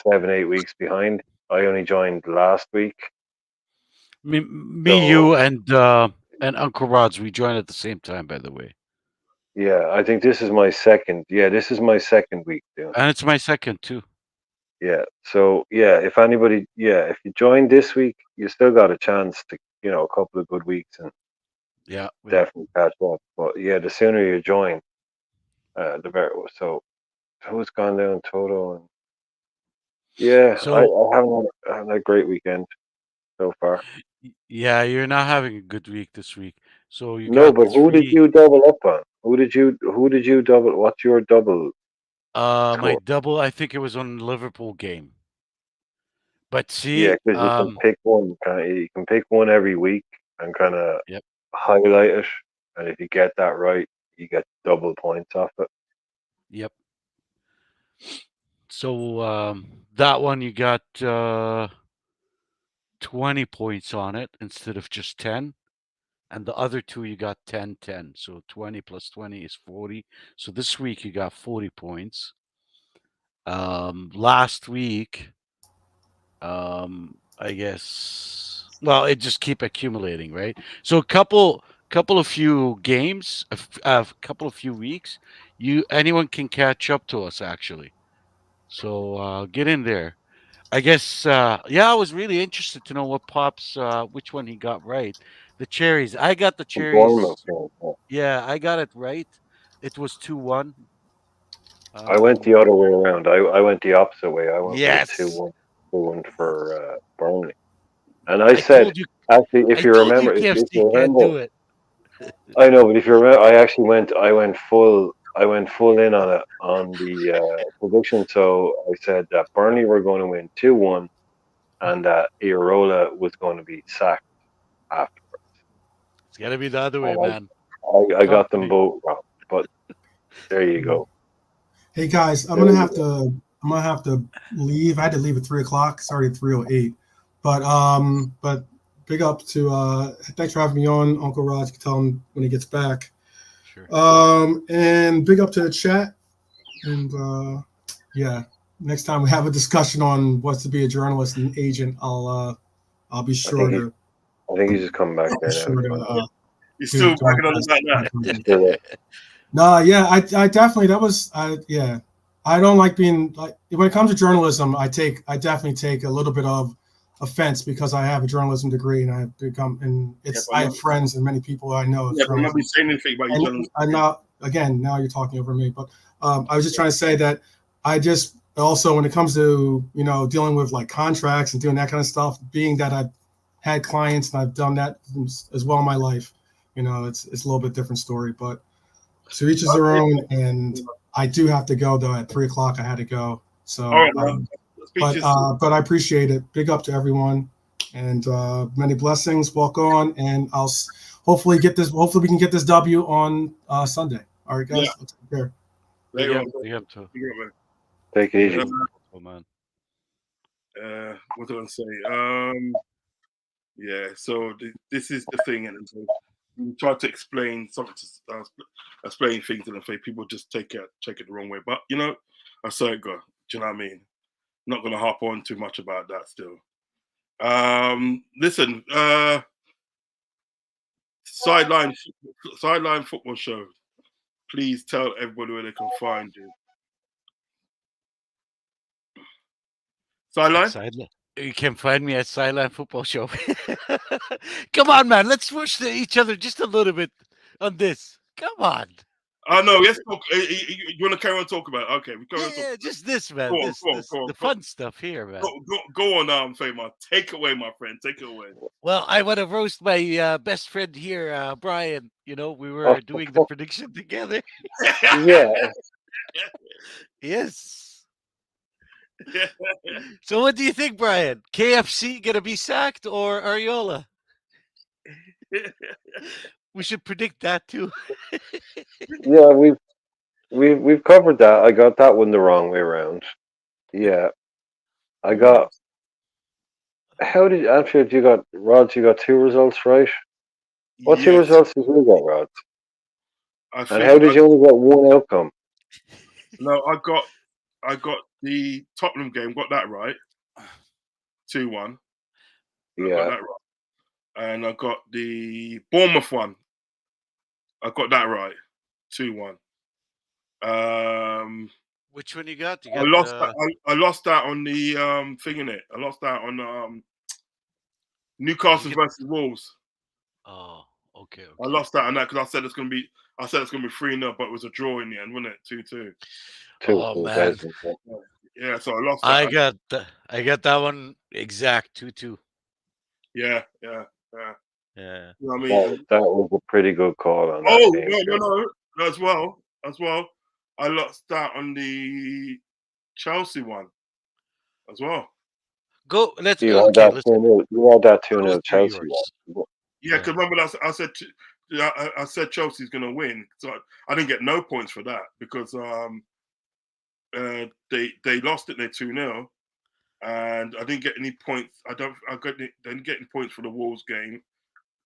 7, 8 weeks behind. I only joined last week, Me, so you, and Uncle Rodz, we joined at the same time, by the way. yeah, I think this is my second. Yeah, this is my second week doing. And it's my second too. Yeah. So yeah, if you join this week, you still got a chance to, a couple of good weeks and Yeah. definitely catch up. But yeah, the sooner you join, the better. So who's gone down total? And yeah, I So haven't had a great weekend so far. yeah, you're not having a good week this week. So you No, got but who did 3. you double up on? Who did you double? What's your double My score? double, I think it was on Liverpool game. But Yeah, see, because you can pick one. You can pick one every week and kind of yep, highlight it, and if you get that right, you get double points off it. yep. So that one you got 20 points on it instead of just 10. And the other two you got 10, 10. So 20 plus 20 is 40. So this week you got 40 points. Last week, I guess, well, it just keep accumulating, right? So couple of few games, a couple of few weeks, anyone can catch up to us actually. So get in there. I guess yeah, I was really interested to know what Pops which one he got right. The cherries. I got the And Bournemouth. cherries. Yeah, I got it right. It was 2-1. I went the other way around. I went the opposite way. I went with a Yes. 2-1, 2-1 for Burnley. And I I said, told you actually, if I you told you remember, if KFC you can't remember, do it. I know, but if you remember, I went full in on it on the prediction. So I said that Burnley were going to win 2-1, and that Iraola was going to be sacked after. It's gotta be the other way, And man. I got them Company. both wrong, but there you go. Hey guys, There you go. I'm gonna have to leave. I had to leave at 3 o'clock. It's already 3:08. But big up to thanks for having me on, Uncle Rodz. You can tell him when he gets back. Sure. And big up to the chat. And yeah, next time we have a discussion on what's to be a journalist and agent, I'll be sure to I think he's just coming back there now. You're still working on the back now. He's still there. No, yeah, I definitely yeah. I don't like being like when it comes to journalism. I definitely take a little bit of offense because I have a journalism degree and I have friends and many people I know. Yeah, but I'm not be saying anything about your journalism. Now you're talking over me, but I was just trying to say that I just also when it comes to dealing with like contracts and doing that kind of stuff, being that I've had clients and I've done that as well in my life, it's a little bit different story, but to each is their own. And I do have to go though at 3 o'clock. I had to go, so All right, but I appreciate it. Big up to everyone, and many blessings. Walk on, and hopefully we can get this W on Sunday. All right, guys. Yeah. I'll take care. Big Later up, on. big up to Big up, man. Take it easy. oh, man. What do I want to say? Yeah. So this is the thing, and so we try to explain something, explain things, and people just take it the wrong way. But I saw it go. Do you know what I mean? Not gonna hop on too much about that still. Listen, sideline football show. Please tell everybody where they can find you. Sideline? You can find me at Sideline Football Show. Come on, man. Let's push each other just a little bit on this. Come on. Oh no, let's talk. You want to carry on talk about it? Okay, we carry on. Yeah, just this, man. Go on, This, go on, this, go on, the go fun stuff here, man. Go on, Fema. Take away, my friend. Take it away. Well, I want to roast my best friend here, Brian. We were doing the prediction together. Yeah. Yes. So what do you think, Brian? KFC gonna be sacked or Ariola? We should predict that too. Yeah, we've covered that. I got that one the wrong way around. Yeah. I got how did Anfield you got Rodz, you got 2 results right? What 2 results did you get, Rodz? And how did you only get 1 outcome? No, I got the Tottenham game, got that right. 2-1. I got that right. And I got the Bournemouth one. I got that right. 2-1. Which one you got? I lost that on the thing in it. I lost that on Newcastle versus Wolves. Oh, okay. I lost that on that because I said it's gonna be 3-0, but it was a draw in the end, wasn't it? 2-2. Oh man. Yeah, so I lost that. I got that one exact 2-2. Yeah. Yeah. You know what I mean? That was a pretty good call on that game. No, as well. I lost that on the Chelsea one as well. Go. Let's You go. had that 2-0 Chelsea one. Yeah, because remember I said Chelsea's going to win, so I didn't get no points for that because they lost it. They're 2-0, and I didn't get any points. Didn't get any points for the Wolves game,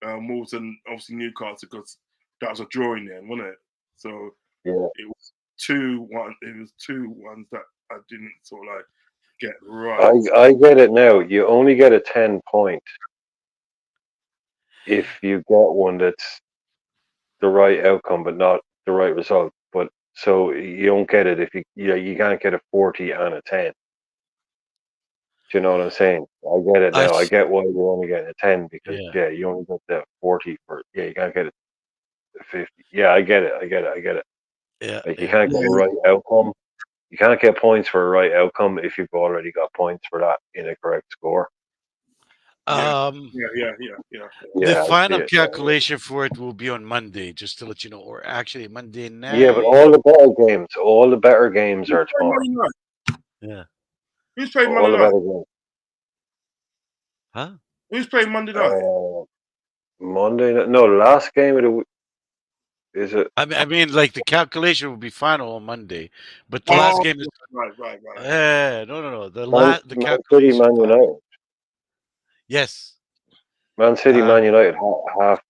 Wolves and obviously Newcastle because that was a draw in the end, wasn't it? So yeah, it was 2-1. It was 2 ones that I didn't sort of like get right. I get it now. You only get a 10 point if you get one that's the right outcome but not the right result. But so you don't get it if you can't get a 40 and a 10. Do you know what I'm saying? I get it now. I get why you're only getting a 10 because you only get the 40 for you can't get it 50. Yeah, I get it. Yeah. Like you can't get the right outcome. You can't get points for a right outcome if you've already got points for that incorrect score. Yeah. The final calculation for it will be on Monday, just to let you know, or actually Monday night. Yeah, but all the better games are tomorrow. Yeah. Who's playing Monday night? Huh? Who's playing Monday night? Monday night? No, the last game of the week. Is it? I mean, like the calculation will be final on Monday, but the last game is right. No. The Man City, Man United. Yes. Man City, Man United,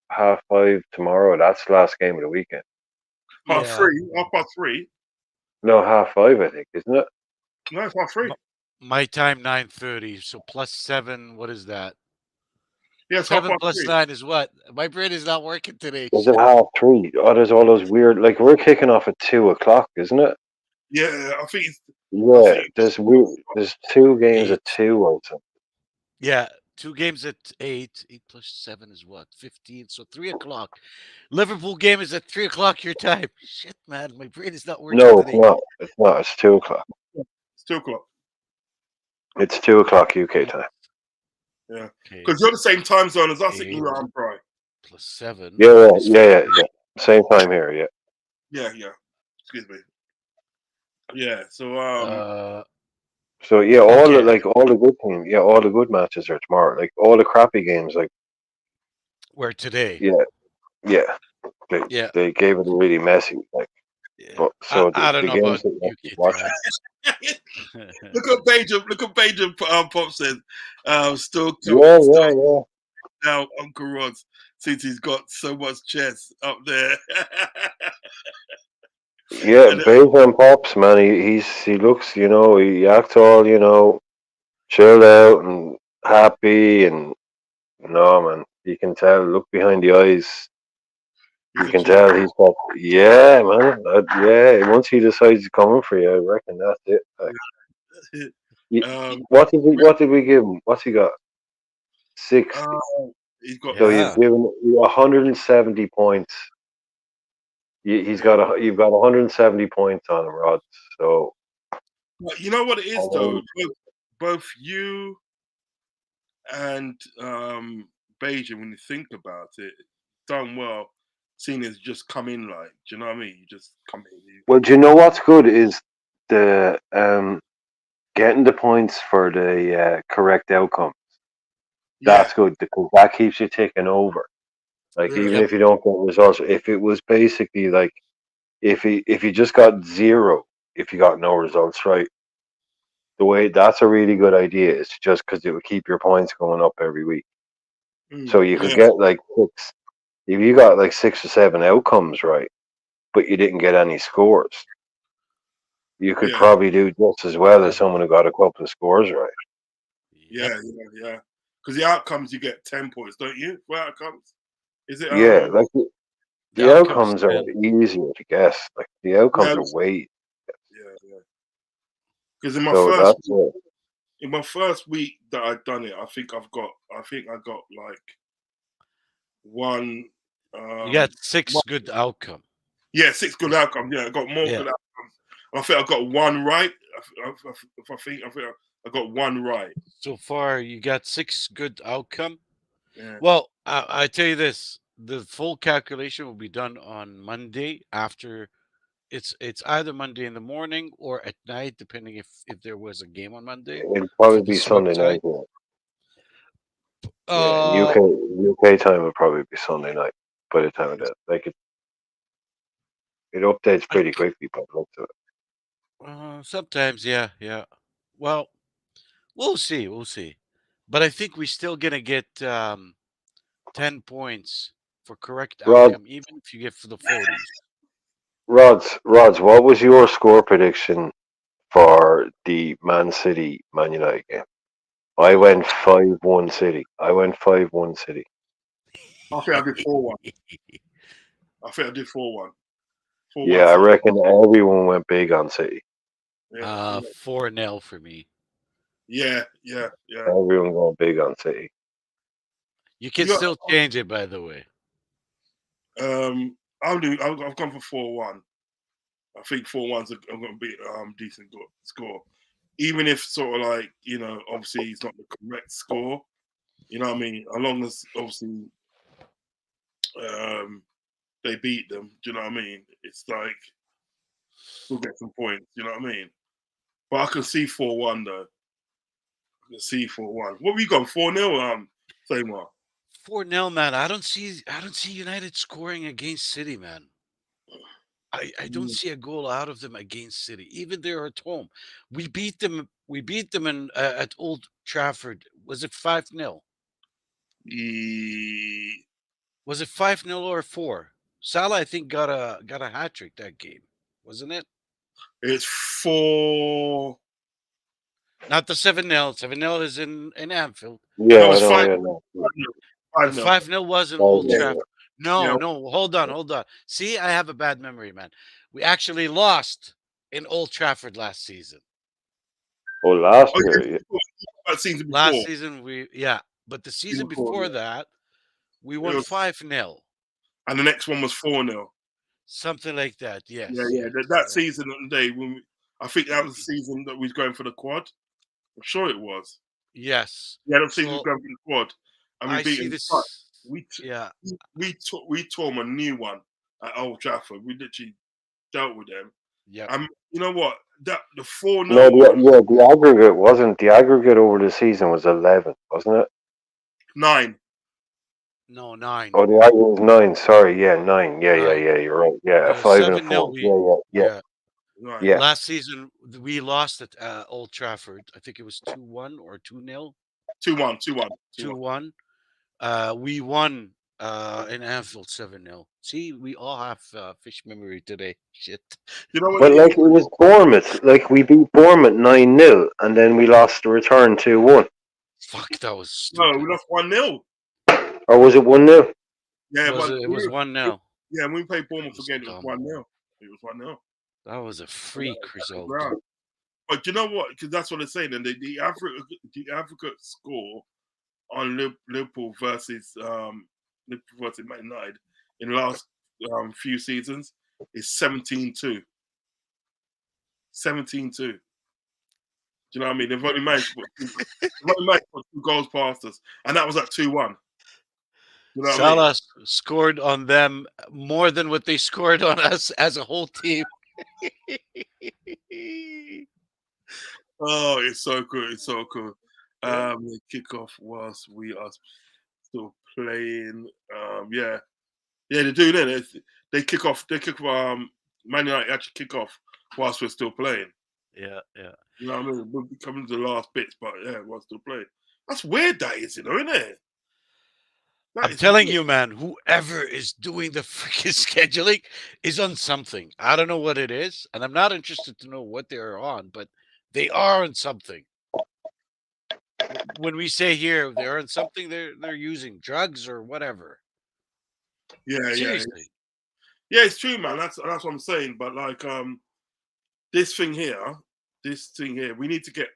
half 5 tomorrow. That's the last game of the weekend. Half past 3. No, half 5, I think, isn't it? No, it's half 3. My time 9:30. So plus 7. What is that? Yes, 7 plus 9 is what? My brain is not working today. Is it half 3? Oh, there's all those weird. Like we're kicking off at 2:00, isn't it? Yeah, I think it's. Yeah, there's 2 games at 2 or something. Yeah, 2 games at 8. 8 plus 7 is what? 15. So 3:00. Liverpool game is at 3:00 your time. Shit, man, my brain is not working today. No, it's not. It's 2:00. It's 2:00. It's 2:00 UK time. Yeah, because you're the same time zone as us, Iran, Pride. Plus 7. Yeah. Same time here. Yeah. Yeah. Excuse me. Yeah. So So yeah, all the good teams, all the good matches are tomorrow. Like all the crappy games, like where today. Yeah, Yeah, they, Yeah. they gave it really messy. Like, Yeah. but so I don't the know games about that you UK watch. time. Look at Benjamin. Look at Benjamin. Pop said, still Yeah, yeah, yeah. now Uncle Rodz, since he's got so much chest up there. Yeah, And, Bayern Pops, man, he looks, he acts all, chilled out and happy, and no, man, you can tell. Look behind the eyes, he's you a can G. tell he's got. Yeah, man, yeah. Once he decides he's coming for you, I reckon that's it. Like, Um, what did we give him? What's he got? 60. he's got. So you've Yeah. given 170 points. You've got 170 points on him, Rod. So But you know what it is, though. um, Both you and Beijing, when you think about it, done well. Seeing as just come in, like, do you know what I mean? You just come in. well, do you know what's good is the getting the points for the correct outcome. Yeah, That's good because that keeps you ticking over. Like yeah, even Yep. if you don't get results, if it was basically like if you just got zero, if you got no results, right? The way that's a really good idea is just because it would keep your points going up every week. So you could yeah, get like six. If you got like 6 or 7 outcomes right, but you didn't get any scores, you could yeah, probably do just as well as Yeah. someone who got a couple of scores right. Yep. yeah. Because the outcomes you get 10 points, don't you? For outcomes, is it? Yeah, like The the outcome's outcomes are 10. easier to guess. Like the Yeah, outcomes are way. yeah. Because So that's it. in my first week that I'd done it, I think I got like one. You got Um, 6 good outcome. yeah, 6 good outcomes. Yeah, I got more Yeah. good outcomes. I think I got one right. I think I got one right. So far, you got 6 good outcome. Yeah. Well, I tell you this: the full calculation will be done on Monday after. It's either Monday in the morning or at night, depending if there was a game on Monday It'll for probably the be swap Sunday side. night. Yeah, yeah. Uh, UK time will probably be Sunday night by the time of that. Like it updates I pretty quickly, but look to it. sometimes, yeah, yeah. Well, we'll see, we'll see. But I think we're still gonna get 10 points for correct Rod, outcome, even if you get for the 40s. Rods, what was your score prediction for the Man City Man United game? I went 5-1 City. I went 5-1 City. I think I did 4-1. I think I did 4-1. 4-1 Yeah, I City. reckon everyone went big on City. Yeah, 4-0 for me. yeah. Everyone going big on City. You can You still change it, by the way. I've gone for 4-1. I think 4-1's going to be decent score, even if sort of like obviously it's not the correct score. You know what I mean? As long as obviously they beat them. Do you know what I mean? It's like we'll get some points. You know what I mean? But I can see 4-1 though. I can see 4-1. What have you got? 4-0. Same one. 4-0, man. I don't see United scoring against City, man. I don't see a goal out of them against City, even they're at home. We beat them. We beat them at Old Trafford. Was it 5-0? Was it 5-0 or 4? Salah, I think, got a hat trick that game, wasn't it? It's 4. Not the 7-0. 7-0 is in Anfield. Yeah, No, I it's know. 5. Yeah, no. 5-0. The 5-0. 5-0 was in Old Yeah, Trafford. Yeah. No, no, hold on, hold on. See, I have a bad memory, man. We actually lost in Old Trafford last season. oh, last Oh, year. yeah. Yeah. That season Last before. season, but the season before Yeah. that, we It won was, 5-0. and the next one was 4-0. Something like that. Yeah, Yes, yeah. yes. That Yeah. season on the day I think that was the season that we was going for the quad. I'm sure it was. Yes. Yeah, that season we was So going for the quad, and we I beat see them. But this. we Yeah. we tore them a new one at Old Trafford. We literally dealt with them. Yep. You know what? That the 4-0 No, one, the aggregate wasn't. The aggregate over the season was 11, wasn't it? 9. No, 9. Oh, the argument was 9. Sorry, yeah, 9. Yeah, 9. You're right. Yeah, a 5 and a 7-0. 4. Yeah. Right. Yeah. Last season we lost at Old Trafford. I think it was 2-1 or 2-0. 2-1, 2-1, 2-1. We won in Anfield 7-0. See, we all have fish memory today. Shit. You know what But it like is? it was Bournemouth. Like we beat Bournemouth 9-0, and then we lost the return 2-1. Fuck, that was No, stupid. we lost 1-0. Or was it 1-0? Yeah, It was 1-0. Yeah, when we played Bournemouth was again, it was dumb. 1-0. It was 1-0. That was a freak result. Right. But you know what? Because that's what they're saying. And the aggregate score on Liverpool versus Man United in the last few seasons is 17-2. 17-2. Do you know what I mean? They've only managed to put 2 goals past us, and that was at 2-1. You know what I mean? Salah scored on them more than what they scored on us as a whole team. Oh, it's so good. It's so cool. The kickoff whilst we are still playing. Yeah, they do. They kick off. Man United actually kick off whilst we're still playing. Yeah. You know what I mean? We'll be coming to the last bits, but yeah, we're still playing. That's weird, that is, isn't it? I'm telling you, man, whoever is doing the freaking scheduling is on something. I don't know what it is, and I'm not interested to know what they're on, but they are on something. When we say here they're on something, they're using drugs or whatever. Yeah. Seriously. Yeah, it's true, man. That's what I'm saying. But like this thing here, we need to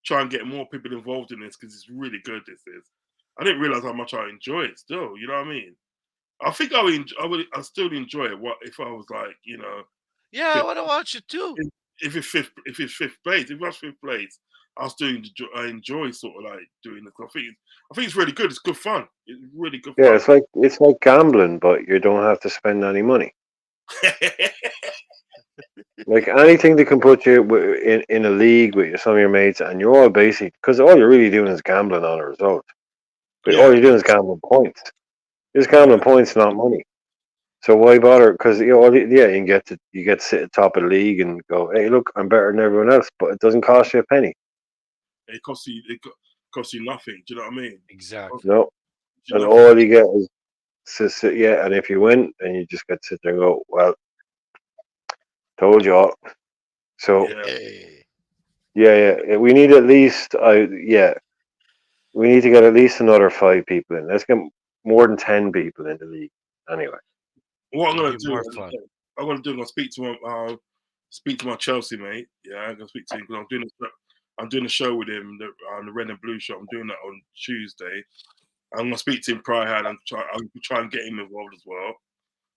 try and get more people involved in this because it's really good. This is. I didn't realize how much I enjoy it. Still, you know what I mean? I think I still enjoy it. What if I was like, Yeah, I want to watch it too. if it's fifth place, if that's fifth place, I'll still enjoy sort of like doing this. I think it's really good. It's good fun. It's really good fun. Yeah, it's like gambling, but you don't have to spend any money. Like anything that can put you in a league with some of your mates, and you're all basic because all you're really doing is gambling on a result. But all you're doing is gambling points. You're just gambling points, not money. So why bother? Because you get to sit at the top of the league and go, hey, look, I'm better than everyone else, but it doesn't cost you a penny. It costs you nothing. Do you know what I mean? Exactly. No, and all you get is to sit. Yeah, and if you win, then you just get to sit there and go, well, told you all. So yeah, we need at least we need to get at least another 5 people in. Let's get more than 10 people in the league. Anyway, what I'm gonna do, I'm gonna speak to my Chelsea mate. Yeah, I'm gonna speak to him because I'm doing a show with him on the Red and Blue show. I'm doing that on Tuesday. I'm gonna speak to him prior and try and get him involved as well.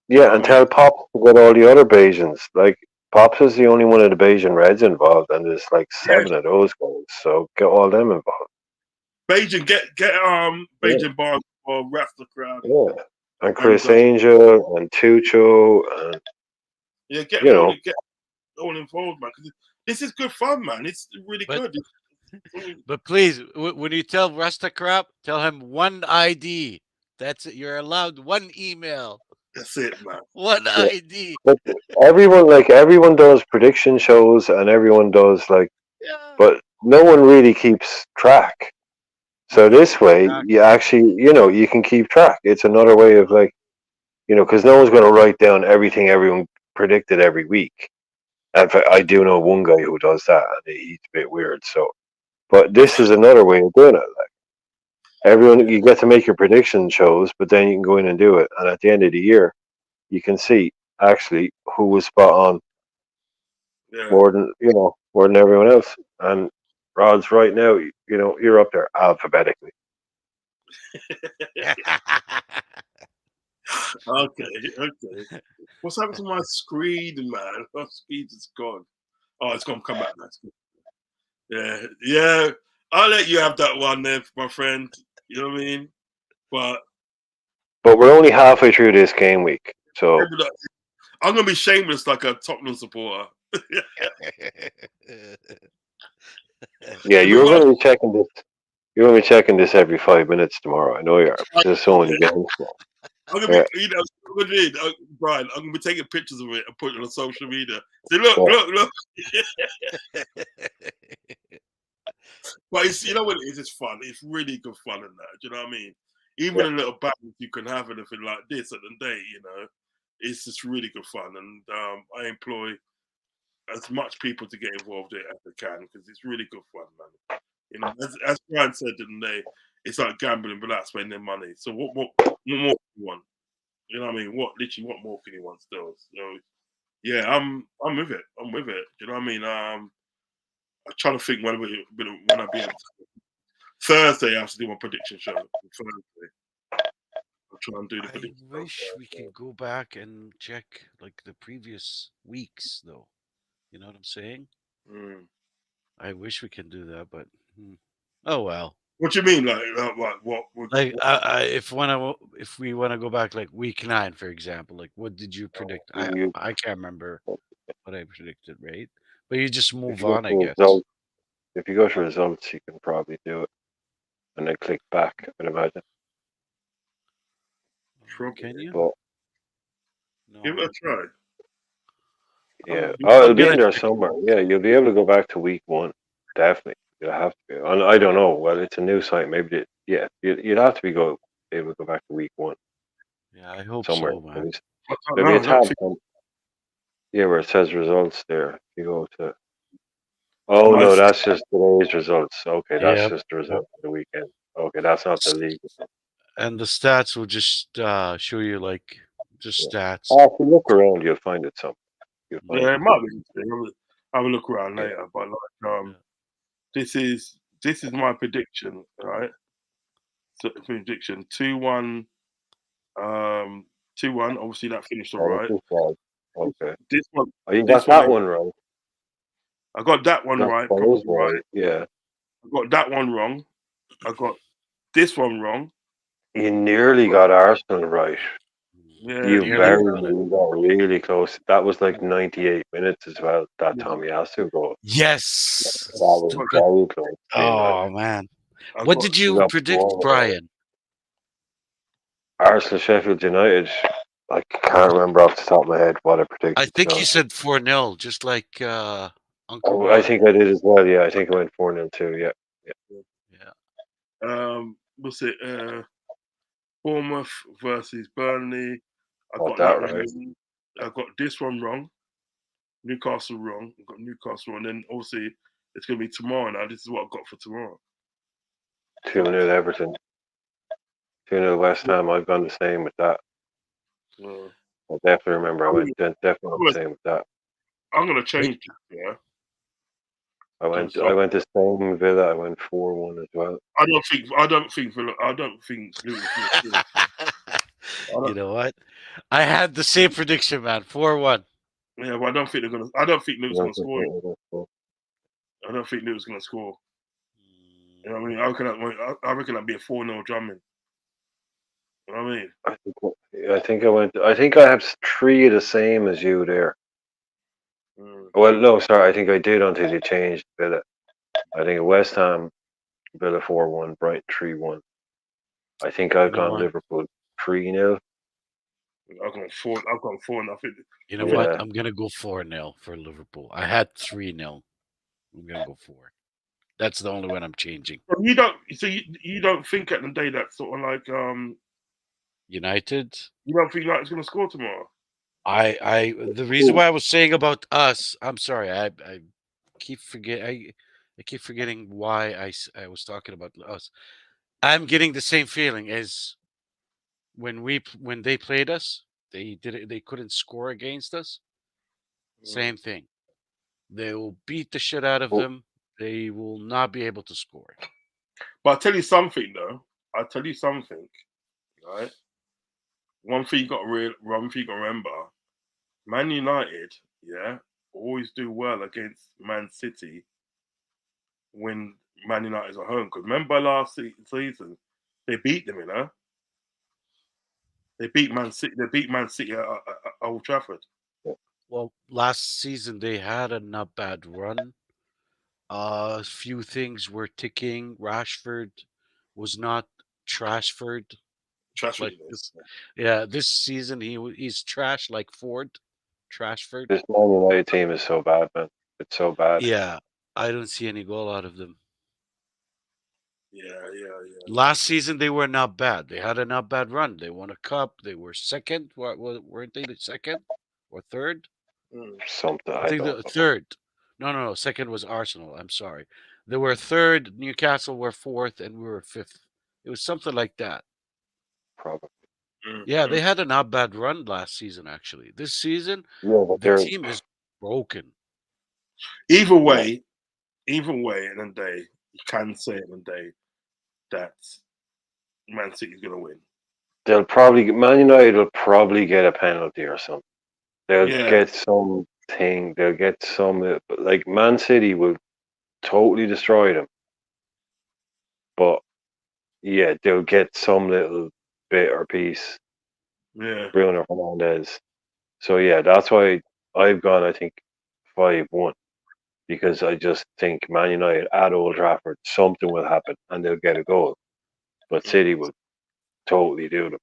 Yeah, and tell Pops to get all the other Bajans. Like Pops is the only one of the Bajan Reds involved, and there's like 7 of those guys. So get all them involved. Bajan, get Bajan Barnes or Rastacrowd. Yeah, and Chris Angel and Tucho and get all involved, man. Cause this is good fun, man. It's really good. But please, when you tell Rastacrowd, tell him 1 ID. That's it. You're allowed 1 email. That's it, man. 1 ID. But everyone does prediction shows and everyone does but no one really keeps track. So this way, you actually, you can keep track. It's another way of because no one's going to write down everything everyone predicted every week. In fact, I do know one guy who does that, and he's a bit weird. So, but this is another way of doing it. Everyone, you get to make your prediction shows, but then you can go in and do it. And at the end of the year, you can see actually who was spot on more than everyone else. And Rodz, right now, you're up there alphabetically. Okay. What's happened to my screen, man? My screen is gone. Oh, it's gonna come back now. Yeah. I'll let you have that one there, my friend. You know what I mean? But we're only halfway through this game week, so I'm gonna be shameless like a Tottenham supporter. Yeah, you're going to be checking this. You're only checking this every 5 minutes tomorrow. I know you are. Because there's so many games. I'm gonna Yeah. be, what do you mean, Brian? I'm gonna be taking pictures of it and putting it on social media. Say, look, Yeah. look. But it's, you know what it is? It's fun. It's really good fun in that. Do you know what I mean? Even a little balance you can have anything like this at the day, you know, it's just really good fun. And I employ as much people to get involved in it as they can because it's really good fun, man. You know, as Brian said the other day, it's like gambling without spending money. So what more do you want? You know what I mean? What more can you want still? So yeah, I'm with it. I'm with it. Do you know what I mean? I'm trying to think when I'll be able to. Thursday, I have to do my prediction show. Thursday, I'll try and do the I prediction. wish we could go back and check like the previous weeks, though. You know what I'm saying? Mm. I wish we could do that, but oh well. What do you mean, like what? Like, if we want to go back, like week 9, for example, like what did you predict? I can't remember what I predicted, right? But you just If move you go on, I to guess. results, if you go to results, you can probably do it, and then click back. I would imagine. Can you? But Give it No. a try. yeah, I'm it'll be gonna in there check. somewhere. Yeah, you'll be able to go back to week 1. Definitely, you'll have to be. And I don't know. Well, it's a new site. Maybe you'd have to be able to go back to week 1 Yeah, I hope somewhere. so, man. There'll be a I don't tab. think Yeah, where it says results there. If you go to. Oh my no, that's just today's results. Okay, that's Yeah, just the result of the weekend. Okay, that's not the league. and the stats will just show you like just Yeah. stats. If you look around, you'll find it somewhere. You'll find yeah, it. it might be. Have a look around Yeah. later, but like Yeah. this is my prediction, right? So, prediction 2-1, 2-1. Obviously, that finished all Oh, right. this is bad. Okay. This one, Oh, you this got one, that one right. I got that one Got right, those probably right. right. Yeah. I got that one wrong. I got this one wrong. You nearly got Arsenal right. Yeah, You Nearly very got it. you got really close. That was like 98 minutes as well. That yeah. Tommy Asu goal. Yes. That was Stupid. very close. Being like, Oh man. I What got did you you got predict, one right. Brian? Arsenal, Sheffield United. I can't remember off the top of my head what I predicted. I To be think you honest. said 4-0, just like Uncle I Rod. think I did as well. Yeah, I think I went 4-0 too. Yeah. Yeah. what's it? Bournemouth versus Burnley. I Got got that that right. wrong. I got this one wrong. Newcastle wrong. I got Newcastle, and then obviously it's gonna be tomorrow now. This is what I've got for tomorrow. 2-0 Everton. 2-0 West Ham. I've gone the same with that. Uh, I definitely remember. I I'm, went definitely I'm the gonna, same with that. I'm gonna change it. Yeah, I because went the same Villa. I went 4-1 as well. I don't think Luton's gonna score. You know what? I had the same prediction, man. 4-1. Yeah, but I don't think they're gonna. I don't think Luton's Yeah, gonna score. I don't think Luton's gonna score. You know what I mean? I reckon that'd be a 4-0 drumming. You know what I mean? I think I went. I think I have 3 of the same as you there. Well, no, sorry. I think I did until you changed Villa. I think West Ham, Villa 4-1, Brighton 3-1. I think I've You know gone what? Liverpool 3-0. I've gone 4. I think. You know what? Yeah. I'm gonna go 4-0 for Liverpool. I had 3-0. I'm gonna go 4. That's the only one I'm changing. But you don't. So you don't think at the day that sort of like United. you don't think like it's gonna score tomorrow. The reason why I was saying about us, I'm sorry, I keep I keep forgetting why I was talking about us. I'm getting the same feeling as when they played us. They couldn't score against us. Same thing. They will beat the shit out of Oh, them. They will not be able to score. But I'll tell you something though. I'll tell you something. Right. One thing you got to remember. Man United, yeah, always do well against Man City when Man United's at home. Because remember last season, they beat them. You know, they beat Man City. They beat Man City at Old Trafford. Well, last season they had a not bad run. A few things were ticking. Rashford was not Trashford like Trashford. this. Yeah, this season he's trash like Ford, Trashford. This Man United team is so bad, man. It's so bad. Yeah, I don't see any goal out of them. Yeah, yeah. Last season they were not bad. They had a not bad run. They won a cup. They were second. What weren't they the second or third? Mm. Something I I think don't the know. third. No. Second was Arsenal. I'm sorry. They were third. Newcastle were fourth, and we were fifth. It was something like that. Probably. Yeah, Mm. they had a not bad run last season. Actually, this season Yeah, but the they're team is broken. Either yeah. way, in the day, you can say in the day that Man City's going to win. They'll probably Man United will probably get a penalty or something. They'll Yeah, get something. They'll get some like Man City will totally destroy them. But yeah, they'll get some little bit or piece. yeah. Bruno Fernandes. So yeah, that's why I've gone. I think 5-1 because I just think Man United at Old Trafford something will happen and they'll get a goal. But Mm. City will totally do them.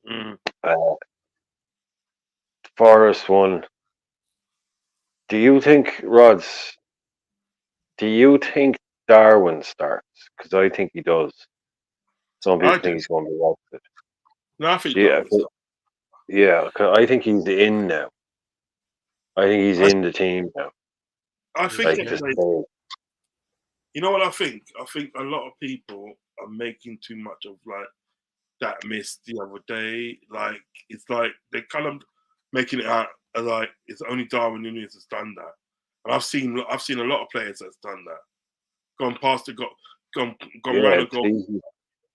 Mm. Uh, Forest one. Do you think Rods? Do you think Darwin starts? Because I think he does. Some I people think do. he's going to be rested. No, I think Yeah, Darwin's up. yeah. 'Cause I think he's in now. I think he's I, in the team now. I He's think Like that to in. stay. you know what I think? I think a lot of people are making too much of like that miss the other day. Like it's like they kind of making it out as like it's only Darwin Núñez that's done that. And I've seen a lot of players that's done that. Gone past the gone Yeah, round the it's goal easy.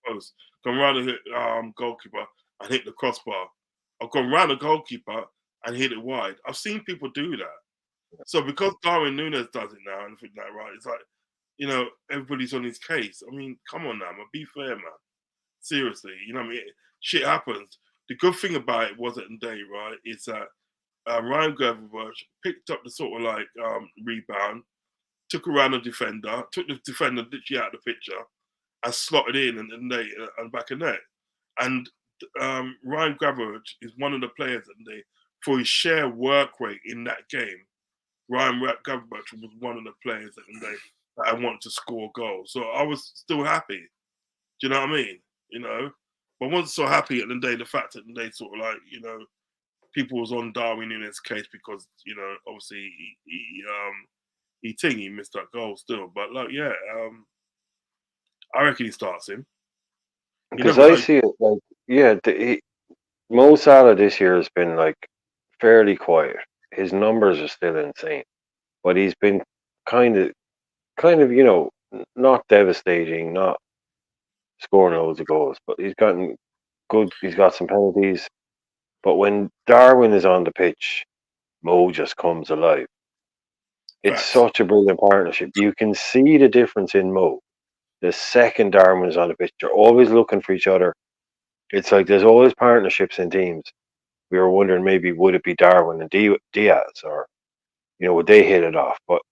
post, gone round the goalkeeper and hit the crossbar. I've gone round the goalkeeper and hit it wide. I've seen people do that. So because Darwin Núñez does it now and I think that right, it's like everybody's on his case. I mean, come on now, man, be fair, man. Seriously, you know what I mean? Shit happens. The good thing about it wasn't day, right? Is that Ryan Gravenberch picked up the sort of like rebound, took around the defender, took the defender literally out of the picture, and slotted in and back of net. And Ryan Gravenberch is one of the players that they, for his sheer work rate in that game, Ryan Gravenberch was one of the players that I wanted to score goals. So I was still happy. Do you know what I mean? You know, but I wasn't so happy at the day the fact that they sort of like people was on Darwin in his case because obviously he missed that goal still, but like I reckon he starts him. You Because never I know. see it like yeah, Mo Salah this year has been like fairly quiet. His numbers are still insane, but he's been kind of not devastating, not scoring loads of goals, but he's gotten good. He's got some penalties. But when Darwin is on the pitch, Mo just comes alive. It's Facts. such a brilliant partnership. You can see the difference in Mo. The second Darwin is on the pitch, they're always looking for each other. It's like there's always partnerships in teams. We were wondering maybe would it be Darwin and Diaz or would they hit it off? But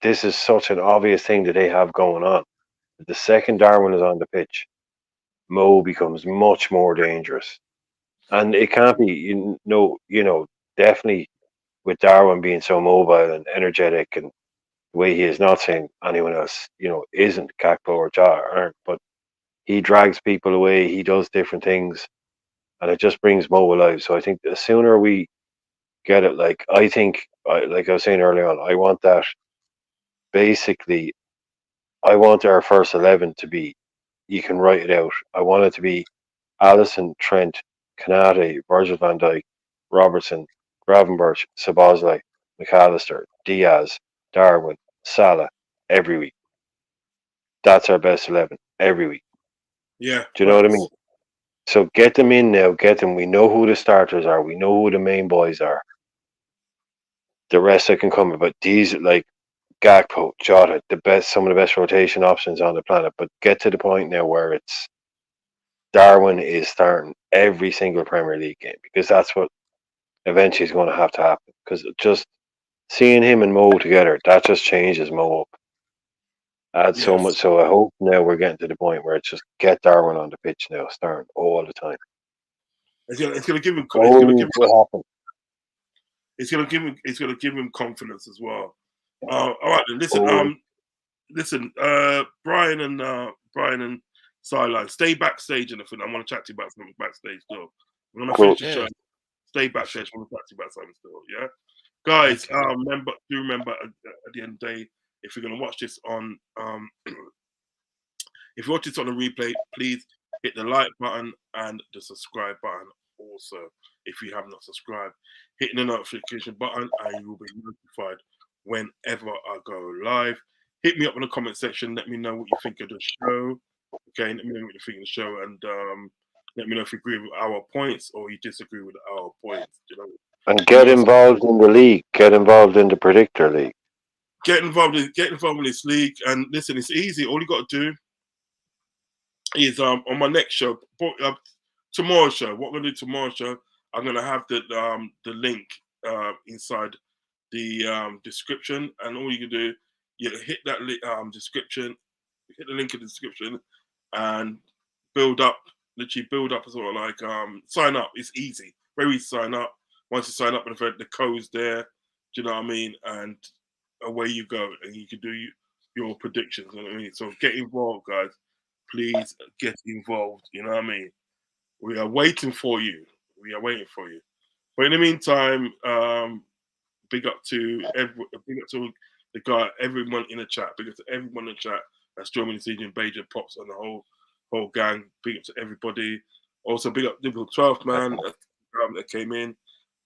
this is such an obvious thing that they have going on. The second Darwin is on the pitch, Mo becomes much more dangerous. And it can't be, definitely with Darwin being so mobile and energetic and the way he is, not saying anyone else, isn't Kakpo or Ja aren't, but he drags people away, he does different things, and it just brings Mo alive. So I think the sooner we get it, like I think, like I was saying earlier on, I want that. Basically, I want our first 11 to be. You can write it out. I want it to be Allison, Trent, Canate, Virgil van Dijk, Robertson, Gravenberch, Sabozlai, McAllister, Diaz, Darwin, Salah every week. That's our best 11 every week. Yeah, Do you know what I mean? facts. So get them in now. Get them. We know who the starters are. We know who the main boys are. The rest that can come. But these like Gakpo, Jota, some of the best rotation options on the planet. But get to the point now where it's Darwin is starting every single Premier League game because that's what eventually is going to happen. Because just seeing him and Mo together, that just changes Mo up. Adds so Yes. much. So I hope now we're getting to the point where it's just get Darwin on the pitch now, starting all the time. It's gonna give him. It's Oh, gonna give. what happened? It's gonna give him. It's gonna give him confidence as well. All right, then. Listen. Oh, Listen. Brian and Sideline, stay backstage and everything. I want to chat to you about something backstage still. I'm gonna cool. finish the show. Yeah. Stay backstage. I want to chat to you about something still. Yeah, guys. Okay. Remember at the end of the day, if you're gonna watch this on if you watch this on a replay, please hit the like button and the subscribe button. Also, if you have not subscribed, hit the notification button and you will be notified whenever I go live. Hit me up in the comment section. Let me know what you think of the show. Okay, let me know what you think of the show, and let me know if you agree with our points or you disagree with our points. You know, And get also, involved in the league. Get involved in the predictor league. get involved in this league. And listen, it's easy. All you got to do is on my next show, tomorrow's show. What we're gonna do tomorrow's show, I'm gonna have the link inside the description, and all you can do, you hit that description, hit the link in the description, and build up. Literally build up as well. Like sign up. It's easy, very easy to sign up. Once you sign up, and the code's there. Do you know what I mean? And away you go, and you can do your predictions. You know what I mean? So get involved, guys. Please get involved. You know what I mean? We are waiting for you. We are waiting for you. But in the meantime, big up to the guy, everyone in the chat. Big up to everyone in the chat that's joining the season. Beijing Pops and the whole gang. Big up to everybody. Also, big up Liverpool 12th man that came in.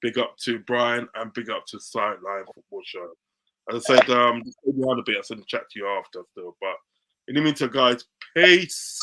Big up to Brian and big up to Sideline Football Show. As I said, just stay behind a bit. I said to chat to you after still. But in the meantime, guys, peace.